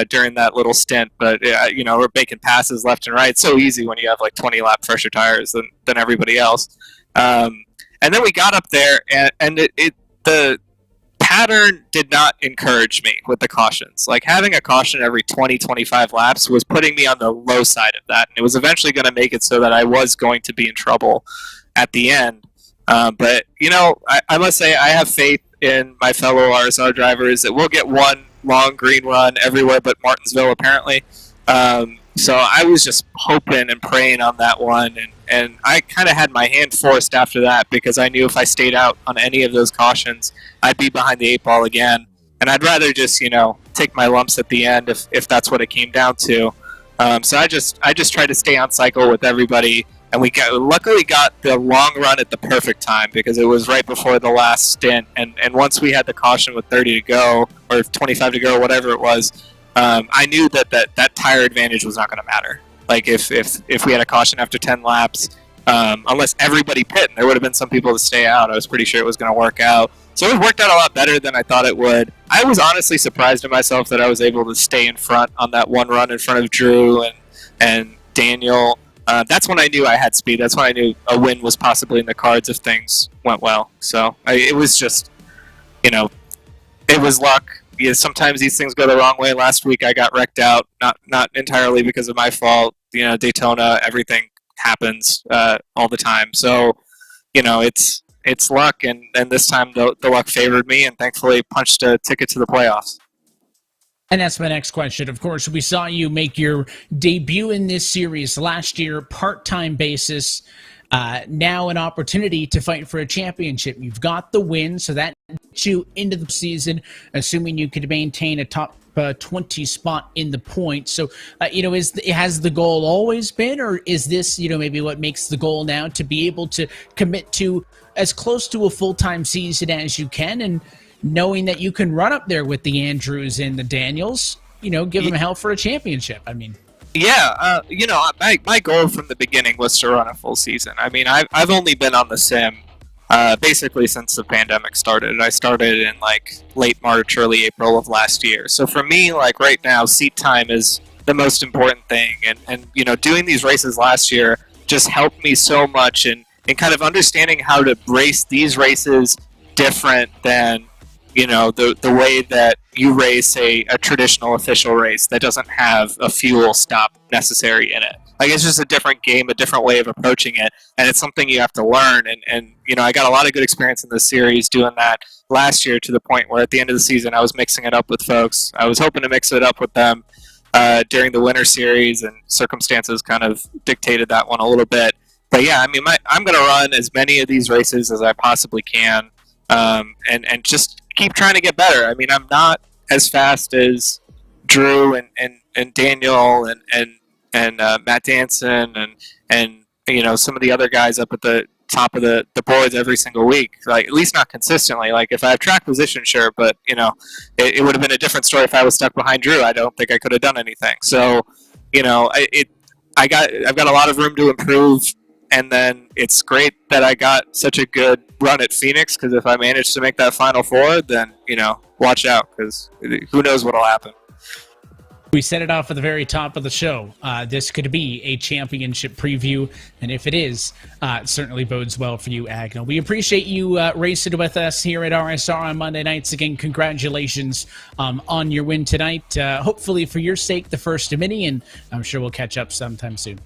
during that little stint, but we're making passes left and right. It's so easy when you have like 20 lap fresher tires than everybody else. And then we got up there, and the pattern did not encourage me with the cautions. Like having a caution every 20-25 laps was putting me on the low side of that, and it was eventually going to make it so that I was going to be in trouble at the end. But I must say I have faith in my fellow RSR drivers that we'll get one long green run everywhere but Martinsville, apparently. So I was just hoping and praying on that one, and I kind of had my hand forced after that because I knew if I stayed out on any of those cautions, I'd be behind the 8 ball again. And I'd rather just, take my lumps at the end if that's what it came down to. So I just tried to stay on cycle with everybody, and we luckily got the long run at the perfect time because it was right before the last stint. And once we had the caution with 30 to go or 25 to go, whatever it was, I knew that tire advantage was not going to matter. Like if we had a caution after 10 laps, unless everybody pit, and there would have been some people to stay out, I was pretty sure it was going to work out. So it worked out a lot better than I thought it would. I was honestly surprised at myself that I was able to stay in front on that one run in front of Drew and Daniel. That's when I knew I had speed. That's when I knew a win was possibly in the cards if things went well. So it was just, it was luck. Yeah, sometimes these things go the wrong way. Last week I got wrecked out, not entirely because of my fault. Daytona, everything happens all the time. So, it's luck, and this time the luck favored me, and thankfully punched a ticket to the playoffs. And that's my next question. Of course, we saw you make your debut in this series last year, part-time basis. Now an opportunity to fight for a championship. You've got the win, so that gets you into the season, assuming you could maintain a top 20 spot in the points. So, has the goal always been, or is this, maybe what makes the goal now to be able to commit to as close to a full-time season as you can, and knowing that you can run up there with the Andrews and the Daniels, give them hell for a championship? I mean... Yeah, my goal from the beginning was to run a full season. I mean, I've only been on the sim basically since the pandemic started. I started in late March, early April of last year. So for me, right now, seat time is the most important thing. And doing these races last year just helped me so much in kind of understanding how to race these races different than the way that you race a traditional official race that doesn't have a fuel stop necessary in it. It's just a different game, a different way of approaching it, and it's something you have to learn. And I got a lot of good experience in this series doing that last year, to the point where at the end of the season I was mixing it up with folks. I was hoping to mix it up with them during the winter series, and circumstances kind of dictated that one a little bit. But yeah, I mean, I'm going to run as many of these races as I possibly can, and just keep trying to get better. I mean, I'm not as fast as Drew and Daniel and Matt Danson and some of the other guys up at the top of the boards every single week. At least not consistently. If I have track position, sure, but it would have been a different story if I was stuck behind Drew. I don't think I could have done anything. So I've got a lot of room to improve. And then it's great that I got such a good run at Phoenix, because if I manage to make that Final Four, then, watch out, because who knows what'll happen. We set it off at the very top of the show. This could be a championship preview, and if it is, it certainly bodes well for you, Agnell. We appreciate you racing with us here at RSR on Monday nights. Again, congratulations on your win tonight. Hopefully, for your sake, the first of many, and I'm sure we'll catch up sometime soon.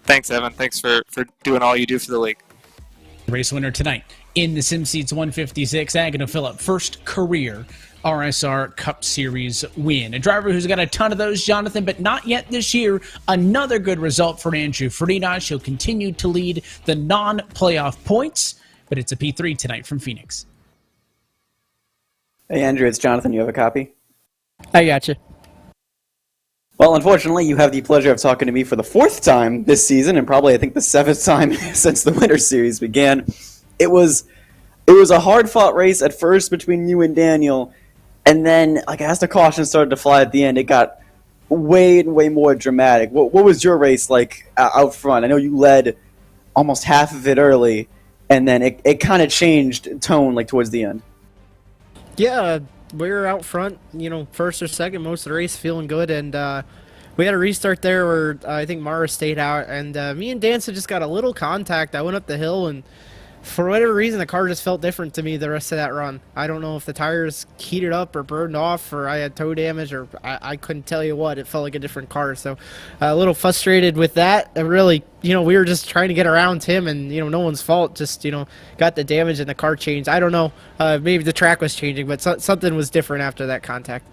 Thanks, Evan. Thanks for doing all you do for the league. Race winner tonight in the SimSeats 156, Agnell Phillip, first career RSR Cup Series win. A driver who's got a ton of those, Jonathan, but not yet this year. Another good result for Andrew Friedrich. He'll continue to lead the non-playoff points, but it's a P3 tonight from Phoenix. Hey, Andrew, it's Jonathan. You have a copy? I gotcha. Well, unfortunately, you have the pleasure of talking to me for the 4th time this season, and probably, I think, the 7th time since the Winter Series began. It was a hard-fought race at first between you and Daniel, and then, as the caution started to fly at the end, it got way more dramatic. What was your race like out front? I know you led almost half of it early, and then it kind of changed tone towards the end. Yeah, we were out front, first or second most of the race, feeling good, and we had a restart there where I think Mara stayed out, and me and Danson just got a little contact. I went up the hill, and for whatever reason, the car just felt different to me the rest of that run. I don't know if the tires heated up or burned off, or I had toe damage, or I couldn't tell you what. It felt like a different car, so a little frustrated with that. And really, we were just trying to get around him, and, no one's fault. Just, got the damage and the car changed. I don't know. Maybe the track was changing, but something was different after that contact.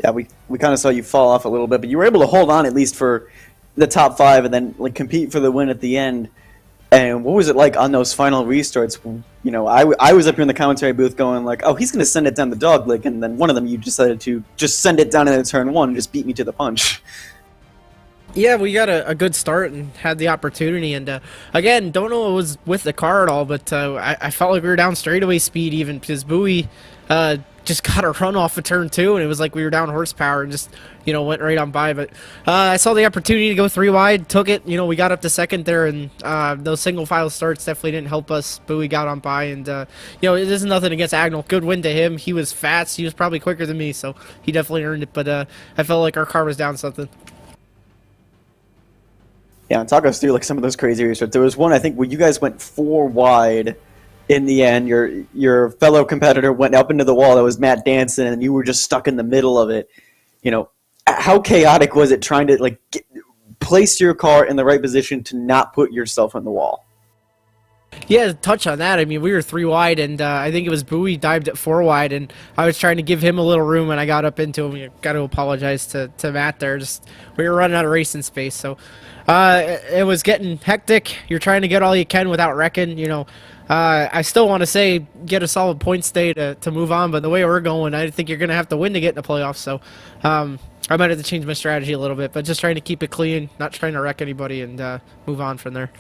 Yeah, we kind of saw you fall off a little bit, but you were able to hold on at least for the top 5 and then like compete for the win at the end. And what was it like on those final restarts? You know, I was up here in the commentary booth going like, oh, he's going to send it down the dog leg, and then one of them you decided to just send it down in turn 1 and just beat me to the punch. Yeah, we got a good start and had the opportunity. And again, don't know what was with the car at all, but I felt like we were down straightaway speed even because Bowie just got a run off of turn 2, and it was like we were down horsepower and just, you know, went right on by. But I saw the opportunity to go 3 wide, took it. You know, we got up to second there, and those single file starts definitely didn't help us. Bowie got on by, and you know, it is nothing against Agnell. Good win to him. He was fast. He was probably quicker than me, so he definitely earned it. But I felt like our car was down something. Yeah, and talk us through like some of those crazy restarts. There was one I think where you guys went 4 wide in the end. Your fellow competitor went up into the wall. That was Matt Danson, and you were just stuck in the middle of it. You know, how chaotic was it trying to like place your car in the right position to not put yourself on the wall? Yeah, to touch on that, I mean, we were 3 wide, and I think it was Bowie dived at 4 wide, and I was trying to give him a little room, and I got up into him. I got to apologize to Matt there. Just we were running out of racing space, so it was getting hectic. You're trying to get all you can without wrecking, you know. I still want to say get a solid point stay to move on, but the way we're going, I think you're going to have to win to get in the playoffs, so I might have to change my strategy a little bit, but just trying to keep it clean, not trying to wreck anybody, and move on from there.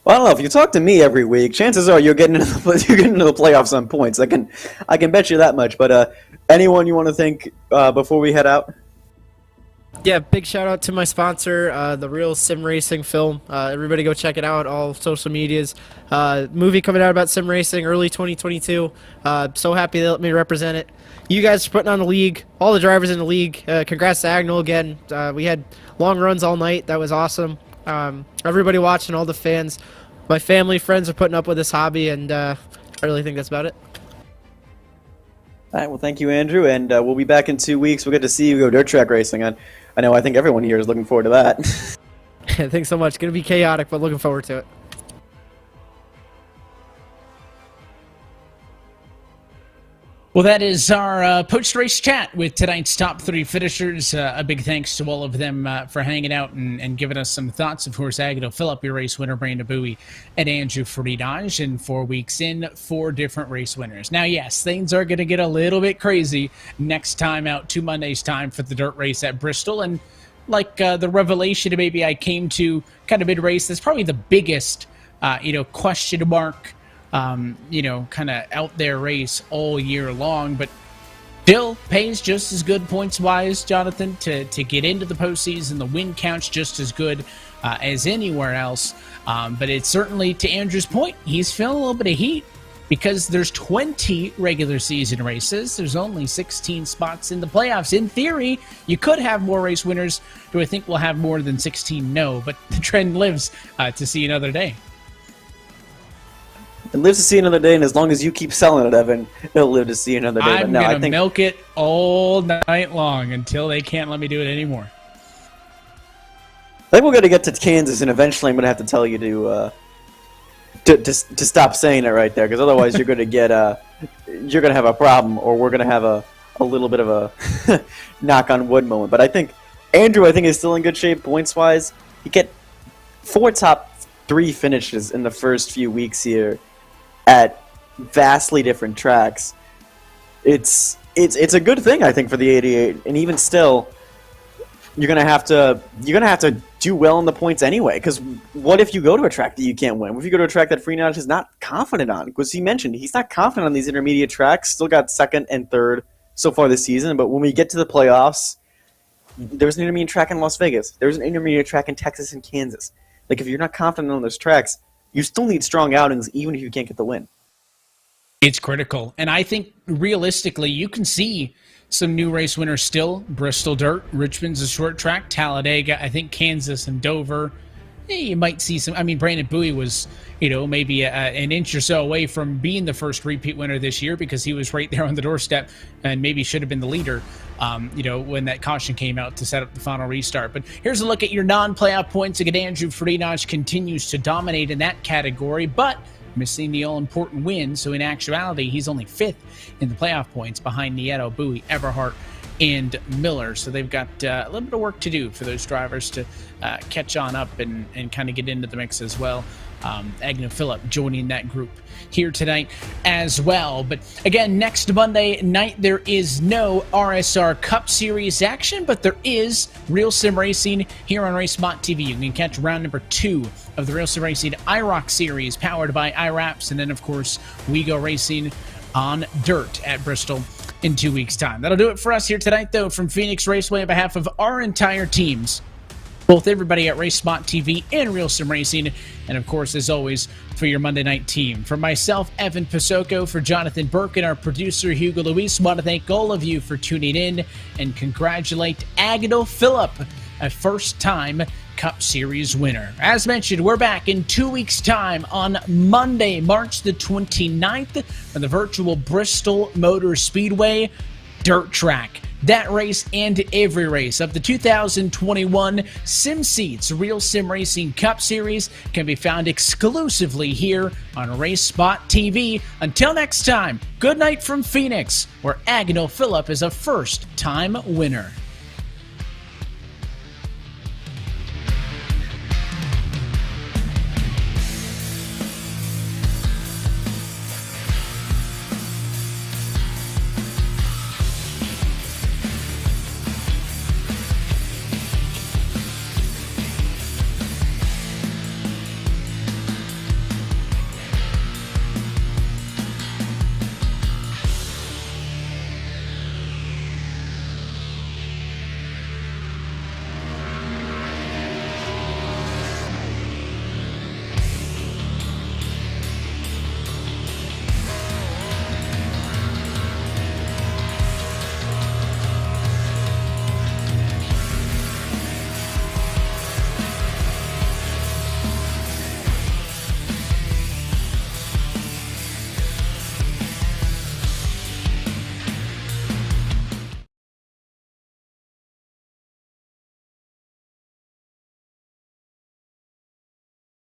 Well, I don't know. If you talk to me every week, chances are you're getting into the playoffs on points. I can bet you that much. But anyone you want to thank before we head out? Yeah, big shout out to my sponsor, the RealSimRacing film. Everybody go check it out, all social medias. Movie coming out about sim racing early 2022. So happy they let me represent it. You guys are putting on the league, all the drivers in the league. Congrats to Agnell again. We had long runs all night. That was awesome. Everybody watching, all the fans, my family, friends are putting up with this hobby, and I really think that's about it. All right, well, thank you, Andrew, and we'll be back in 2 weeks. We'll get to see you go dirt track racing. I think everyone here is looking forward to that. Thanks so much. Going to be chaotic, but looking forward to it. Well, that is our post-race chat with tonight's top 3 finishers. A big thanks to all of them for hanging out and giving us some thoughts. Of course, Agnell, Phillip, your race winner, Brandon Bowie, and Andrew Friedage. And 4 weeks in, 4 different race winners. Now, yes, things are going to get a little bit crazy next time out, 2 Mondays' time for the dirt race at Bristol. And like the revelation maybe I came to kind of mid-race, that's probably the biggest, question mark, kind of out there race all year long, but still pays just as good points-wise, Jonathan, to get into the postseason. The win counts just as good as anywhere else, but it's certainly, to Andrew's point, he's feeling a little bit of heat because there's 20 regular season races. There's only 16 spots in the playoffs. In theory, you could have more race winners. Do I think we'll have more than 16? No, but the trend lives to see another day. It lives to see another day, and as long as you keep selling it, Evan, it'll live to see another day. I'm going to milk it all night long until they can't let me do it anymore. I think we're going to get to Kansas, and eventually I'm going to have to tell you to stop saying it right there, because otherwise you're going to get you're going to have a problem, or we're going to have a little bit of a knock on wood moment. But I think Andrew, is still in good shape points-wise. You get 4 top 3 finishes in the first few weeks here at vastly different tracks. It's a good thing, I think, for the 88, and even still, you're gonna have to do well in the points anyway. Because what if you go to a track that you can't win? What if you go to a track that Freenage is not confident on? Because he mentioned he's not confident on these intermediate tracks. Still got 2nd and 3rd so far this season, but when we get to the playoffs, there's an intermediate track in Las Vegas. There's an intermediate track in Texas and Kansas. Like, if you're not confident on those tracks, you still need strong outings, even if you can't get the win. It's critical. And I think, realistically, you can see some new race winners still. Bristol Dirt, Richmond's a short track, Talladega, I think Kansas and Dover. You might see some. I mean, Brandon Bowie was, maybe an inch or so away from being the first repeat winner this year because he was right there on the doorstep and maybe should have been the leader, when that caution came out to set up the final restart. But here's a look at your non-playoff points. Again, Andrew Friedage continues to dominate in that category, but missing the all-important win. So in actuality, he's only 5th in the playoff points behind Nieto, Bowie, Everhart, and Miller. So they've got a little bit of work to do for those drivers to catch on up and kind of get into the mix as well. Agnew Phillip joining that group here tonight as well. But again, next Monday night, there is no RSR Cup Series action, but there is Real Sim Racing here on RaceSpot TV. You can catch round number 2 of the Real Sim Racing IROC Series, powered by iWraps, and then, of course, we go racing on dirt at Bristol in 2 weeks' time. That'll do it for us here tonight, though, from Phoenix Raceway on behalf of our entire teams, both everybody at RaceSpot TV and Real Sim Racing, and of course, as always, for your Monday night team. For myself, Evan Pasoko, for Jonathan Burke, and our producer, Hugo Luis, want to thank all of you for tuning in and congratulate Agnew Phillip, a first-time Cup Series winner. As mentioned, we're back in 2 weeks' time on Monday, March the 29th, on the virtual Bristol Motor Speedway dirt track. That race and every race of the 2021 SimSeats Real Sim Racing Cup Series can be found exclusively here on RaceSpot TV. Until next time, good night from Phoenix, where Agnew Phillip is a first-time winner.